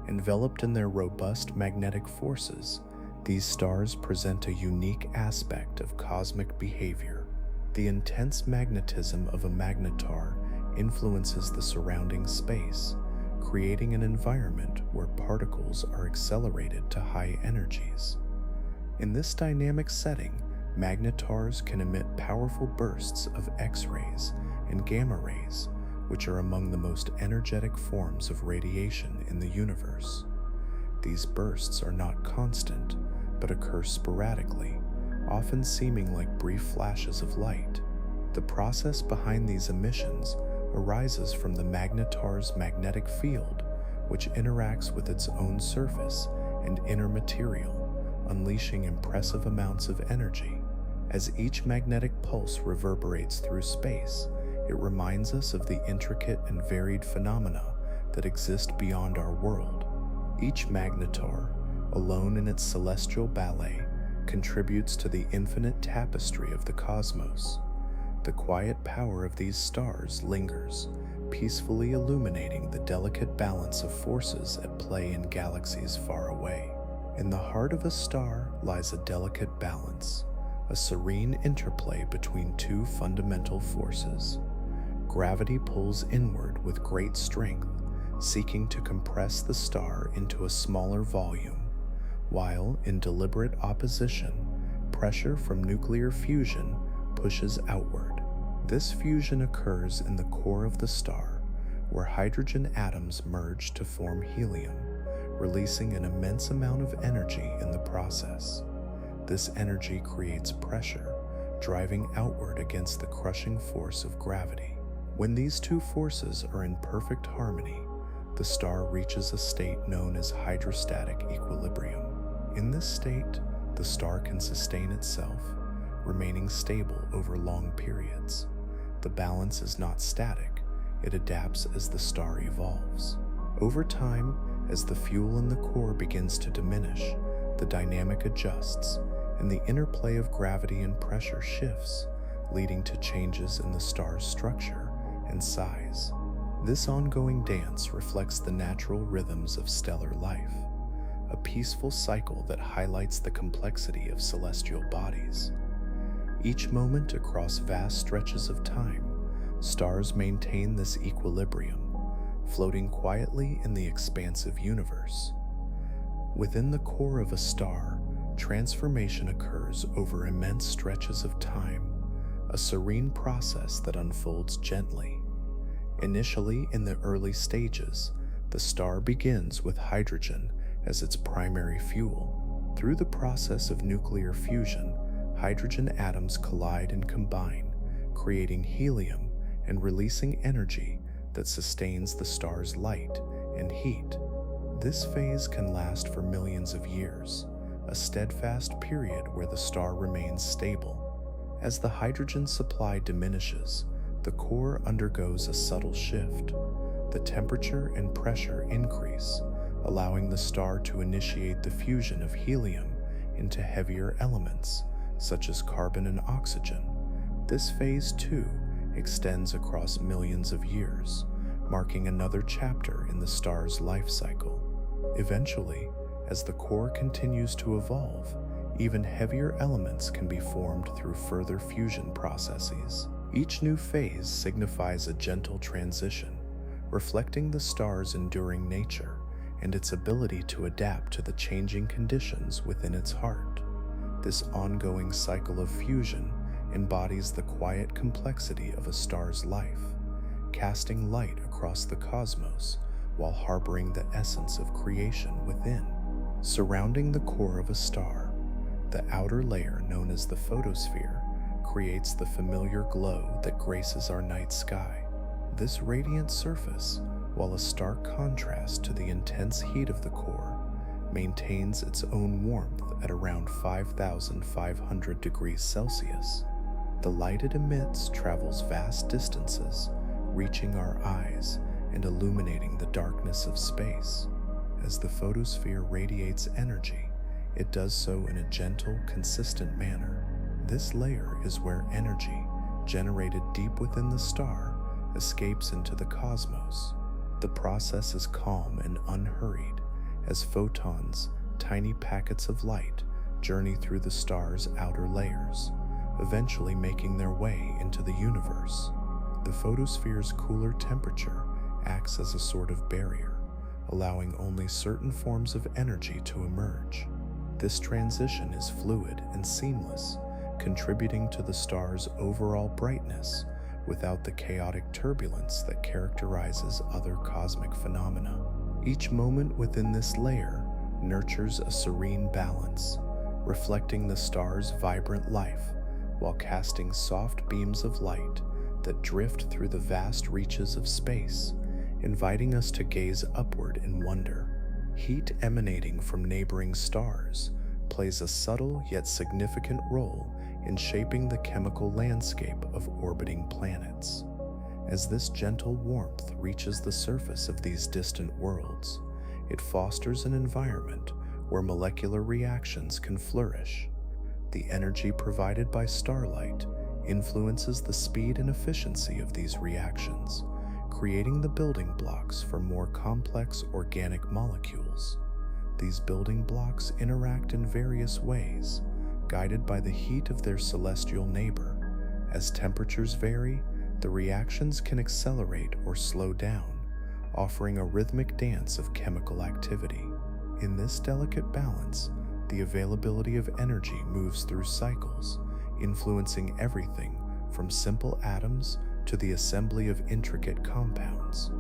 Enveloped in their robust magnetic forces, these stars present a unique aspect of cosmic behavior. The intense magnetism of a magnetar influences the surrounding space, creating an environment where particles are accelerated to high energies. In this dynamic setting, magnetars can emit powerful bursts of X-rays and gamma rays, which are among the most energetic forms of radiation in the universe. These bursts are not constant, but occur sporadically, often seeming like brief flashes of light. The process behind these emissions arises from the magnetar's magnetic field, which interacts with its own surface and inner material, unleashing impressive amounts of energy. As each magnetic pulse reverberates through space, it reminds us of the intricate and varied phenomena that exist beyond our world. Each magnetar, alone in its celestial ballet, contributes to the infinite tapestry of the cosmos. The quiet power of these stars lingers, peacefully illuminating the delicate balance of forces at play in galaxies far away. In the heart of a star lies a delicate balance, a serene interplay between two fundamental forces. Gravity pulls inward with great strength, seeking to compress the star into a smaller volume, while, in deliberate opposition, pressure from nuclear fusion pushes outward. This fusion occurs in the core of the star, where hydrogen atoms merge to form helium, releasing an immense amount of energy in the process. This energy creates pressure, driving outward against the crushing force of gravity. When these two forces are in perfect harmony, the star reaches a state known as hydrostatic equilibrium. In this state, the star can sustain itself, remaining stable over long periods. The balance is not static, it adapts as the star evolves. Over time, as the fuel in the core begins to diminish, the dynamic adjusts, and the interplay of gravity and pressure shifts, leading to changes in the star's structure and size. This ongoing dance reflects the natural rhythms of stellar life, a peaceful cycle that highlights the complexity of celestial bodies. Each moment across vast stretches of time, stars maintain this equilibrium, floating quietly in the expansive universe. Within the core of a star, transformation occurs over immense stretches of time, a serene process that unfolds gently. Initially, in the early stages, the star begins with hydrogen as its primary fuel. Through the process of nuclear fusion, hydrogen atoms collide and combine, creating helium and releasing energy that sustains the star's light and heat. This phase can last for millions of years, a steadfast period where the star remains stable. As the hydrogen supply diminishes, the core undergoes a subtle shift. The temperature and pressure increase, allowing the star to initiate the fusion of helium into heavier elements, such as carbon and oxygen. This phase, too, extends across millions of years, marking another chapter in the star's life cycle. Eventually, as the core continues to evolve, even heavier elements can be formed through further fusion processes. Each new phase signifies a gentle transition, reflecting the star's enduring nature and its ability to adapt to the changing conditions within its heart. This ongoing cycle of fusion embodies the quiet complexity of a star's life, casting light across the cosmos while harboring the essence of creation within. Surrounding the core of a star, the outer layer known as the photosphere creates the familiar glow that graces our night sky. This radiant surface, while a stark contrast to the intense heat of the core, maintains its own warmth at around 5,500 degrees Celsius. The light it emits travels vast distances, reaching our eyes and illuminating the darkness of space. As the photosphere radiates energy, it does so in a gentle, consistent manner. This layer is where energy, generated deep within the star, escapes into the cosmos. The process is calm and unhurried as photons, tiny packets of light, journey through the star's outer layers, eventually making their way into the universe. The photosphere's cooler temperature acts as a sort of barrier, allowing only certain forms of energy to emerge. This transition is fluid and seamless, contributing to the star's overall brightness without the chaotic turbulence that characterizes other cosmic phenomena. Each moment within this layer nurtures a serene balance, reflecting the star's vibrant life while casting soft beams of light that drift through the vast reaches of space, inviting us to gaze upward in wonder. Heat emanating from neighboring stars plays a subtle yet significant role in shaping the chemical landscape of orbiting planets. As this gentle warmth reaches the surface of these distant worlds, it fosters an environment where molecular reactions can flourish. The energy provided by starlight influences the speed and efficiency of these reactions, creating the building blocks for more complex organic molecules. These building blocks interact in various ways, guided by the heat of their celestial neighbor. As temperatures vary, the reactions can accelerate or slow down, offering a rhythmic dance of chemical activity. In this delicate balance, the availability of energy moves through cycles, influencing everything from simple atoms to the assembly of intricate compounds.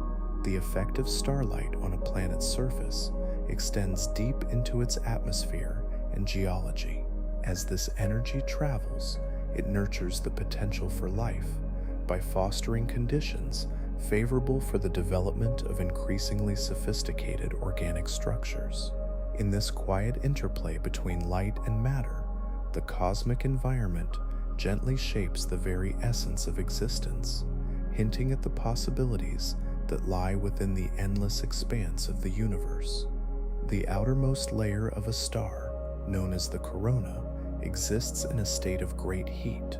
The effect of starlight on a planet's surface extends deep into its atmosphere and geology. As this energy travels, it nurtures the potential for life by fostering conditions favorable for the development of increasingly sophisticated organic structures. In this quiet interplay between light and matter, the cosmic environment gently shapes the very essence of existence, hinting at the possibilities that lie within the endless expanse of the universe. The outermost layer of a star, known as the corona, exists in a state of great heat,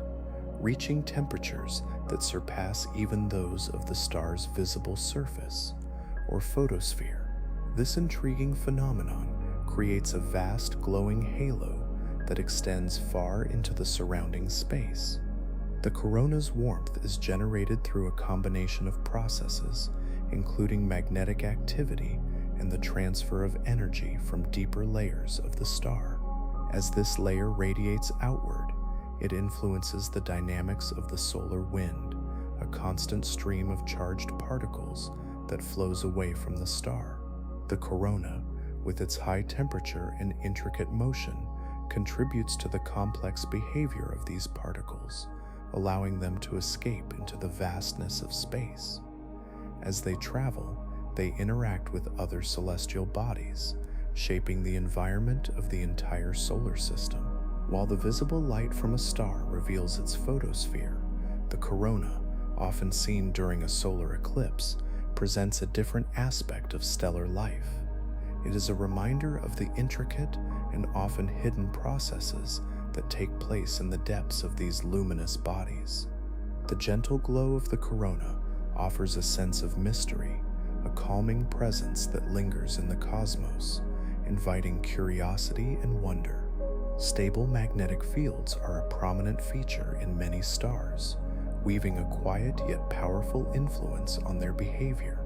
reaching temperatures that surpass even those of the star's visible surface, or photosphere. This intriguing phenomenon creates a vast glowing halo that extends far into the surrounding space. The corona's warmth is generated through a combination of processes, including magnetic activity and the transfer of energy from deeper layers of the star. As this layer radiates outward, it influences the dynamics of the solar wind, a constant stream of charged particles that flows away from the star. The corona, with its high temperature and intricate motion, contributes to the complex behavior of these particles, allowing them to escape into the vastness of space. As they travel, they interact with other celestial bodies, shaping the environment of the entire solar system. While the visible light from a star reveals its photosphere, the corona, often seen during a solar eclipse, presents a different aspect of stellar life. It is a reminder of the intricate and often hidden processes that take place in the depths of these luminous bodies. The gentle glow of the corona offers a sense of mystery, a calming presence that lingers in the cosmos, inviting curiosity and wonder. Stable magnetic fields are a prominent feature in many stars, weaving a quiet yet powerful influence on their behavior.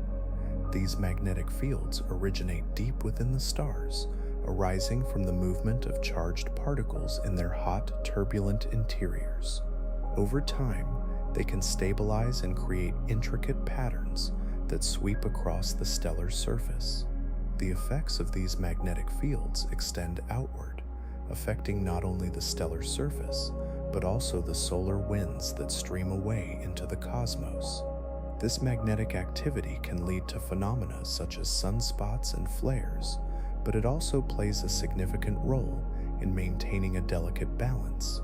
These magnetic fields originate deep within the stars, arising from the movement of charged particles in their hot, turbulent interiors. Over time, they can stabilize and create intricate patterns that sweep across the stellar surface. The effects of these magnetic fields extend outward, affecting not only the stellar surface, but also the solar winds that stream away into the cosmos. This magnetic activity can lead to phenomena such as sunspots and flares, but it also plays a significant role in maintaining a delicate balance.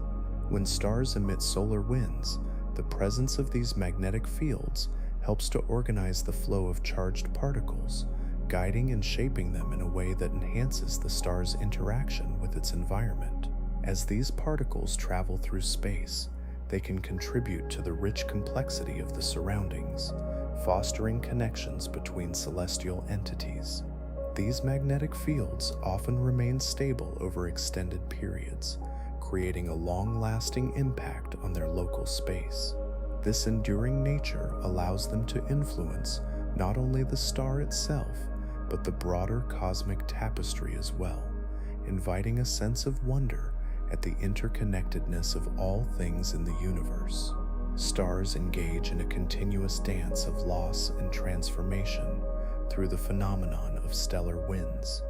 When stars emit solar winds, the presence of these magnetic fields helps to organize the flow of charged particles, guiding and shaping them in a way that enhances the star's interaction with its environment. As these particles travel through space, they can contribute to the rich complexity of the surroundings, fostering connections between celestial entities. These magnetic fields often remain stable over extended periods, creating a long-lasting impact on their local space. This enduring nature allows them to influence not only the star itself, but the broader cosmic tapestry as well, inviting a sense of wonder at the interconnectedness of all things in the universe. Stars engage in a continuous dance of loss and transformation through the phenomenon of stellar winds.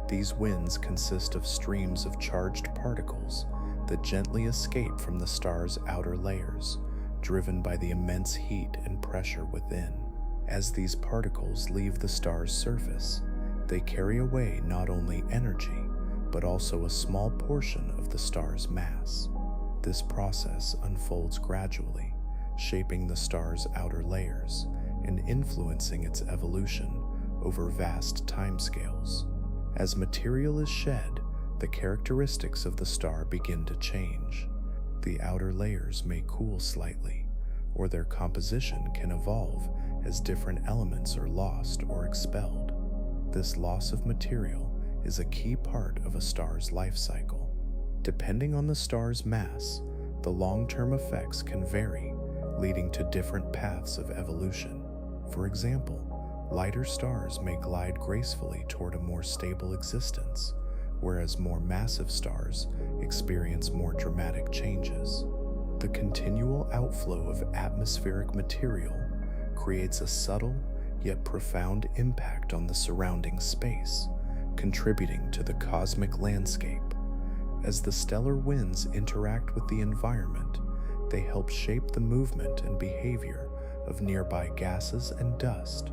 These winds consist of streams of charged particles that gently escape from the star's outer layers, driven by the immense heat and pressure within. As these particles leave the star's surface, they carry away not only energy, but also a small portion of the star's mass. This process unfolds gradually, shaping the star's outer layers and influencing its evolution over vast timescales. As material is shed, the characteristics of the star begin to change. The outer layers may cool slightly, or their composition can evolve as different elements are lost or expelled. This loss of material is a key part of a star's life cycle. Depending on the star's mass, the long-term effects can vary, leading to different paths of evolution. For example, lighter stars may glide gracefully toward a more stable existence, whereas more massive stars experience more dramatic changes. The continual outflow of atmospheric material creates a subtle yet profound impact on the surrounding space, contributing to the cosmic landscape. As the stellar winds interact with the environment, they help shape the movement and behavior of nearby gases and dust,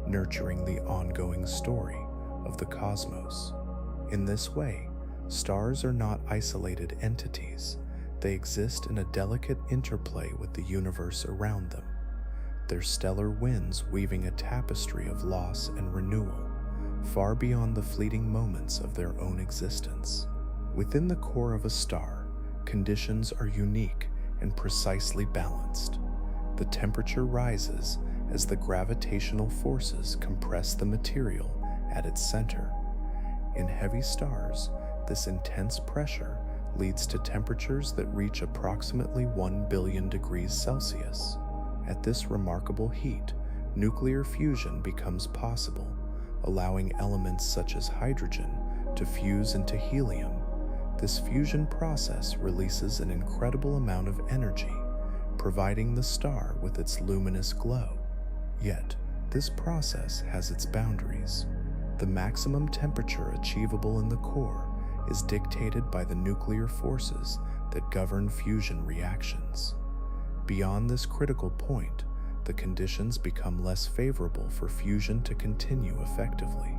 nurturing the ongoing story of the cosmos. In this way, stars are not isolated entities. They exist in a delicate interplay with the universe around them, their stellar winds weaving a tapestry of loss and renewal, far beyond the fleeting moments of their own existence. Within the core of a star, conditions are unique and precisely balanced. The temperature rises as the gravitational forces compress the material at its center. In heavy stars, this intense pressure leads to temperatures that reach approximately 1 billion degrees Celsius. At this remarkable heat, nuclear fusion becomes possible, allowing elements such as hydrogen to fuse into helium. This fusion process releases an incredible amount of energy, providing the star with its luminous glow. Yet, this process has its boundaries. The maximum temperature achievable in the core is dictated by the nuclear forces that govern fusion reactions. Beyond this critical point, the conditions become less favorable for fusion to continue effectively.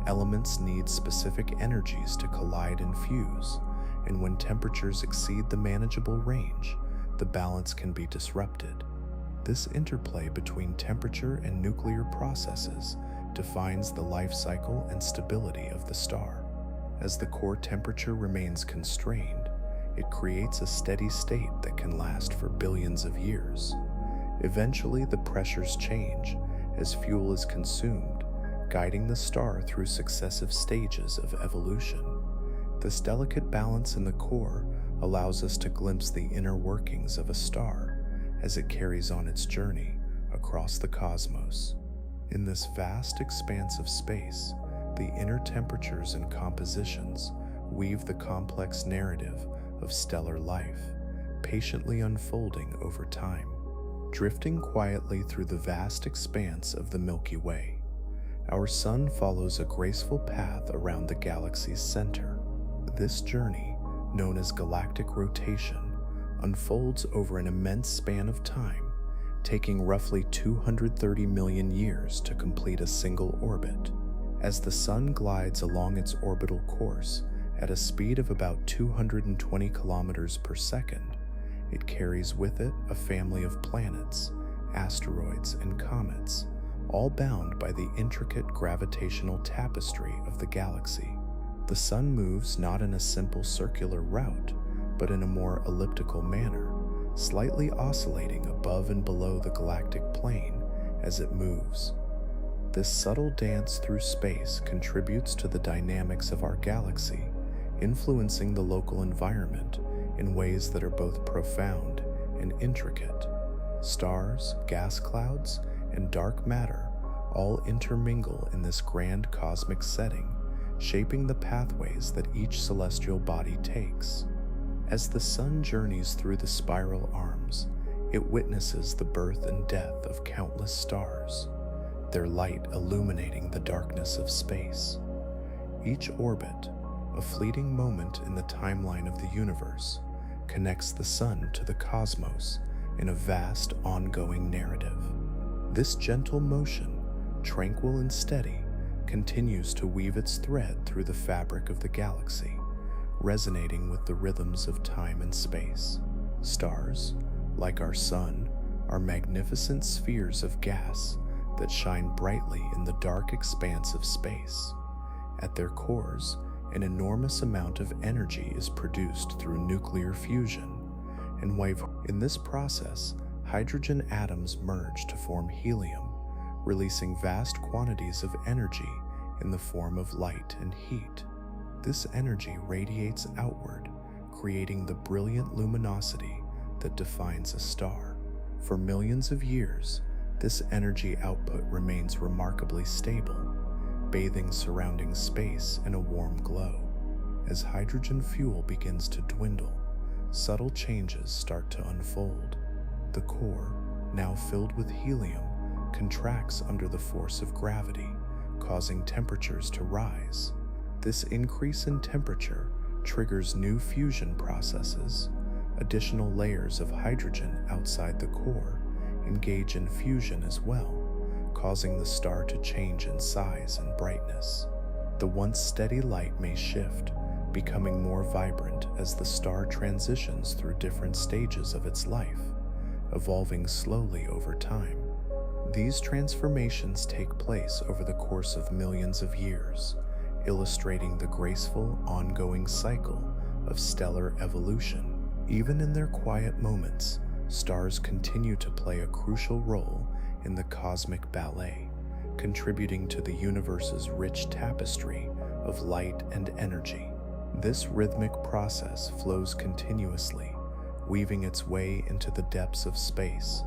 Elements need specific energies to collide and fuse, and when temperatures exceed the manageable range, the balance can be disrupted. This interplay between temperature and nuclear processes defines the life cycle and stability of the star. As the core temperature remains constrained, it creates a steady state that can last for billions of years. Eventually, the pressures change as fuel is consumed, guiding the star through successive stages of evolution. This delicate balance in the core allows us to glimpse the inner workings of a star as it carries on its journey across the cosmos. In this vast expanse of space, the inner temperatures and compositions weave the complex narrative of stellar life, patiently unfolding over time. Drifting quietly through the vast expanse of the Milky Way, our sun follows a graceful path around the galaxy's center. This journey, known as galactic rotation, unfolds over an immense span of time, taking roughly 230 million years to complete a single orbit. As the sun glides along its orbital course at a speed of about 220 kilometers per second, it carries with it a family of planets, asteroids, and comets, all bound by the intricate gravitational tapestry of the galaxy. The sun moves not in a simple circular route, but in a more elliptical manner, slightly oscillating above and below the galactic plane as it moves. This subtle dance through space contributes to the dynamics of our galaxy, influencing the local environment in ways that are both profound and intricate. Stars, gas clouds, and dark matter all intermingle in this grand cosmic setting, shaping the pathways that each celestial body takes. As the sun journeys through the spiral arms, it witnesses the birth and death of countless stars, their light illuminating the darkness of space. Each orbit, a fleeting moment in the timeline of the universe, connects the sun to the cosmos in a vast, ongoing narrative. This gentle motion, tranquil and steady, continues to weave its thread through the fabric of the galaxy, resonating with the rhythms of time and space. Stars, like our sun, are magnificent spheres of gas that shine brightly in the dark expanse of space. At their cores, an enormous amount of energy is produced through nuclear fusion, and in this process, hydrogen atoms merge to form helium, releasing vast quantities of energy in the form of light and heat. This energy radiates outward, creating the brilliant luminosity that defines a star. For millions of years, this energy output remains remarkably stable, bathing surrounding space in a warm glow. As hydrogen fuel begins to dwindle, subtle changes start to unfold. The core, now filled with helium, contracts under the force of gravity, causing temperatures to rise. This increase in temperature triggers new fusion processes. Additional layers of hydrogen outside the core engage in fusion as well, causing the star to change in size and brightness. The once steady light may shift, becoming more vibrant as the star transitions through different stages of its life, evolving slowly over time. These transformations take place over the course of millions of years, illustrating the graceful, ongoing cycle of stellar evolution. Even in their quiet moments, stars continue to play a crucial role in the cosmic ballet, contributing to the universe's rich tapestry of light and energy. This rhythmic process flows continuously, weaving its way into the depths of space,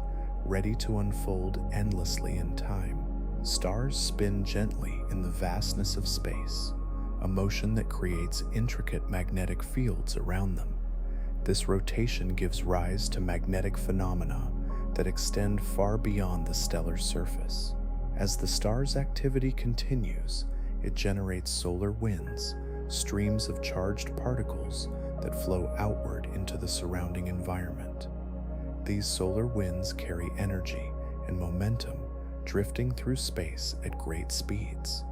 ready to unfold endlessly in time. Stars spin gently in the vastness of space, a motion that creates intricate magnetic fields around them. This rotation gives rise to magnetic phenomena that extend far beyond the stellar surface. As the star's activity continues, it generates solar winds, streams of charged particles that flow outward into the surrounding environment. These solar winds carry energy and momentum, drifting through space at great speeds.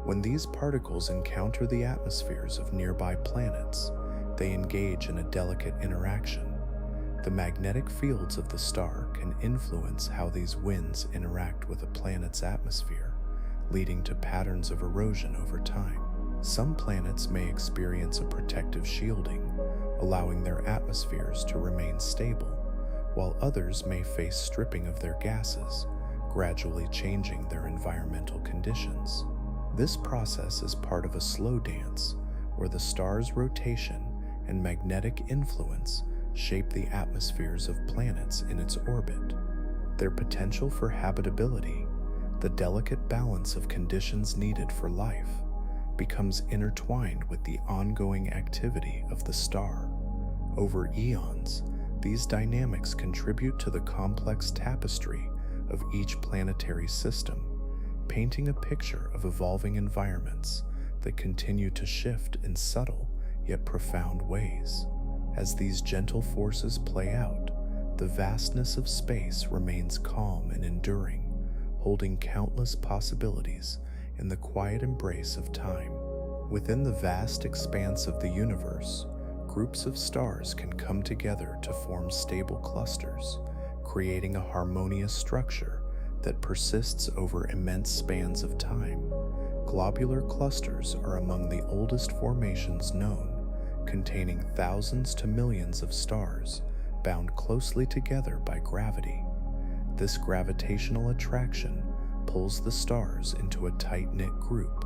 When these particles encounter the atmospheres of nearby planets, they engage in a delicate interaction. The magnetic fields of the star can influence how these winds interact with a planet's atmosphere, leading to patterns of erosion over time. Some planets may experience a protective shielding, allowing their atmospheres to remain stable, while others may face stripping of their gases, gradually changing their environmental conditions. This process is part of a slow dance where the star's rotation and magnetic influence shape the atmospheres of planets in its orbit. Their potential for habitability, the delicate balance of conditions needed for life, becomes intertwined with the ongoing activity of the star. Over eons, these dynamics contribute to the complex tapestry of each planetary system, painting a picture of evolving environments that continue to shift in subtle yet profound ways. As these gentle forces play out, the vastness of space remains calm and enduring, holding countless possibilities in the quiet embrace of time. Within the vast expanse of the universe, groups of stars can come together to form stable clusters, creating a harmonious structure that persists over immense spans of time. Globular clusters are among the oldest formations known, containing thousands to millions of stars bound closely together by gravity. This gravitational attraction pulls the stars into a tight-knit group,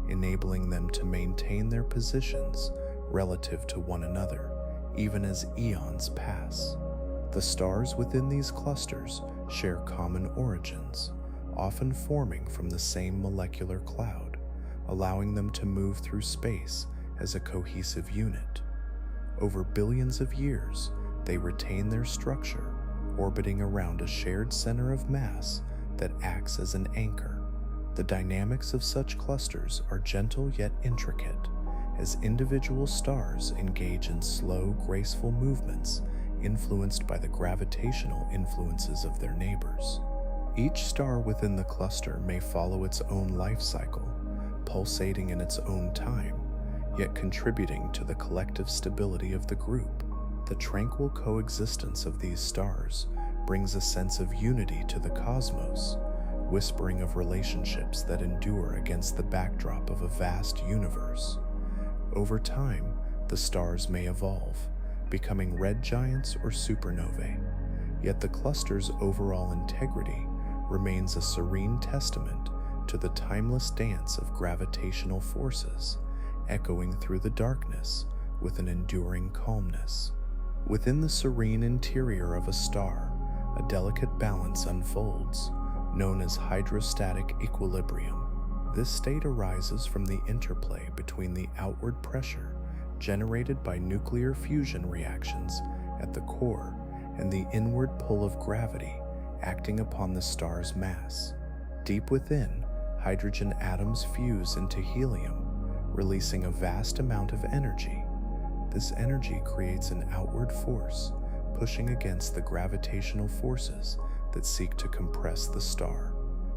enabling them to maintain their positions relative to one another, even as eons pass. The stars within these clusters share common origins, often forming from the same molecular cloud, allowing them to move through space as a cohesive unit. Over billions of years, they retain their structure, orbiting around a shared center of mass that acts as an anchor. The dynamics of such clusters are gentle yet intricate, as individual stars engage in slow, graceful movements influenced by the gravitational influences of their neighbors. Each star within the cluster may follow its own life cycle, pulsating in its own time, yet contributing to the collective stability of the group. The tranquil coexistence of these stars brings a sense of unity to the cosmos, whispering of relationships that endure against the backdrop of a vast universe. Over time, the stars may evolve, becoming red giants or supernovae, yet the cluster's overall integrity remains a serene testament to the timeless dance of gravitational forces, echoing through the darkness with an enduring calmness. Within the serene interior of a star, a delicate balance unfolds, known as hydrostatic equilibrium. This state arises from the interplay between the outward pressure generated by nuclear fusion reactions at the core and the inward pull of gravity acting upon the star's mass. Deep within, hydrogen atoms fuse into helium, releasing a vast amount of energy. This energy creates an outward force, pushing against the gravitational forces that seek to compress the star.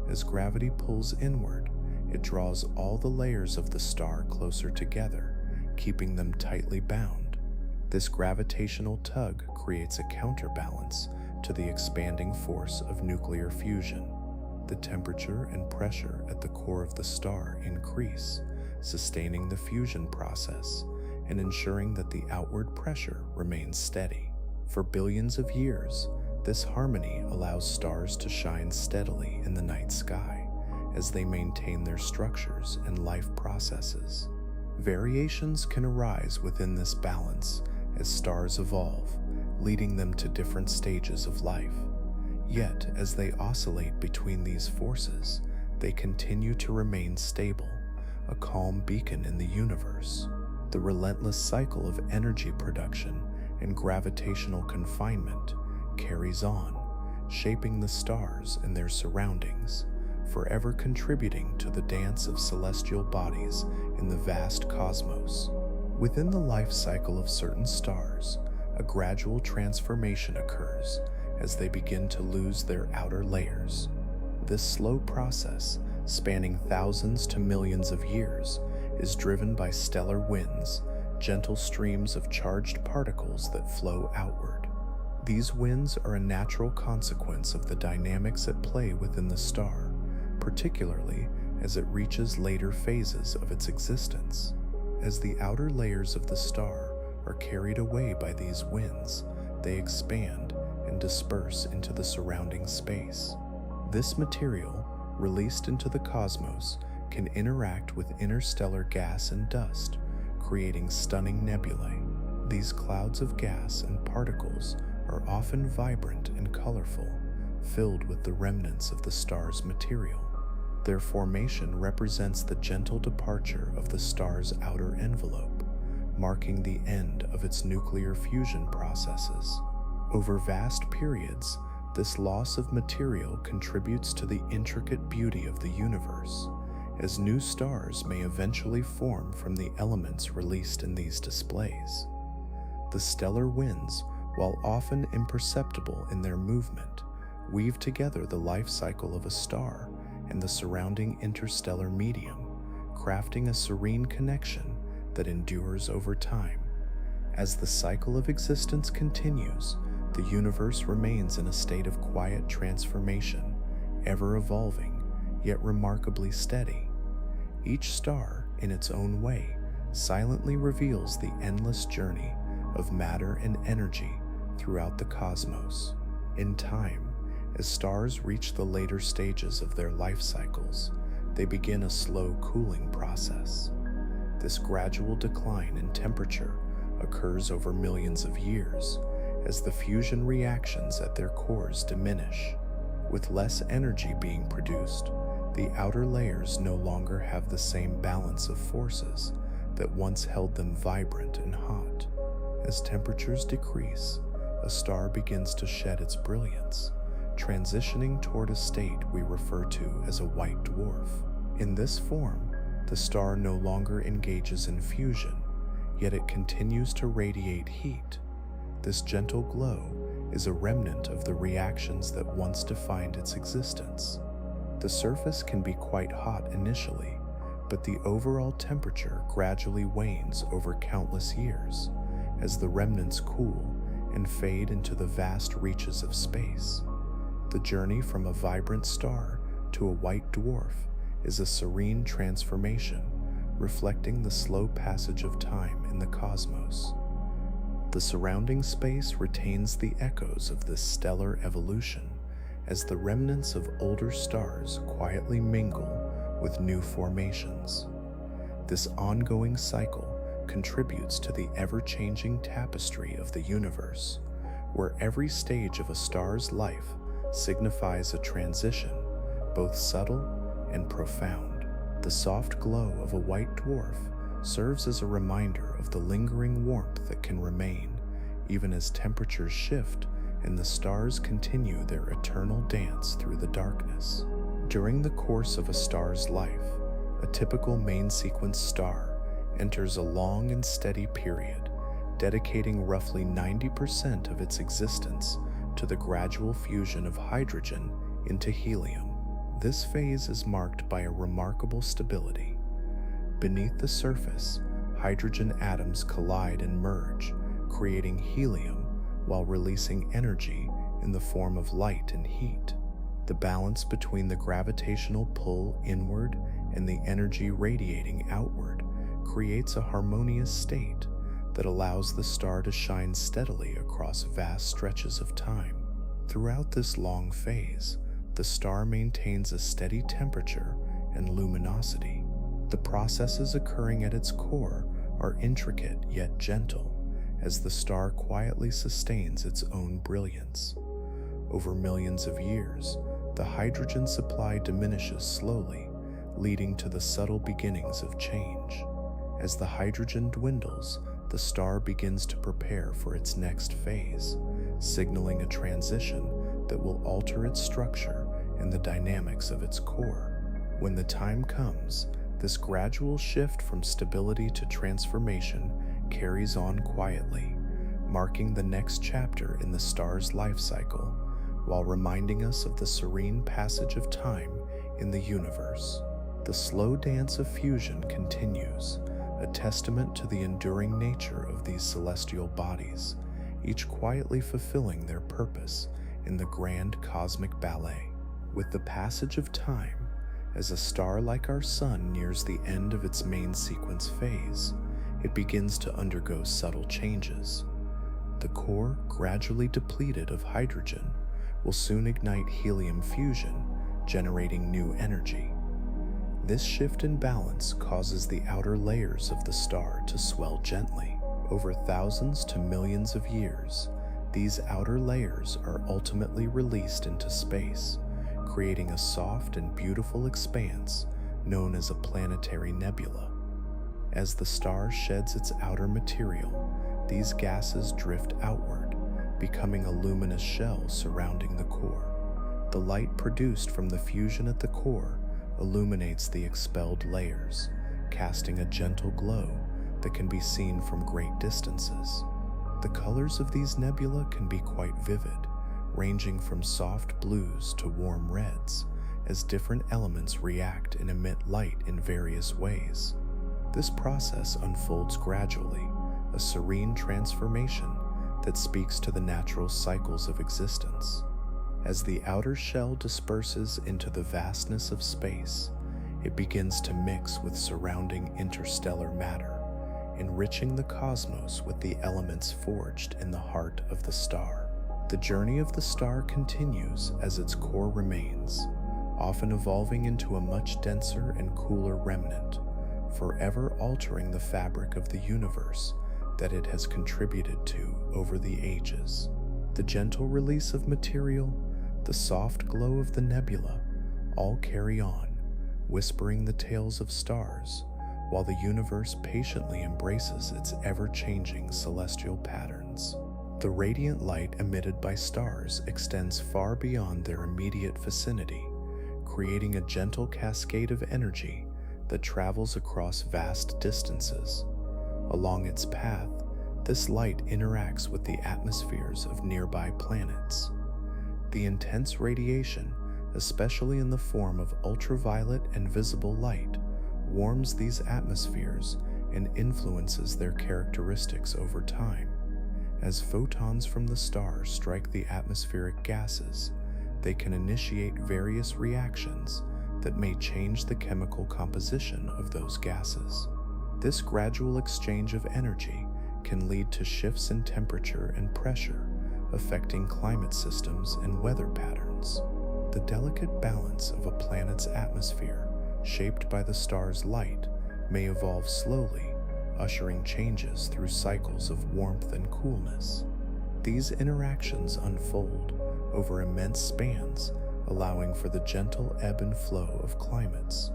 As gravity pulls inward, it draws all the layers of the star closer together, keeping them tightly bound. This gravitational tug creates a counterbalance to the expanding force of nuclear fusion. The temperature and pressure at the core of the star increase, sustaining the fusion process and ensuring that the outward pressure remains steady. For billions of years, this harmony allows stars to shine steadily in the night sky as they maintain their structures and life processes. Variations can arise within this balance as stars evolve, leading them to different stages of life. Yet, as they oscillate between these forces, they continue to remain stable, a calm beacon in the universe. The relentless cycle of energy production and gravitational confinement carries on, shaping the stars and their surroundings, forever contributing to the dance of celestial bodies in the vast cosmos. Within the life cycle of certain stars, a gradual transformation occurs as they begin to lose their outer layers. This slow process, spanning thousands to millions of years, is driven by stellar winds, gentle streams of charged particles that flow outward. These winds are a natural consequence of the dynamics at play within the star, particularly as it reaches later phases of its existence. As the outer layers of the star are carried away by these winds, they expand and disperse into the surrounding space. This material, released into the cosmos, can interact with interstellar gas and dust, creating stunning nebulae. These clouds of gas and particles are often vibrant and colorful, filled with the remnants of the star's material. Their formation represents the gentle departure of the star's outer envelope, marking the end of its nuclear fusion processes. Over vast periods, this loss of material contributes to the intricate beauty of the universe, as new stars may eventually form from the elements released in these displays. The stellar winds, while often imperceptible in their movement, weave together the life cycle of a star and the surrounding interstellar medium, crafting a serene connection that endures over time. As the cycle of existence continues, the universe remains in a state of quiet transformation, ever evolving, yet remarkably steady. Each star, in its own way, silently reveals the endless journey of matter and energy throughout the cosmos. In time, as stars reach the later stages of their life cycles, they begin a slow cooling process. This gradual decline in temperature occurs over millions of years as the fusion reactions at their cores diminish. With less energy being produced, the outer layers no longer have the same balance of forces that once held them vibrant and hot. As temperatures decrease, a star begins to shed its brilliance, transitioning toward a state we refer to as a white dwarf. In this form, the star no longer engages in fusion, yet it continues to radiate heat. This gentle glow is a remnant of the reactions that once defined its existence. The surface can be quite hot initially, but the overall temperature gradually wanes over countless years as the remnants cool and fade into the vast reaches of space. The journey from a vibrant star to a white dwarf is a serene transformation, reflecting the slow passage of time in the cosmos. The surrounding space retains the echoes of this stellar evolution as the remnants of older stars quietly mingle with new formations. This ongoing cycle contributes to the ever-changing tapestry of the universe, where every stage of a star's life signifies a transition, both subtle and profound. The soft glow of a white dwarf serves as a reminder of the lingering warmth that can remain, even as temperatures shift and the stars continue their eternal dance through the darkness. During the course of a star's life, a typical main sequence star enters a long and steady period, dedicating roughly 90% of its existence to the gradual fusion of hydrogen into helium. This phase is marked by a remarkable stability. Beneath the surface, hydrogen atoms collide and merge, creating helium while releasing energy in the form of light and heat. The balance between the gravitational pull inward and the energy radiating outward creates a harmonious state that allows the star to shine steadily across vast stretches of time. Throughout this long phase, the star maintains a steady temperature and luminosity. The processes occurring at its core are intricate yet gentle, as the star quietly sustains its own brilliance. Over millions of years, the hydrogen supply diminishes slowly, leading to the subtle beginnings of change. As the hydrogen dwindles, the star begins to prepare for its next phase, signaling a transition that will alter its structure and the dynamics of its core. When the time comes, this gradual shift from stability to transformation carries on quietly, marking the next chapter in the star's life cycle, while reminding us of the serene passage of time in the universe. The slow dance of fusion continues, a testament to the enduring nature of these celestial bodies, each quietly fulfilling their purpose in the grand cosmic ballet. With the passage of time, as a star like our Sun nears the end of its main sequence phase, it begins to undergo subtle changes. The core, gradually depleted of hydrogen, will soon ignite helium fusion, generating new energy. This shift in balance causes the outer layers of the star to swell gently. Over thousands to millions of years, these outer layers are ultimately released into space, creating a soft and beautiful expanse known as a planetary nebula. As the star sheds its outer material, these gases drift outward, becoming a luminous shell surrounding the core. The light produced from the fusion at the core illuminates the expelled layers, casting a gentle glow that can be seen from great distances. The colors of these nebula can be quite vivid, ranging from soft blues to warm reds, as different elements react and emit light in various ways. This process unfolds gradually, a serene transformation that speaks to the natural cycles of existence. As the outer shell disperses into the vastness of space, it begins to mix with surrounding interstellar matter, enriching the cosmos with the elements forged in the heart of the star. The journey of the star continues as its core remains, often evolving into a much denser and cooler remnant, forever altering the fabric of the universe that it has contributed to over the ages. The gentle release of material, the soft glow of the nebula, all carry on, whispering the tales of stars, while the universe patiently embraces its ever-changing celestial patterns. The radiant light emitted by stars extends far beyond their immediate vicinity, creating a gentle cascade of energy that travels across vast distances. Along its path, this light interacts with the atmospheres of nearby planets. The intense radiation, especially in the form of ultraviolet and visible light, warms these atmospheres and influences their characteristics over time. As photons from the stars strike the atmospheric gases, they can initiate various reactions that may change the chemical composition of those gases. This gradual exchange of energy can lead to shifts in temperature and pressure, affecting climate systems and weather patterns. The delicate balance of a planet's atmosphere, shaped by the star's light, may evolve slowly, ushering changes through cycles of warmth and coolness. These interactions unfold over immense spans, allowing for the gentle ebb and flow of climates.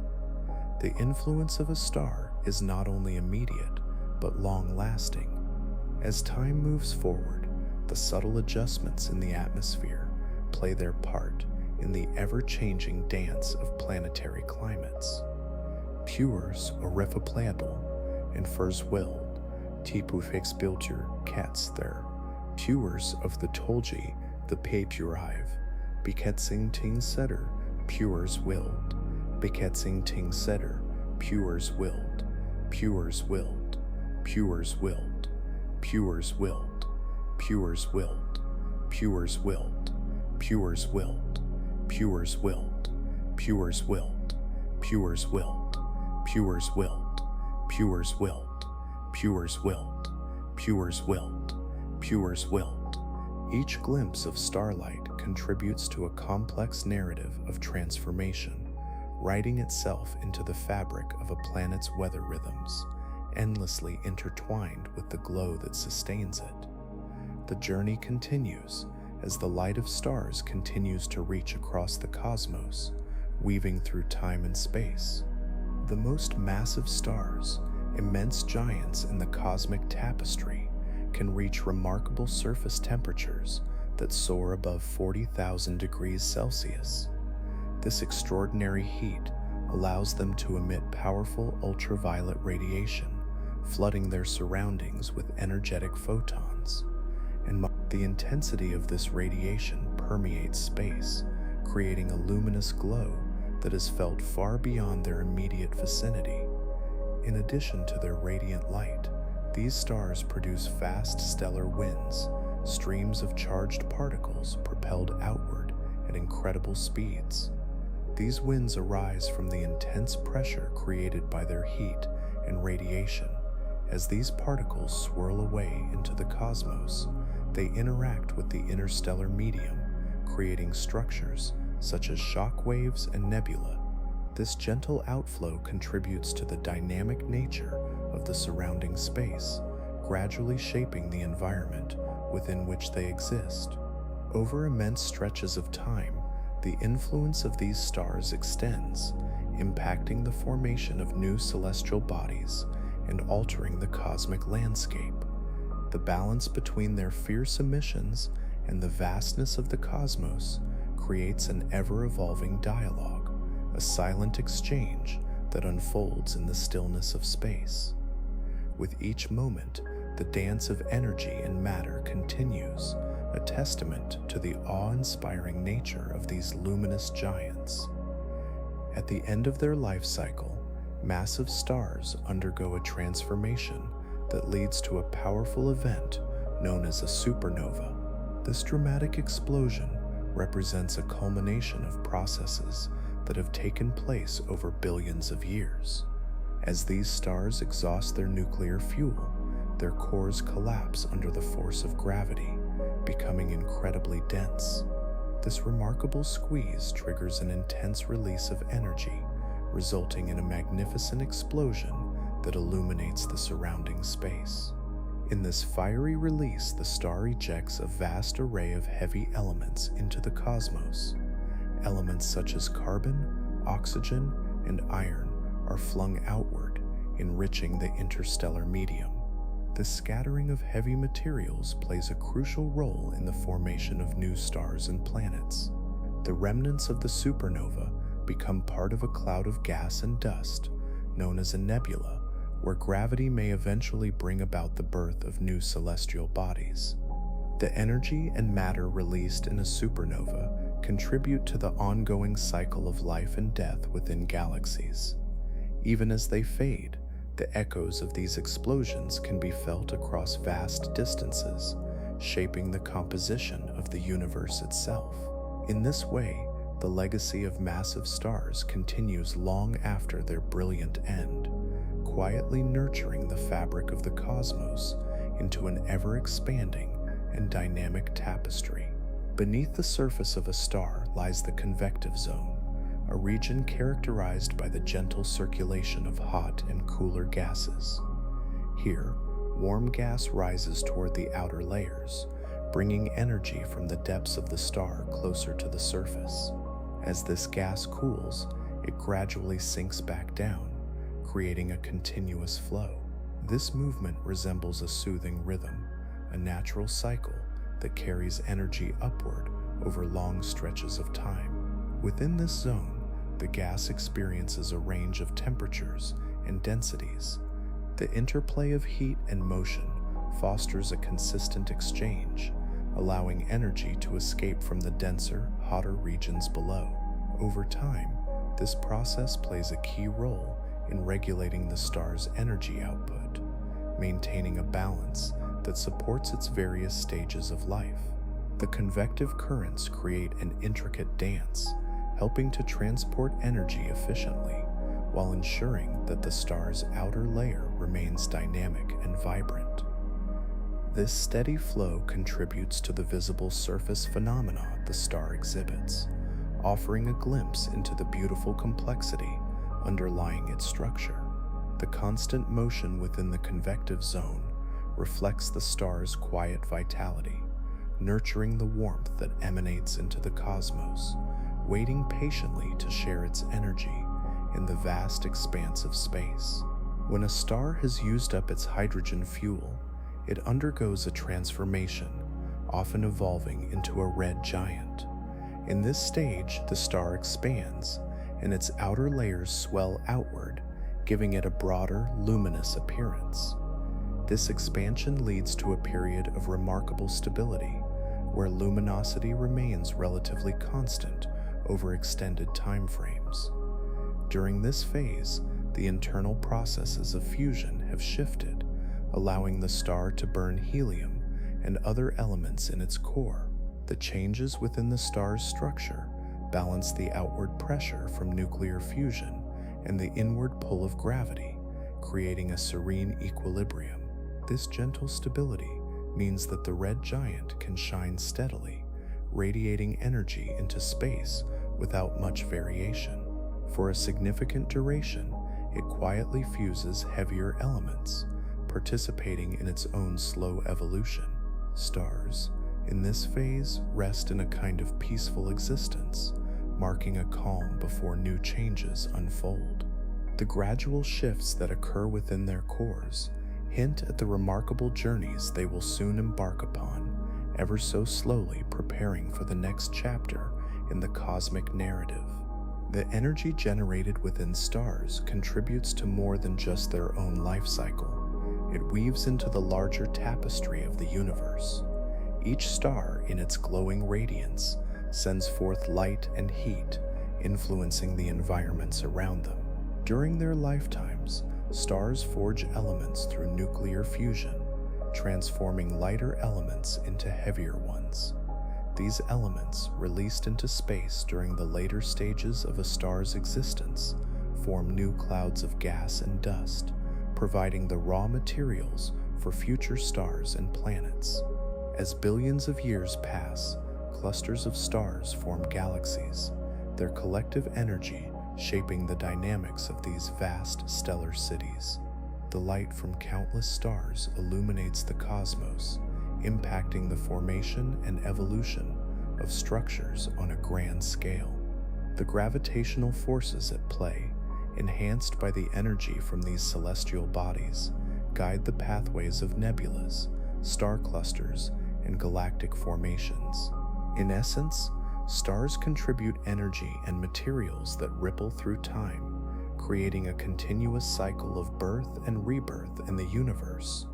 The influence of a star is not only immediate, but long-lasting. As time moves forward, the subtle adjustments in the atmosphere play their part in the ever-changing dance of planetary climates. Puurs orififladel en verswild, typufixbiltur ketster, puurs of the tolgi, the papurive, beketsing ting setter, puurs wild, beketsing ting setter, puurs wild, puurs wild, puurs wild, puurs wild, puurs wild, puurs wild, puurs wild, puurs wild, puurs wild, puurs wild, puurs wild, puurs wild, puurs wild, Pure's wilt, Pure's wilt. Each glimpse of starlight contributes to a complex narrative of transformation, writing itself into the fabric of a planet's weather rhythms, endlessly intertwined with the glow that sustains it. The journey continues as the light of stars continues to reach across the cosmos, weaving through time and space. The most massive stars, immense giants in the cosmic tapestry, can reach remarkable surface temperatures that soar above 40,000 degrees Celsius. This extraordinary heat allows them to emit powerful ultraviolet radiation, flooding their surroundings with energetic photons. And the intensity of this radiation permeates space, creating a luminous glow that is felt far beyond their immediate vicinity. In addition to their radiant light, these stars produce fast stellar winds, streams of charged particles propelled outward at incredible speeds. These winds arise from the intense pressure created by their heat and radiation. As these particles swirl away into the cosmos, they interact with the interstellar medium, creating structures such as shock waves and nebula. This gentle outflow contributes to the dynamic nature of the surrounding space, gradually shaping the environment within which they exist. Over immense stretches of time, the influence of these stars extends, impacting the formation of new celestial bodies and altering the cosmic landscape. The balance between their fierce emissions and the vastness of the cosmos creates an ever-evolving dialogue, a silent exchange that unfolds in the stillness of space. With each moment, the dance of energy and matter continues, a testament to the awe-inspiring nature of these luminous giants. At the end of their life cycle, massive stars undergo a transformation that leads to a powerful event known as a supernova. This dramatic explosion represents a culmination of processes that have taken place over billions of years. As these stars exhaust their nuclear fuel, their cores collapse under the force of gravity, becoming incredibly dense. This remarkable squeeze triggers an intense release of energy, resulting in a magnificent explosion that illuminates the surrounding space. In this fiery release, the star ejects a vast array of heavy elements into the cosmos. Elements such as carbon, oxygen, and iron are flung outward, enriching the interstellar medium. This scattering of heavy materials plays a crucial role in the formation of new stars and planets. The remnants of the supernova become part of a cloud of gas and dust, known as a nebula, where gravity may eventually bring about the birth of new celestial bodies. The energy and matter released in a supernova contribute to the ongoing cycle of life and death within galaxies. Even as they fade, the echoes of these explosions can be felt across vast distances, shaping the composition of the universe itself. In this way, the legacy of massive stars continues long after their brilliant end, quietly nurturing the fabric of the cosmos into an ever-expanding and dynamic tapestry. Beneath the surface of a star lies the convective zone, a region characterized by the gentle circulation of hot and cooler gases. Here, warm gas rises toward the outer layers, bringing energy from the depths of the star closer to the surface. As this gas cools, it gradually sinks back down, creating a continuous flow. This movement resembles a soothing rhythm, a natural cycle that carries energy upward over long stretches of time. Within this zone, the gas experiences a range of temperatures and densities. The interplay of heat and motion fosters a consistent exchange, allowing energy to escape from the denser, hotter regions below. Over time, this process plays a key role in regulating the star's energy output, maintaining a balance that supports its various stages of life. The convective currents create an intricate dance, helping to transport energy efficiently while ensuring that the star's outer layer remains dynamic and vibrant. This steady flow contributes to the visible surface phenomena the star exhibits, offering a glimpse into the beautiful complexity underlying its structure. The constant motion within the convective zone reflects the star's quiet vitality, nurturing the warmth that emanates into the cosmos, waiting patiently to share its energy in the vast expanse of space. When a star has used up its hydrogen fuel, it undergoes a transformation, often evolving into a red giant. In this stage, the star expands, and its outer layers swell outward, giving it a broader, luminous appearance. This expansion leads to a period of remarkable stability, where luminosity remains relatively constant over extended time frames. During this phase, the internal processes of fusion have shifted, allowing the star to burn helium and other elements in its core. The changes within the star's structure balance the outward pressure from nuclear fusion and the inward pull of gravity, creating a serene equilibrium. This gentle stability means that the red giant can shine steadily, radiating energy into space without much variation. For a significant duration, it quietly fuses heavier elements, participating in its own slow evolution. Stars, in this phase, rest in a kind of peaceful existence, marking a calm before new changes unfold. The gradual shifts that occur within their cores hint at the remarkable journeys they will soon embark upon, ever so slowly preparing for the next chapter in the cosmic narrative. The energy generated within stars contributes to more than just their own life cycle. It weaves into the larger tapestry of the universe. Each star, in its glowing radiance, sends forth light and heat, influencing the environments around them. During their lifetimes, stars forge elements through nuclear fusion, transforming lighter elements into heavier ones. These elements, released into space during the later stages of a star's existence, form new clouds of gas and dust, providing the raw materials for future stars and planets. As billions of years pass, clusters of stars form galaxies, their collective energy shaping the dynamics of these vast stellar cities. The light from countless stars illuminates the cosmos, impacting the formation and evolution of structures on a grand scale. The gravitational forces at play, enhanced by the energy from these celestial bodies, guide the pathways of nebulas, star clusters, and galactic formations. In essence, stars contribute energy and materials that ripple through time, creating a continuous cycle of birth and rebirth in the universe.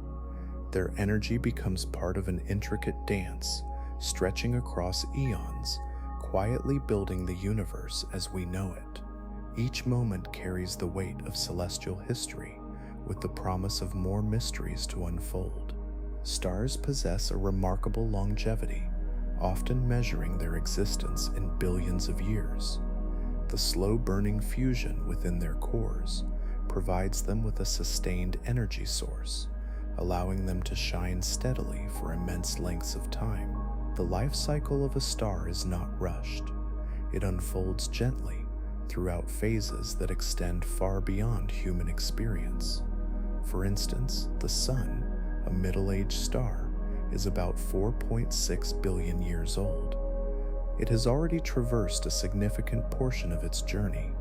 Their energy becomes part of an intricate dance, stretching across eons, quietly building the universe as we know it. Each moment carries the weight of celestial history, with the promise of more mysteries to unfold. Stars possess a remarkable longevity, often measuring their existence in billions of years. The slow-burning fusion within their cores provides them with a sustained energy source, allowing them to shine steadily for immense lengths of time. The life cycle of a star is not rushed. It unfolds gently throughout phases that extend far beyond human experience. For instance, the Sun, a middle-aged star, is about 4.6 billion years old. It has already traversed a significant portion of its journey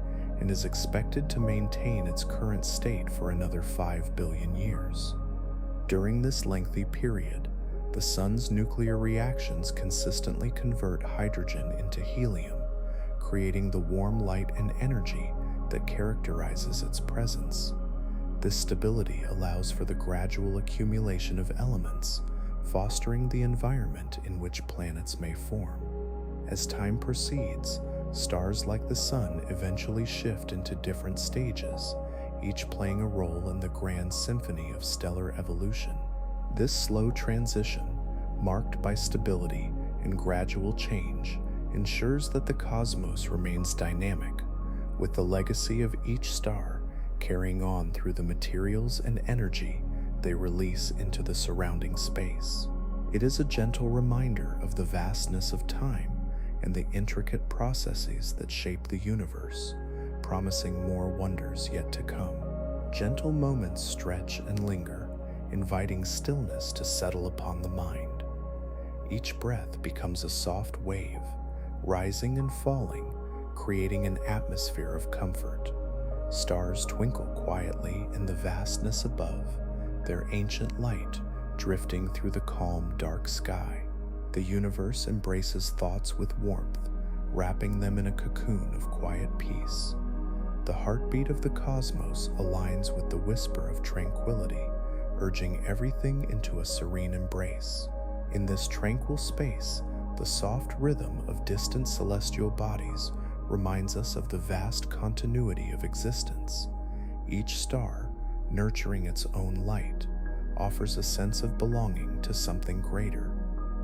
and is expected to maintain its current state for another 5 billion years. During this lengthy period, the Sun's nuclear reactions consistently convert hydrogen into helium, creating the warm light and energy that characterizes its presence. This stability allows for the gradual accumulation of elements, fostering the environment in which planets may form. As time proceeds, stars like the Sun eventually shift into different stages, each playing a role in the grand symphony of stellar evolution. This slow transition, marked by stability and gradual change, ensures that the cosmos remains dynamic, with the legacy of each star carrying on through the materials and energy they release into the surrounding space. It is a gentle reminder of the vastness of time and the intricate processes that shape the universe, promising more wonders yet to come. Gentle moments stretch and linger, inviting stillness to settle upon the mind. Each breath becomes a soft wave, rising and falling, creating an atmosphere of comfort. Stars twinkle quietly in the vastness above, their ancient light drifting through the calm, dark sky. The universe embraces thoughts with warmth, wrapping them in a cocoon of quiet peace. The heartbeat of the cosmos aligns with the whisper of tranquility, urging everything into a serene embrace. In this tranquil space, the soft rhythm of distant celestial bodies reminds us of the vast continuity of existence. Each star, nurturing its own light, offers a sense of belonging to something greater.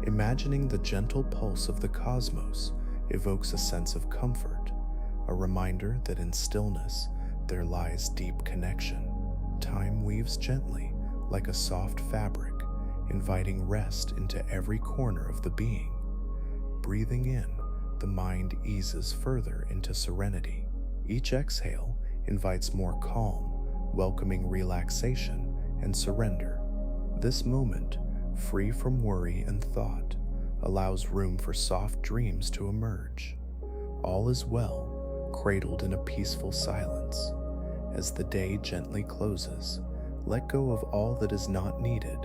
Imagining the gentle pulse of the cosmos evokes a sense of comfort, a reminder that in stillness there lies deep connection. Time weaves gently like a soft fabric, inviting rest into every corner of the being. Breathing in, the mind eases further into serenity. Each exhale invites more calm, welcoming relaxation and surrender. This moment, free from worry and thought, allows room for soft dreams to emerge. All is well, cradled in a peaceful silence. As the day gently closes, let go of all that is not needed.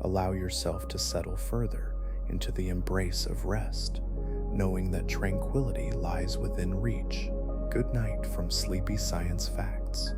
Allow yourself to settle further into the embrace of rest, knowing that tranquility lies within reach. Good night from Sleepy Science Facts.